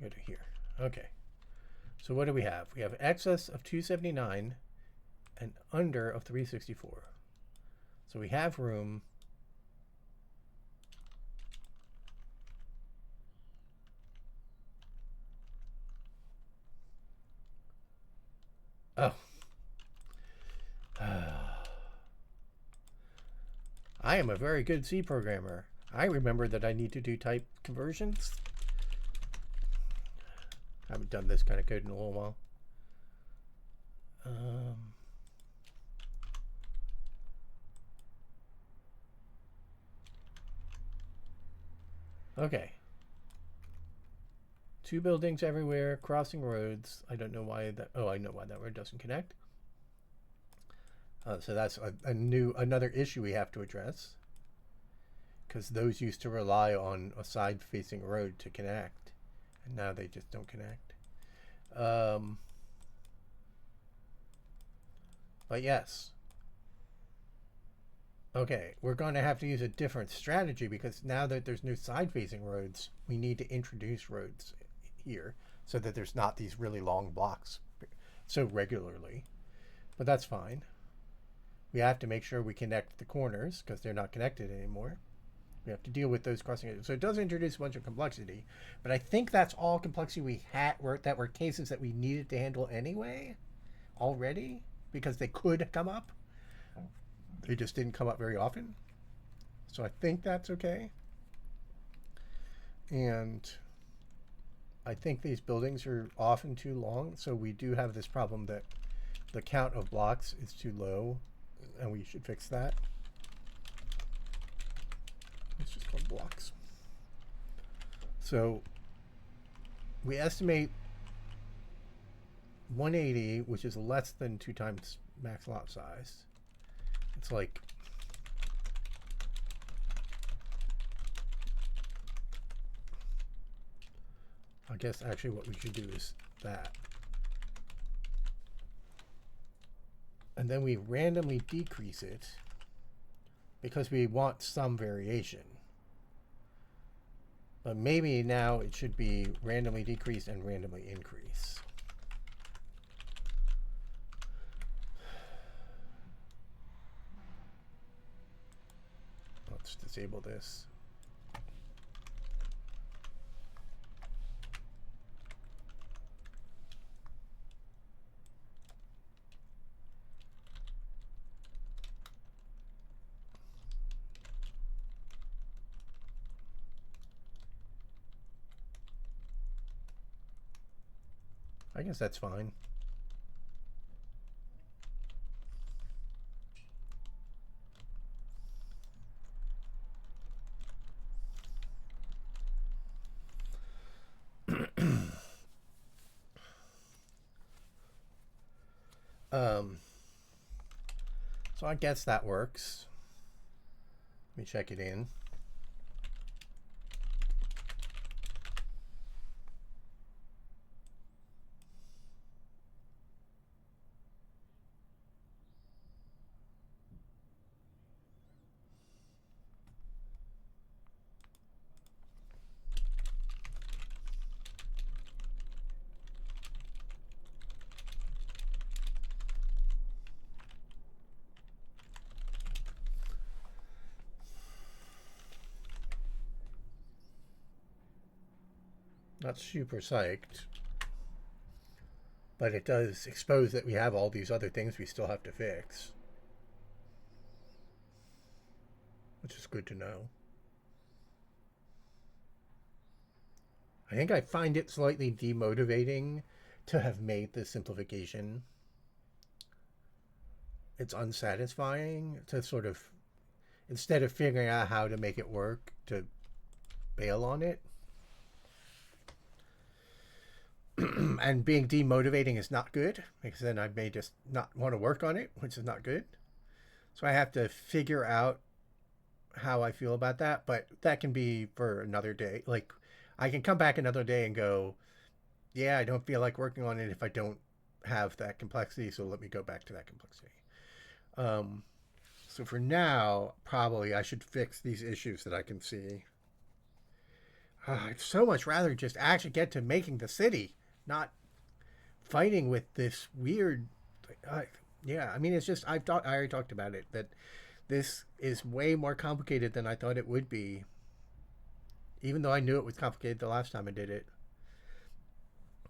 Go to here. Okay. So what do we have? We have excess of 279 and under of 364. So we have room. Oh. I am a very good C programmer. I remember that I need to do type conversions. I haven't done this kind of code in a little while. Okay. Two buildings everywhere, crossing roads. I don't know why that. Oh, I know why that road doesn't connect. So that's another issue we have to address, because those used to rely on a side-facing road to connect, and now they just don't connect. But yes. Okay, we're going to have to use a different strategy, because now that there's new side-facing roads, we need to introduce roads here so that there's not these really long blocks so regularly. But that's fine. We have to make sure we connect the corners because they're not connected anymore. We have to deal with those crossing edges. So it does introduce a bunch of complexity, but I think that's all complexity we had that were cases that we needed to handle anyway already, because they could come up. They just didn't come up very often. So I think that's okay. And I think these buildings are often too long. So we do have this problem that the count of blocks is too low, and we should fix that. It's just called blocks. So we estimate 180, which is less than 2 times max lot size. It's like I guess actually what we should do is that. And then we randomly decrease it because we want some variation. But maybe now it should be randomly decrease and randomly increase. Let's disable this. I guess that's fine. Um, so I guess that works. Let me check it in. Not super psyched, but it does expose that we have all these other things we still have to fix, which is good to know. I think I find it slightly demotivating to have made this simplification. It's unsatisfying to sort of, instead of figuring out how to make it work, to bail on it. And being demotivating is not good, because then I may just not want to work on it, which is not good. So I have to figure out how I feel about that, but that can be for another day. Like, I can come back another day and go, yeah, I don't feel like working on it if I don't have that complexity, so let me go back to that complexity. So for now, probably I should fix these issues that I can see. I'd so much rather just actually get to making the city, not fighting with this weird. Yeah, I mean, it's just I already talked about it, that this is way more complicated than I thought it would be. Even though I knew it was complicated the last time I did it.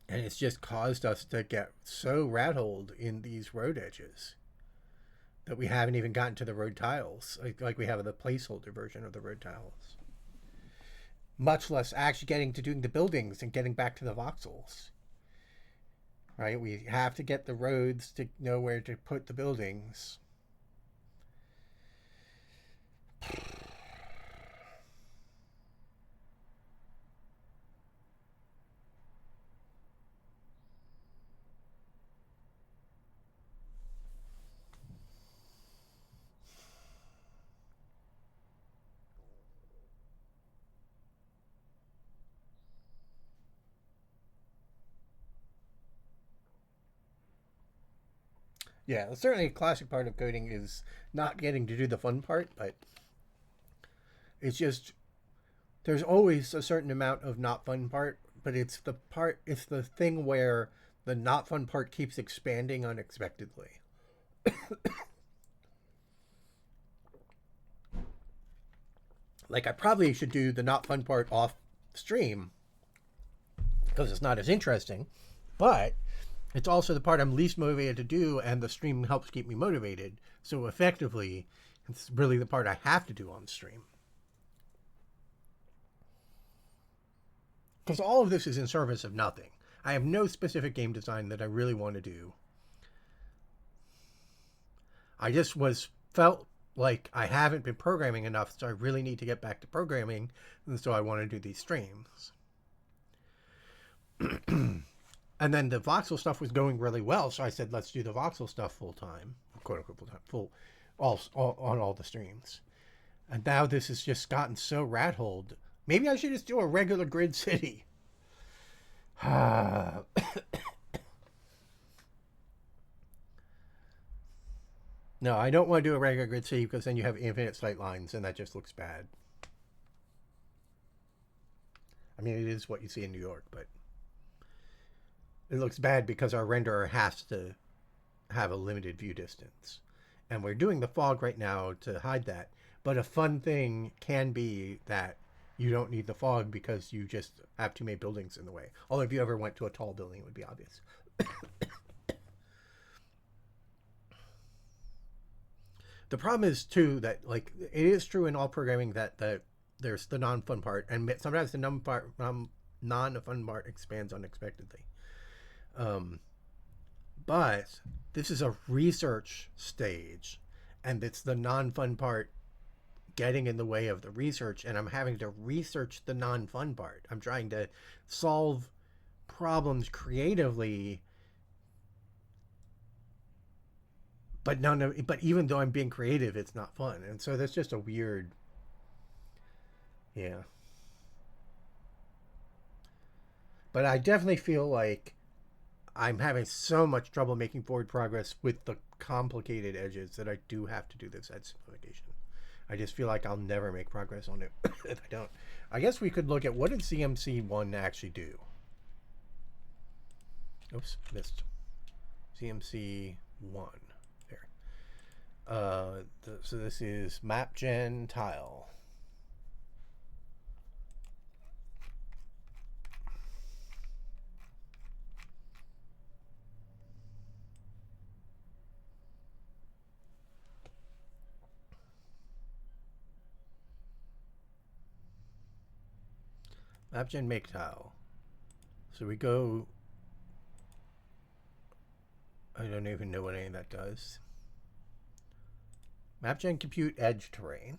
And it's just caused us to get so rat-holed in these road edges that we haven't even gotten to the road tiles, like we have the placeholder version of the road tiles. Much less actually getting to doing the buildings and getting back to the voxels. Right? We have to get the roads to know where to put the buildings. Yeah, certainly a classic part of coding is not getting to do the fun part, but it's just there's always a certain amount of not fun part, but it's the thing where the not fun part keeps expanding unexpectedly. Like, I probably should do the not fun part off stream because it's not as interesting, but it's also the part I'm least motivated to do, and the stream helps keep me motivated. So effectively, it's really the part I have to do on stream. Because all of this is in service of nothing. I have no specific game design that I really want to do. I just felt like I haven't been programming enough, so I really need to get back to programming, and so I want to do these streams. And then the voxel stuff was going really well, so I said, let's do the voxel stuff full time, quote unquote full time, on all the streams. And now this has just gotten so rat-holed. Maybe I should just do a regular grid city. No, I don't want to do a regular grid city because then you have infinite sight lines, and that just looks bad. I mean, it is what you see in New York, but it looks bad because our renderer has to have a limited view distance. And we're doing the fog right now to hide that. But a fun thing can be that you don't need the fog because you just have too many buildings in the way. Although if you ever went to a tall building, it would be obvious. The problem is, too, that like it is true in all programming that there's the non-fun part, and sometimes the non-fun part expands unexpectedly. But this is a research stage, and it's the non-fun part getting in the way of the research, and I'm having to research the non-fun part. I'm trying to solve problems creatively but but even though I'm being creative, it's not fun. And so that's just a weird, yeah. But I definitely feel like I'm having so much trouble making forward progress with the complicated edges that I do have to do this edge simplification. I just feel like I'll never make progress on it if I don't. I guess we could look at what did CMC1 actually do. Oops, missed. CMC1. There. So this is MapGen tile. MapGen make tile. So we go. I don't even know what any of that does. MapGen compute edge terrain.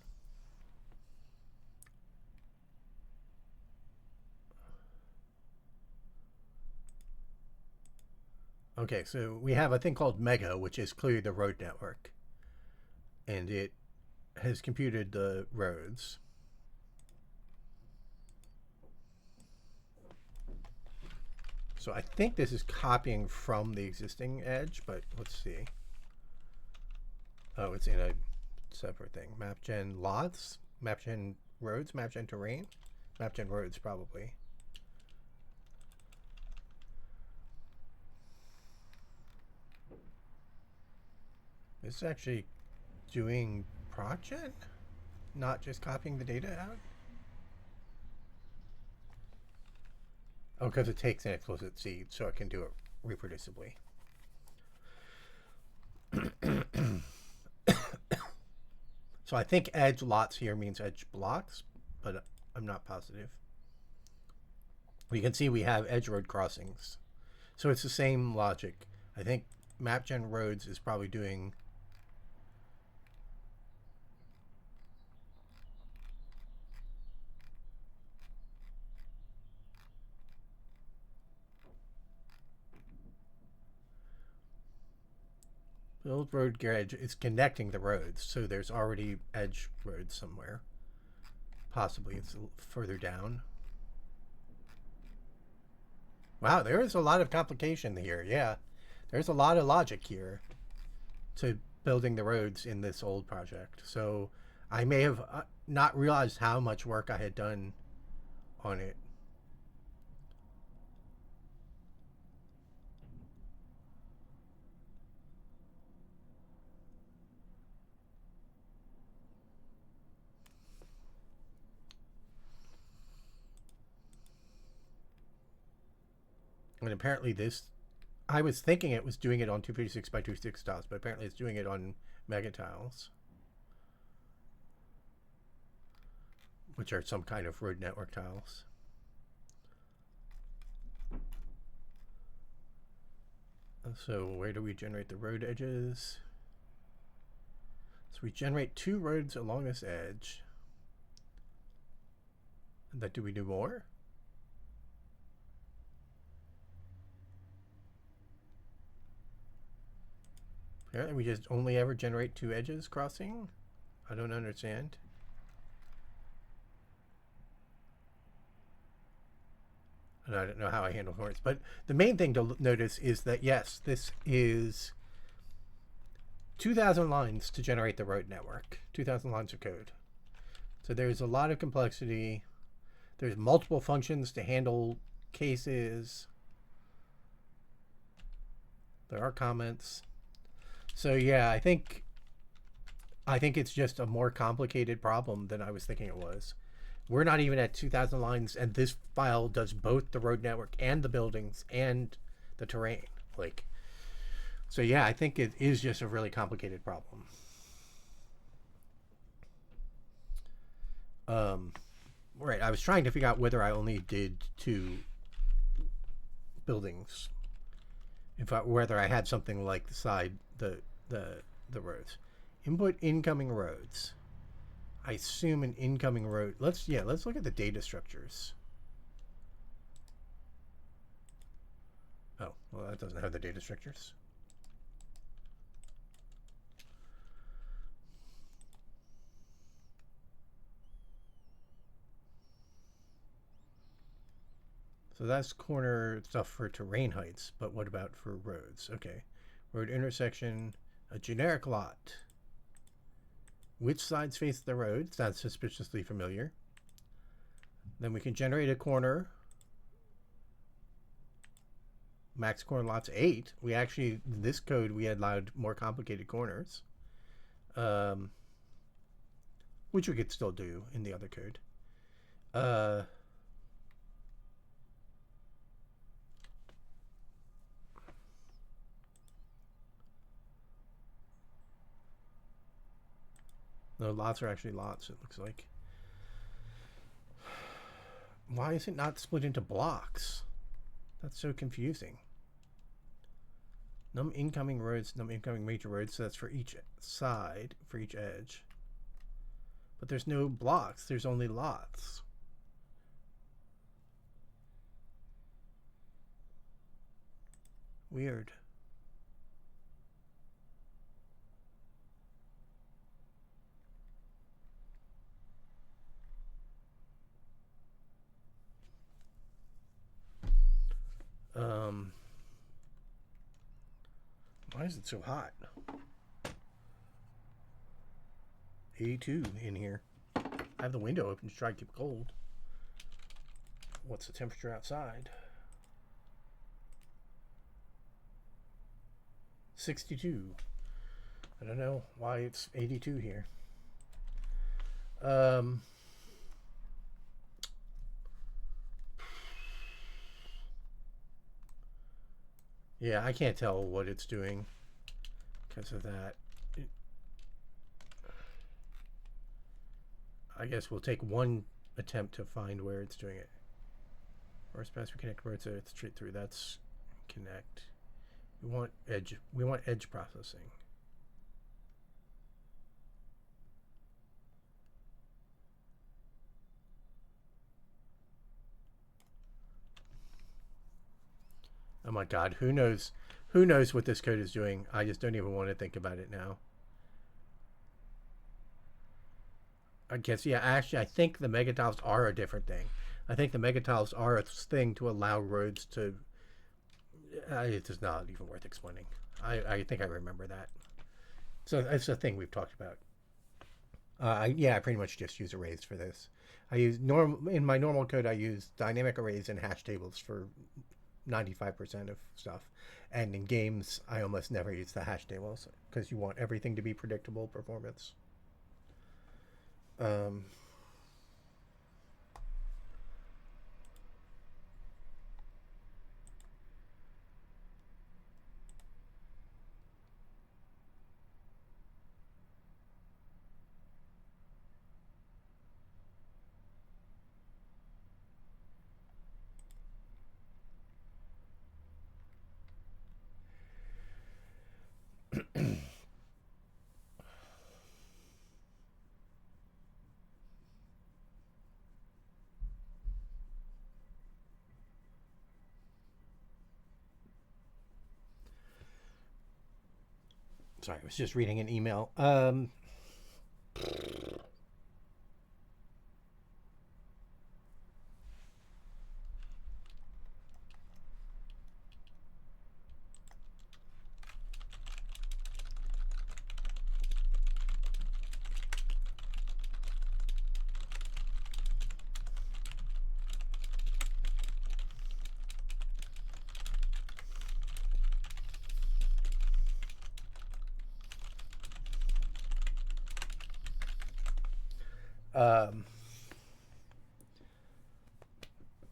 Okay, so we have a thing called Mega, which is clearly the road network. And it has computed the roads. So I think this is copying from the existing edge, but let's see. Oh, it's in a separate thing. MapGen lots, MapGen roads, MapGen terrain, MapGen roads probably. This is actually doing ProgGen, not just copying the data out. Oh, because it takes an explicit seed, so it can do it reproducibly. So I think edge lots here means edge blocks, but I'm not positive. You can see we have edge road crossings. So it's the same logic. I think MapGen roads is probably doing build road edge. It's connecting the roads, so there's already edge roads somewhere. Possibly it's further down. Wow, there is a lot of complication here. Yeah, there's a lot of logic here to building the roads in this old project. So I may have not realized how much work I had done on it. And apparently this, I was thinking it was doing it on 256 by 256 tiles, but apparently it's doing it on mega tiles, which are some kind of road network tiles. So where do we generate the road edges? So we generate 2 roads along this edge. And that do we do more? Apparently we just only ever generate 2 edges crossing? I don't understand. And I don't know how I handle horns. But the main thing to notice is that, yes, this is 2,000 lines to generate the road network. 2,000 lines of code. So there's a lot of complexity. There's multiple functions to handle cases. There are comments. So yeah, I think it's just a more complicated problem than I was thinking it was. We're not even at 2,000 lines, and this file does both the road network and the buildings and the terrain. Like, so yeah, I think it is just a really complicated problem. Right, I was trying to figure out whether I only did 2 buildings. Whether I had something like the roads. Input incoming roads. I assume an incoming road. Let's look at the data structures. Oh, well, that doesn't have the data structures. So that's corner stuff for terrain heights, but what about for roads? Okay. Road intersection, a generic lot. Which sides face the road? Sounds suspiciously familiar. Then we can generate a corner. Max corner lots 8. We actually, in this code, we had allowed more complicated corners. Which we could still do in the other code. No, lots are actually lots, it looks like. Why is it not split into blocks? That's so confusing. Num incoming roads, num incoming major roads, so that's for each side, for each edge. But there's no blocks, there's only lots. Weird. Why is it so hot? 82 in here. I have the window open to try to keep it cold. What's the temperature outside? 62. I don't know why it's 82 here. Yeah, I can't tell what it's doing because of that. I guess we'll take one attempt to find where it's doing it. First pass we connect where it's straight through. That's connect. We want edge. We want edge processing. Oh my God, who knows? Who knows what this code is doing? I just don't even want to think about it now. I guess, yeah, actually, I think the megatiles are a different thing. I think the megatiles are a thing to allow roads to... it's just not even worth explaining. I think I remember that. So it's a thing we've talked about. Yeah, I pretty much just use arrays for this. I use in my normal code, I use dynamic arrays and hash tables for 95% of stuff. And in games, I almost never use the hash tables because you want everything to be predictable performance. Sorry, I was just reading an email.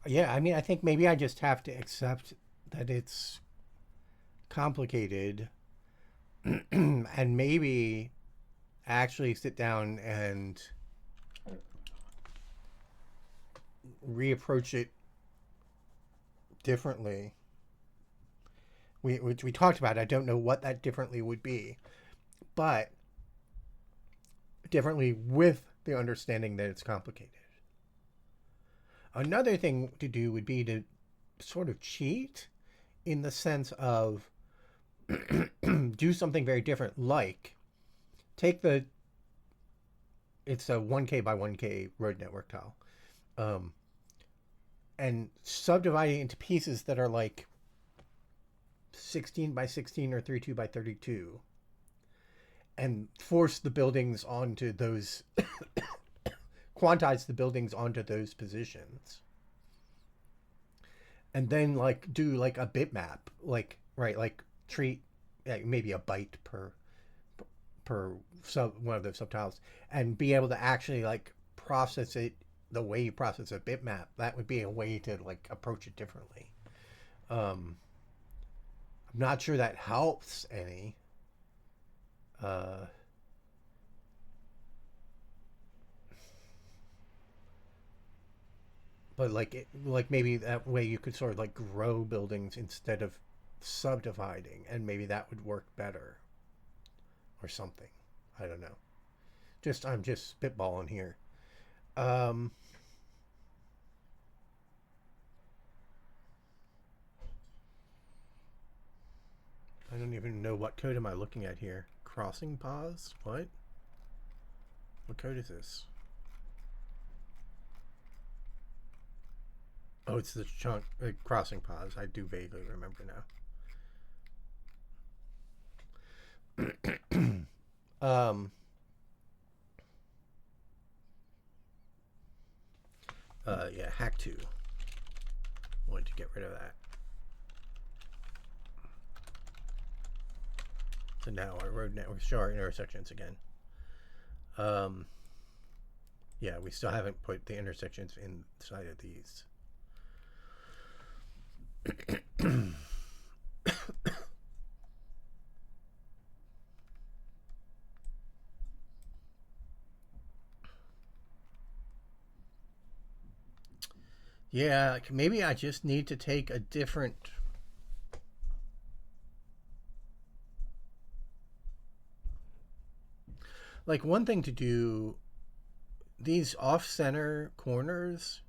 Yeah, I mean, I think maybe I just have to accept that it's complicated and maybe actually sit down and reapproach it differently. Which we talked about. I don't know what that differently would be, but differently with the understanding that it's complicated. Another thing to do would be to sort of cheat in the sense of do something very different, like take it's a 1K by 1K road network tile, and subdividing into pieces that are like 16 by 16 or 32 by 32, and force the buildings onto those, quantize the buildings onto those positions, and then like do like a bitmap, like, right, like treat like maybe a byte per sub one of those subtiles, and be able to actually like process it the way you process a bitmap. That would be a way to like approach it differently. I'm not sure that helps any. Uh, but like maybe that way you could sort of like grow buildings instead of subdividing, and maybe that would work better, or something. I don't know. I'm just spitballing here. Um, I don't even know what code am I looking at here. Crossing pause? What? What code is this? Oh, it's the chunk crossing pause. I do vaguely remember now. Yeah, hack 2. Wanted to get rid of that. So now our road networks show our intersections again. Yeah, we still haven't put the intersections inside of these. Yeah, maybe I just need to take a different... Like, one thing to do, these off-center corners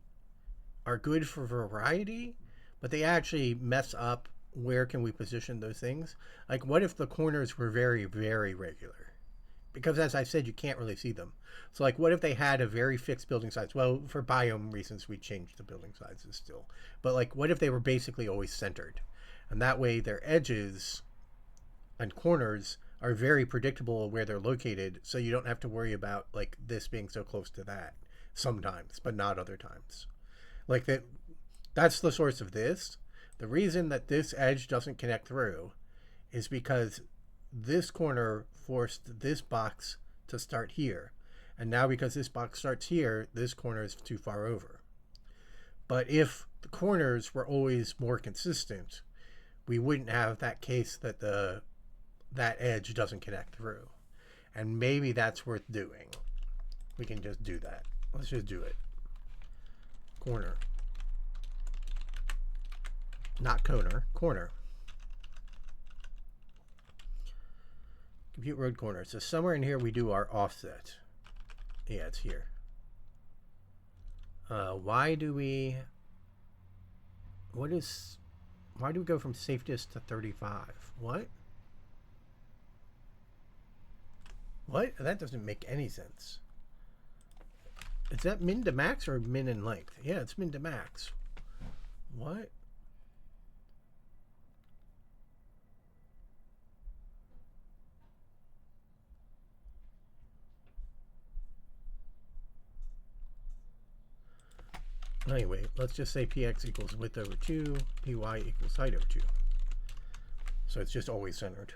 are good for variety, but they actually mess up where can we position those things. Like, what if the corners were very, very regular? Because as I said, you can't really see them. So like, what if they had a very fixed building size? Well, for biome reasons, we changed the building sizes still. But like, what if they were basically always centered? And that way their edges and corners are very predictable where they're located, so you don't have to worry about like this being so close to that sometimes, but not other times. Like that's the source of this. The reason that this edge doesn't connect through is because this corner forced this box to start here. And now because this box starts here, this corner is too far over. But if the corners were always more consistent, we wouldn't have that case that that edge doesn't connect through. And maybe that's worth doing. We can just do that. Let's just do it. Corner. Not corner, corner. Compute road corner. So somewhere in here we do our offset. Yeah, it's here. Why do we go from safest to 35? What? What? That doesn't make any sense. Is that min to max or min in length? Yeah, it's min to max. What? Anyway, let's just say px equals width over 2, py equals height over 2. So it's just always centered.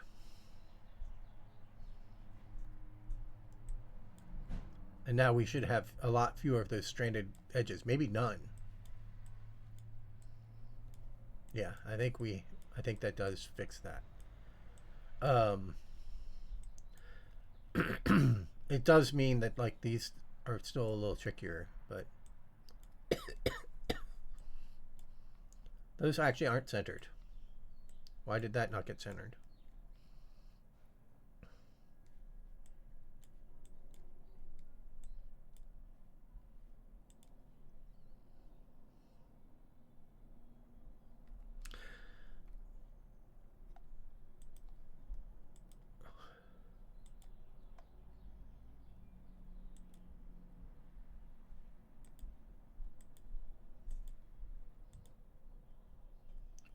And now we should have a lot fewer of those stranded edges, maybe none. Yeah, I think that does fix that. It does mean that like these are still a little trickier, but those actually aren't centered. Why did that not get centered?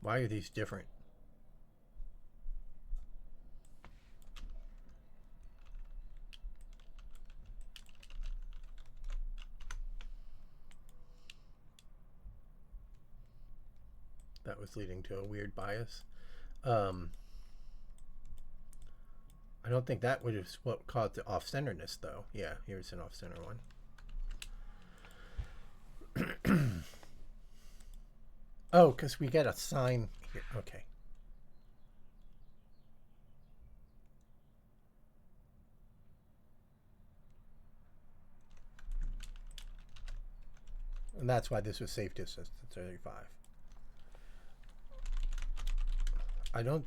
Why are these different? That was leading to a weird bias. I don't think that was what caused the off-centeredness, though. Yeah, here's an off-center one. Oh, because we get a sign here. Okay. And that's why this was safe distance to 35. I don't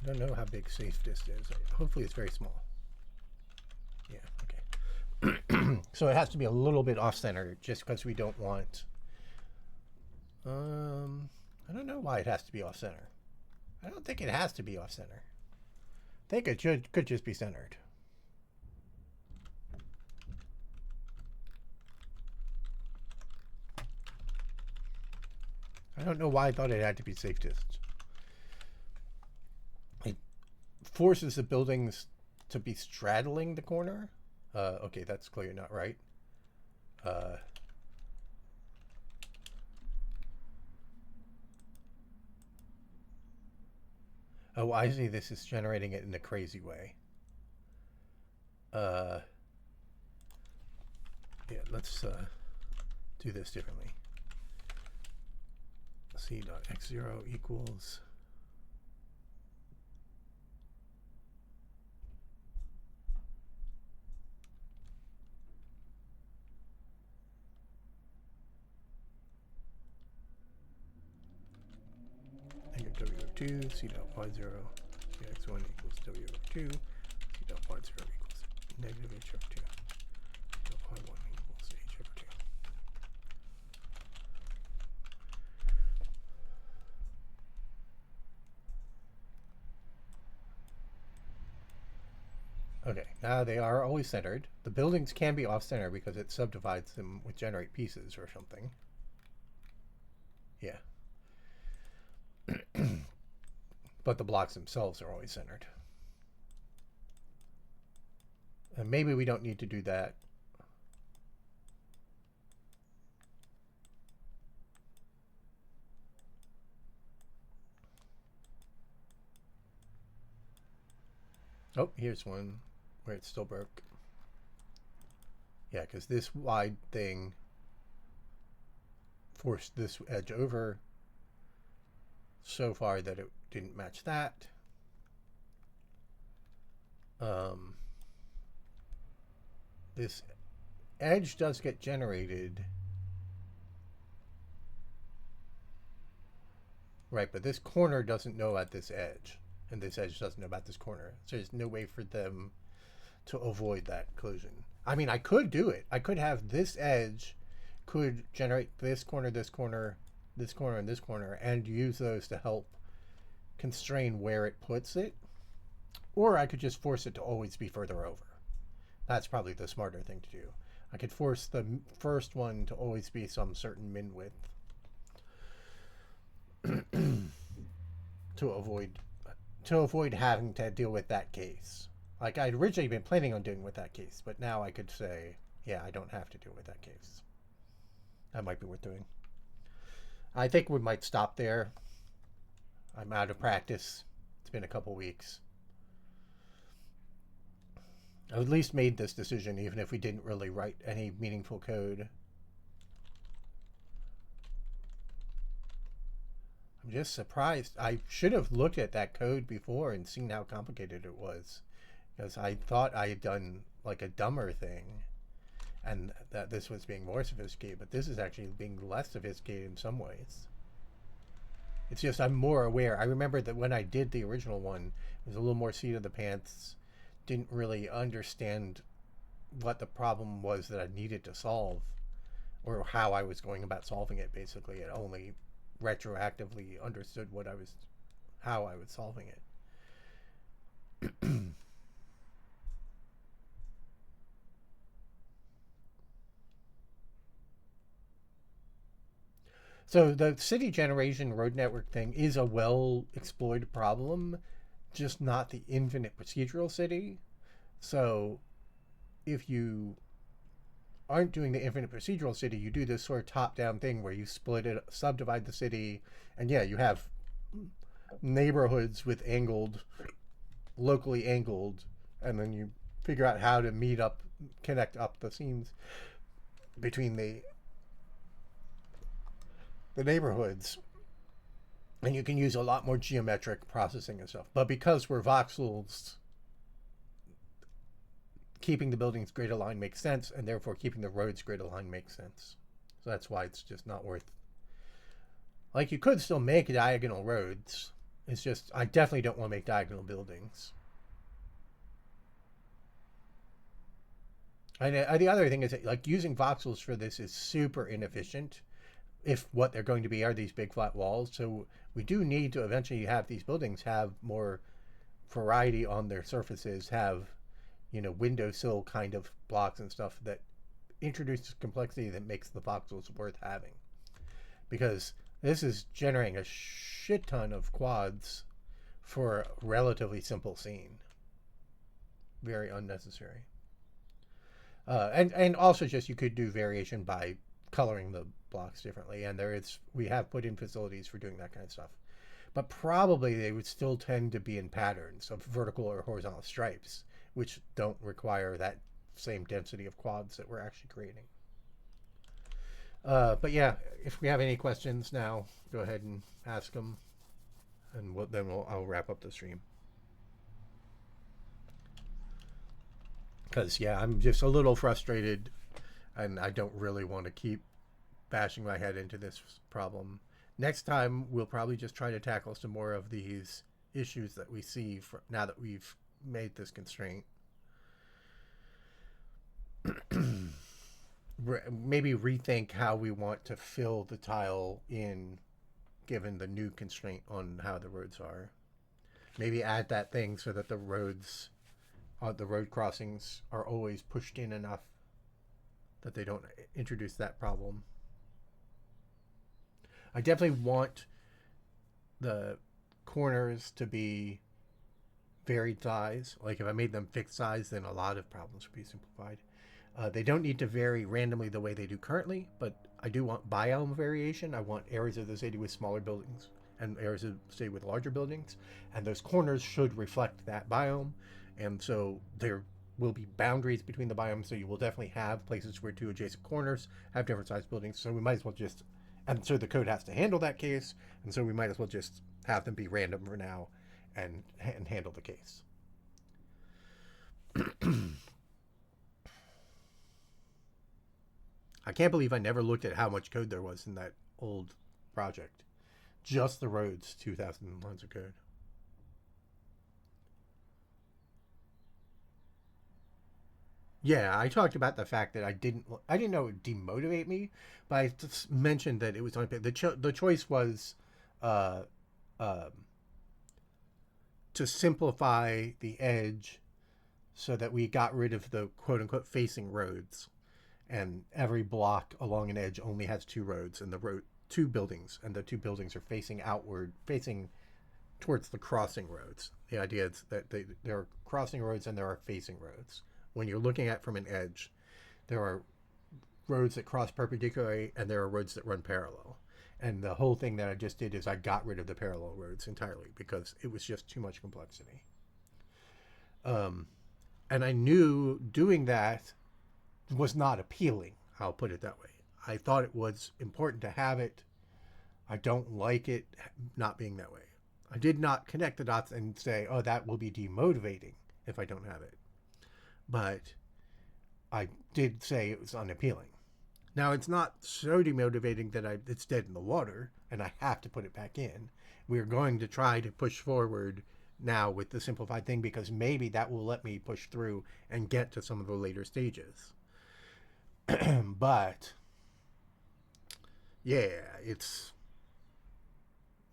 know how big safe distance is. Hopefully it's very small. Yeah, okay. So it has to be a little bit off-center just because we don't want... I don't know why it has to be off-center. I don't think it has to be off-center. I think it could just be centered. I don't know why I thought it had to be safe distance. It forces the buildings to be straddling the corner. Okay, that's clearly not right. Oh, I see. This is generating it in a crazy way. Yeah, let's do this differently. C.x0 equals negative W of 2, C dot y0, X1 equals W of 2, C dot y0 equals negative H of 2, C dot y1 equals H of 2. Okay, now they are always centered. The buildings can be off-center because it subdivides them with generate pieces or something. Yeah. But the blocks themselves are always centered. And maybe we don't need to do that. Oh, here's one where it still broke. Yeah, because this wide thing forced this edge over so far that it didn't match that. This edge does get generated. Right, but this corner doesn't know about this edge. And this edge doesn't know about this corner. So there's no way for them to avoid that collision. I mean, I could do it. I could have this edge could generate this corner, this corner, this corner, and this corner, and use those to help constrain where it puts it. Or I could just force it to always be further over. That's probably the smarter thing to do. I could force the first one to always be some certain min width to avoid having to deal with that case. Like I'd originally been planning on doing with that case, but now I could say, yeah, I don't have to deal with that case. That might be worth doing. I think we might stop there. I'm out of practice. It's been a couple weeks. I at least made this decision even if we didn't really write any meaningful code. I'm just surprised. I should have looked at that code before and seen how complicated it was, because I thought I had done like a dumber thing and that this was being more sophisticated, but this is actually being less sophisticated in some ways. It's just I'm more aware. I remember that when I did the original one, it was a little more seat of the pants, didn't really understand what the problem was that I needed to solve or how I was going about solving it. Basically, it only retroactively understood how I was solving it. So the city generation road network thing is a well exploited problem, just not the infinite procedural city. So if you aren't doing the infinite procedural city, you do this sort of top down thing where you split it, subdivide the city, and yeah, you have neighborhoods with angled, locally angled, and then you figure out how to meet up, connect up the seams between the neighborhoods, and you can use a lot more geometric processing and stuff. But because we're voxels, keeping the buildings grid aligned makes sense, and therefore keeping the roads grid aligned makes sense. So that's why it's just not worth. Like, you could still make diagonal roads. It's just, I definitely don't want to make diagonal buildings. And the other thing is that, like, using voxels for this is super inefficient if what they're going to be are these big flat walls. So we do need to eventually have these buildings have more variety on their surfaces, have, you know, windowsill kind of blocks and stuff that introduces complexity that makes the voxels worth having. Because this is generating a shit ton of quads for a relatively simple scene. Very unnecessary. And also just you could do variation by coloring the blocks differently, and we have put in facilities for doing that kind of stuff. But probably they would still tend to be in patterns of vertical or horizontal stripes, which don't require that same density of quads that we're actually creating. But yeah, if we have any questions now, go ahead and ask them, and I'll wrap up the stream. Because yeah, I'm just a little frustrated, and I don't really want to keep bashing my head into this problem. Next time, we'll probably just try to tackle some more of these issues that we see now that we've made this constraint. Maybe rethink how we want to fill the tile in given the new constraint on how the roads are. Maybe add that thing so that the road crossings are always pushed in enough that they don't introduce that problem. I definitely want the corners to be varied size. Like if I made them fixed size, then a lot of problems would be simplified. They don't need to vary randomly the way they do currently, but I do want biome variation. I want areas of the city with smaller buildings and areas of the city with larger buildings, and those corners should reflect that biome. And so there will be boundaries between the biomes, so you will definitely have places where two adjacent corners have different sized buildings. So we might as well just, and so the code has to handle that case, and so we might as well just have them be random for now and handle the case. I can't believe I never looked at how much code there was in that old project. Just the roads, 2,000 lines of code. Yeah, I talked about the fact that I didn't know it would demotivate me, but I just mentioned that it was on the choice was uh, uh, to simplify the edge so that we got rid of the quote unquote facing roads, and every block along an edge only has two roads and two buildings, and the two buildings are facing outward, facing towards the crossing roads. The idea is that there are crossing roads and there are facing roads. When you're looking at from an edge, there are roads that cross perpendicularly and there are roads that run parallel. And the whole thing that I just did is I got rid of the parallel roads entirely because it was just too much complexity. And I knew doing that was not appealing. I'll put it that way. I thought it was important to have it. I don't like it not being that way. I did not connect the dots and say, oh, that will be demotivating if I don't have it. But I did say it was unappealing. Now, it's not so demotivating that it's dead in the water and I have to put it back in. We're going to try to push forward now with the simplified thing because maybe that will let me push through and get to some of the later stages. But yeah, it's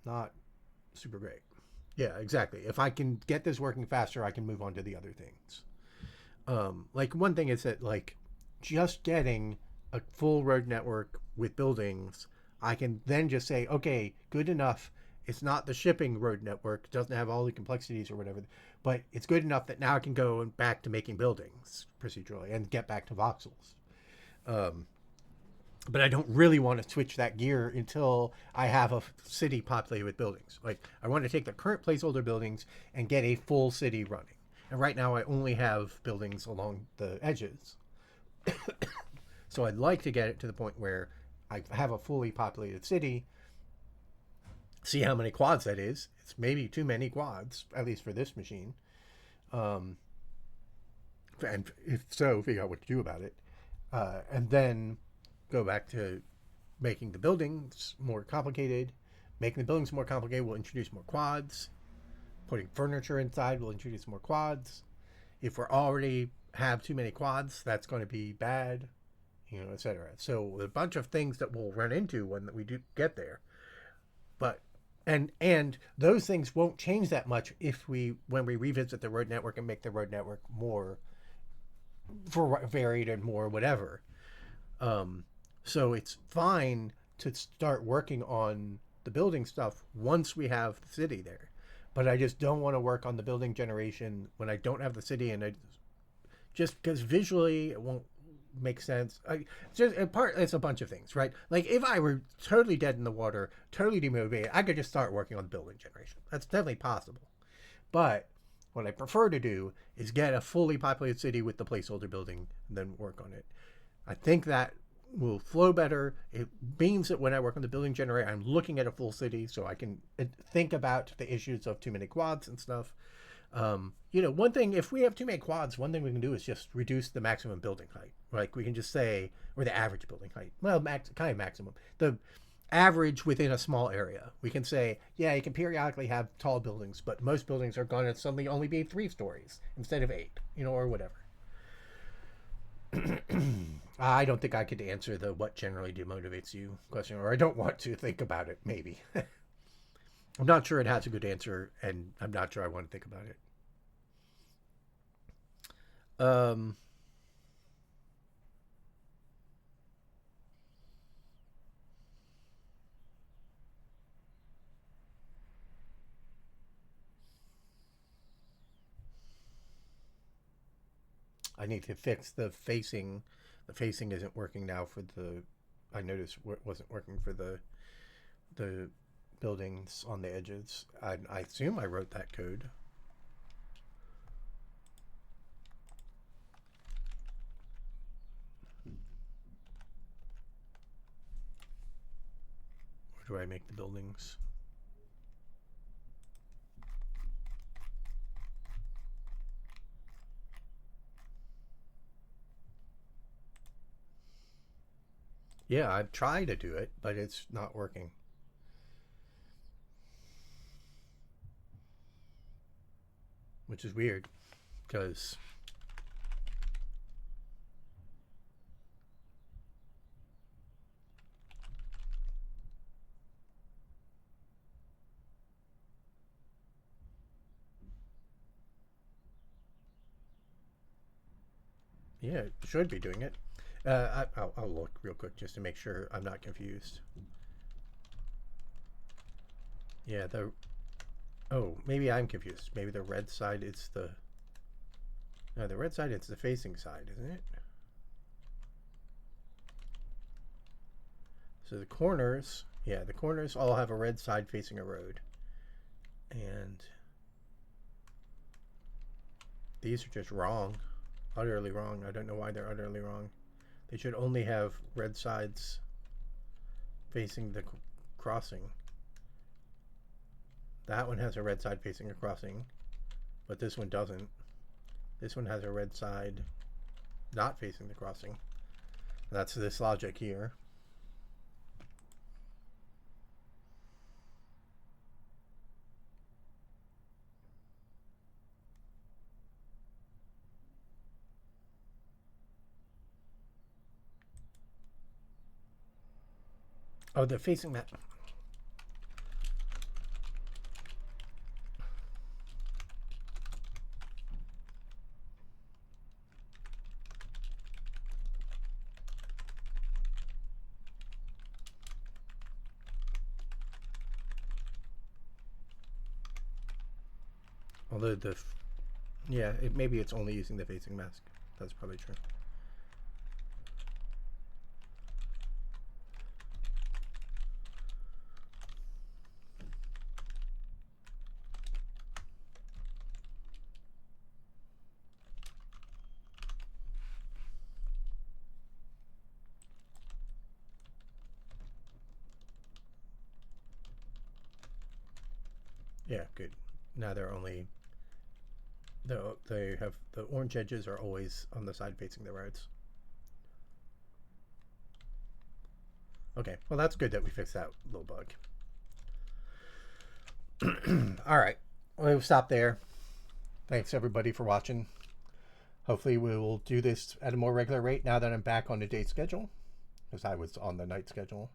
not super great. Yeah, exactly. If I can get this working faster, I can move on to the other things. Like one thing is that like just getting a full road network with buildings I can then just say, okay, good enough. It's not the shipping road network. It doesn't have all the complexities or whatever, but it's good enough that now I can go back to making buildings procedurally and get back to voxels. Um, but I don't really want to switch that gear until I have a city populated with buildings. Like, I want to take the current placeholder buildings and get a full city running. And right now I only have buildings along the edges. So I'd like to get it to the point where I have a fully populated city, see how many quads that is. It's maybe too many quads, at least for this machine. Um, and if so, figure out what to do about it. And then go back to making the buildings more complicated. Making the buildings more complicated will introduce more quads. Putting furniture inside will introduce more quads. If we're already have too many quads, that's going to be bad, etc. So a bunch of things that we'll run into when we do get there. But and those things won't change that much when we revisit the road network and make the road network more varied and more whatever. So it's fine to start working on the building stuff once we have the city there. But I just don't want to work on the building generation when I don't have the city, and just because visually it won't make sense. It's a bunch of things, right? Like if I were totally dead in the water, totally demotivated, I could just start working on building generation. That's definitely possible. But what I prefer to do is get a fully populated city with the placeholder building and then work on it. I think that will flow better. It means that when I work on the building generator, I'm looking at a full city, so I can think about the issues of too many quads and stuff. One thing, if we have too many quads, one thing we can do is just reduce the maximum building height. Like we can just say, or the average building height. Well, kind of maximum. The average within a small area. We can say, yeah, you can periodically have tall buildings, but most buildings are going to suddenly only be 3 stories instead of 8, or whatever. I don't think I could answer the what generally demotivates you question, or I don't want to think about it, maybe. I'm not sure it has a good answer, and I'm not sure I want to think about it. I need to fix the facing. The facing isn't working now for the. I noticed it wasn't working for the buildings on the edges. I assume I wrote that code. Where do I make the buildings? Yeah, I've tried to do it, but it's not working. Which is weird, because yeah, it should be doing it. I'll look real quick just to make sure I'm not confused. Yeah, oh, maybe I'm confused. Maybe the red side is the. No, the red side, it's the facing side, isn't it? So the corners, yeah, the corners all have a red side facing a road. And these are just wrong. Utterly wrong. I don't know why they're utterly wrong. They should only have red sides facing the crossing. That one has a red side facing a crossing, but this one doesn't. This one has a red side not facing the crossing. That's this logic here. Oh, they're facing that. Although yeah, maybe it's only using the facing mask. That's probably true. Yeah, good. Now they're only they have the orange edges are always on the side facing the roads. Okay, well that's good that we fixed that little bug. All right, we'll stop there. Thanks everybody for watching. Hopefully we will do this at a more regular rate now that I'm back on the day schedule, because I was on the night schedule.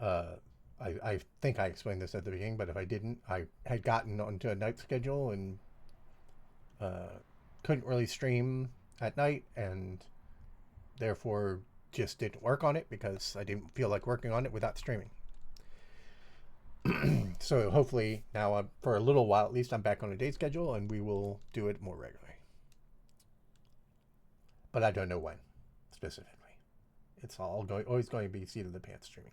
I think I explained this at the beginning, but if I didn't, I had gotten onto a night schedule and couldn't really stream at night, and therefore just didn't work on it because I didn't feel like working on it without streaming. So hopefully now, for a little while at least, I'm back on a day schedule and we will do it more regularly. But I don't know when specifically. It's always going to be seat of the pants streaming.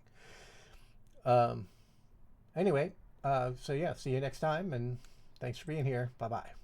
Anyway, so yeah, see you next time, and thanks for being here. Bye-bye.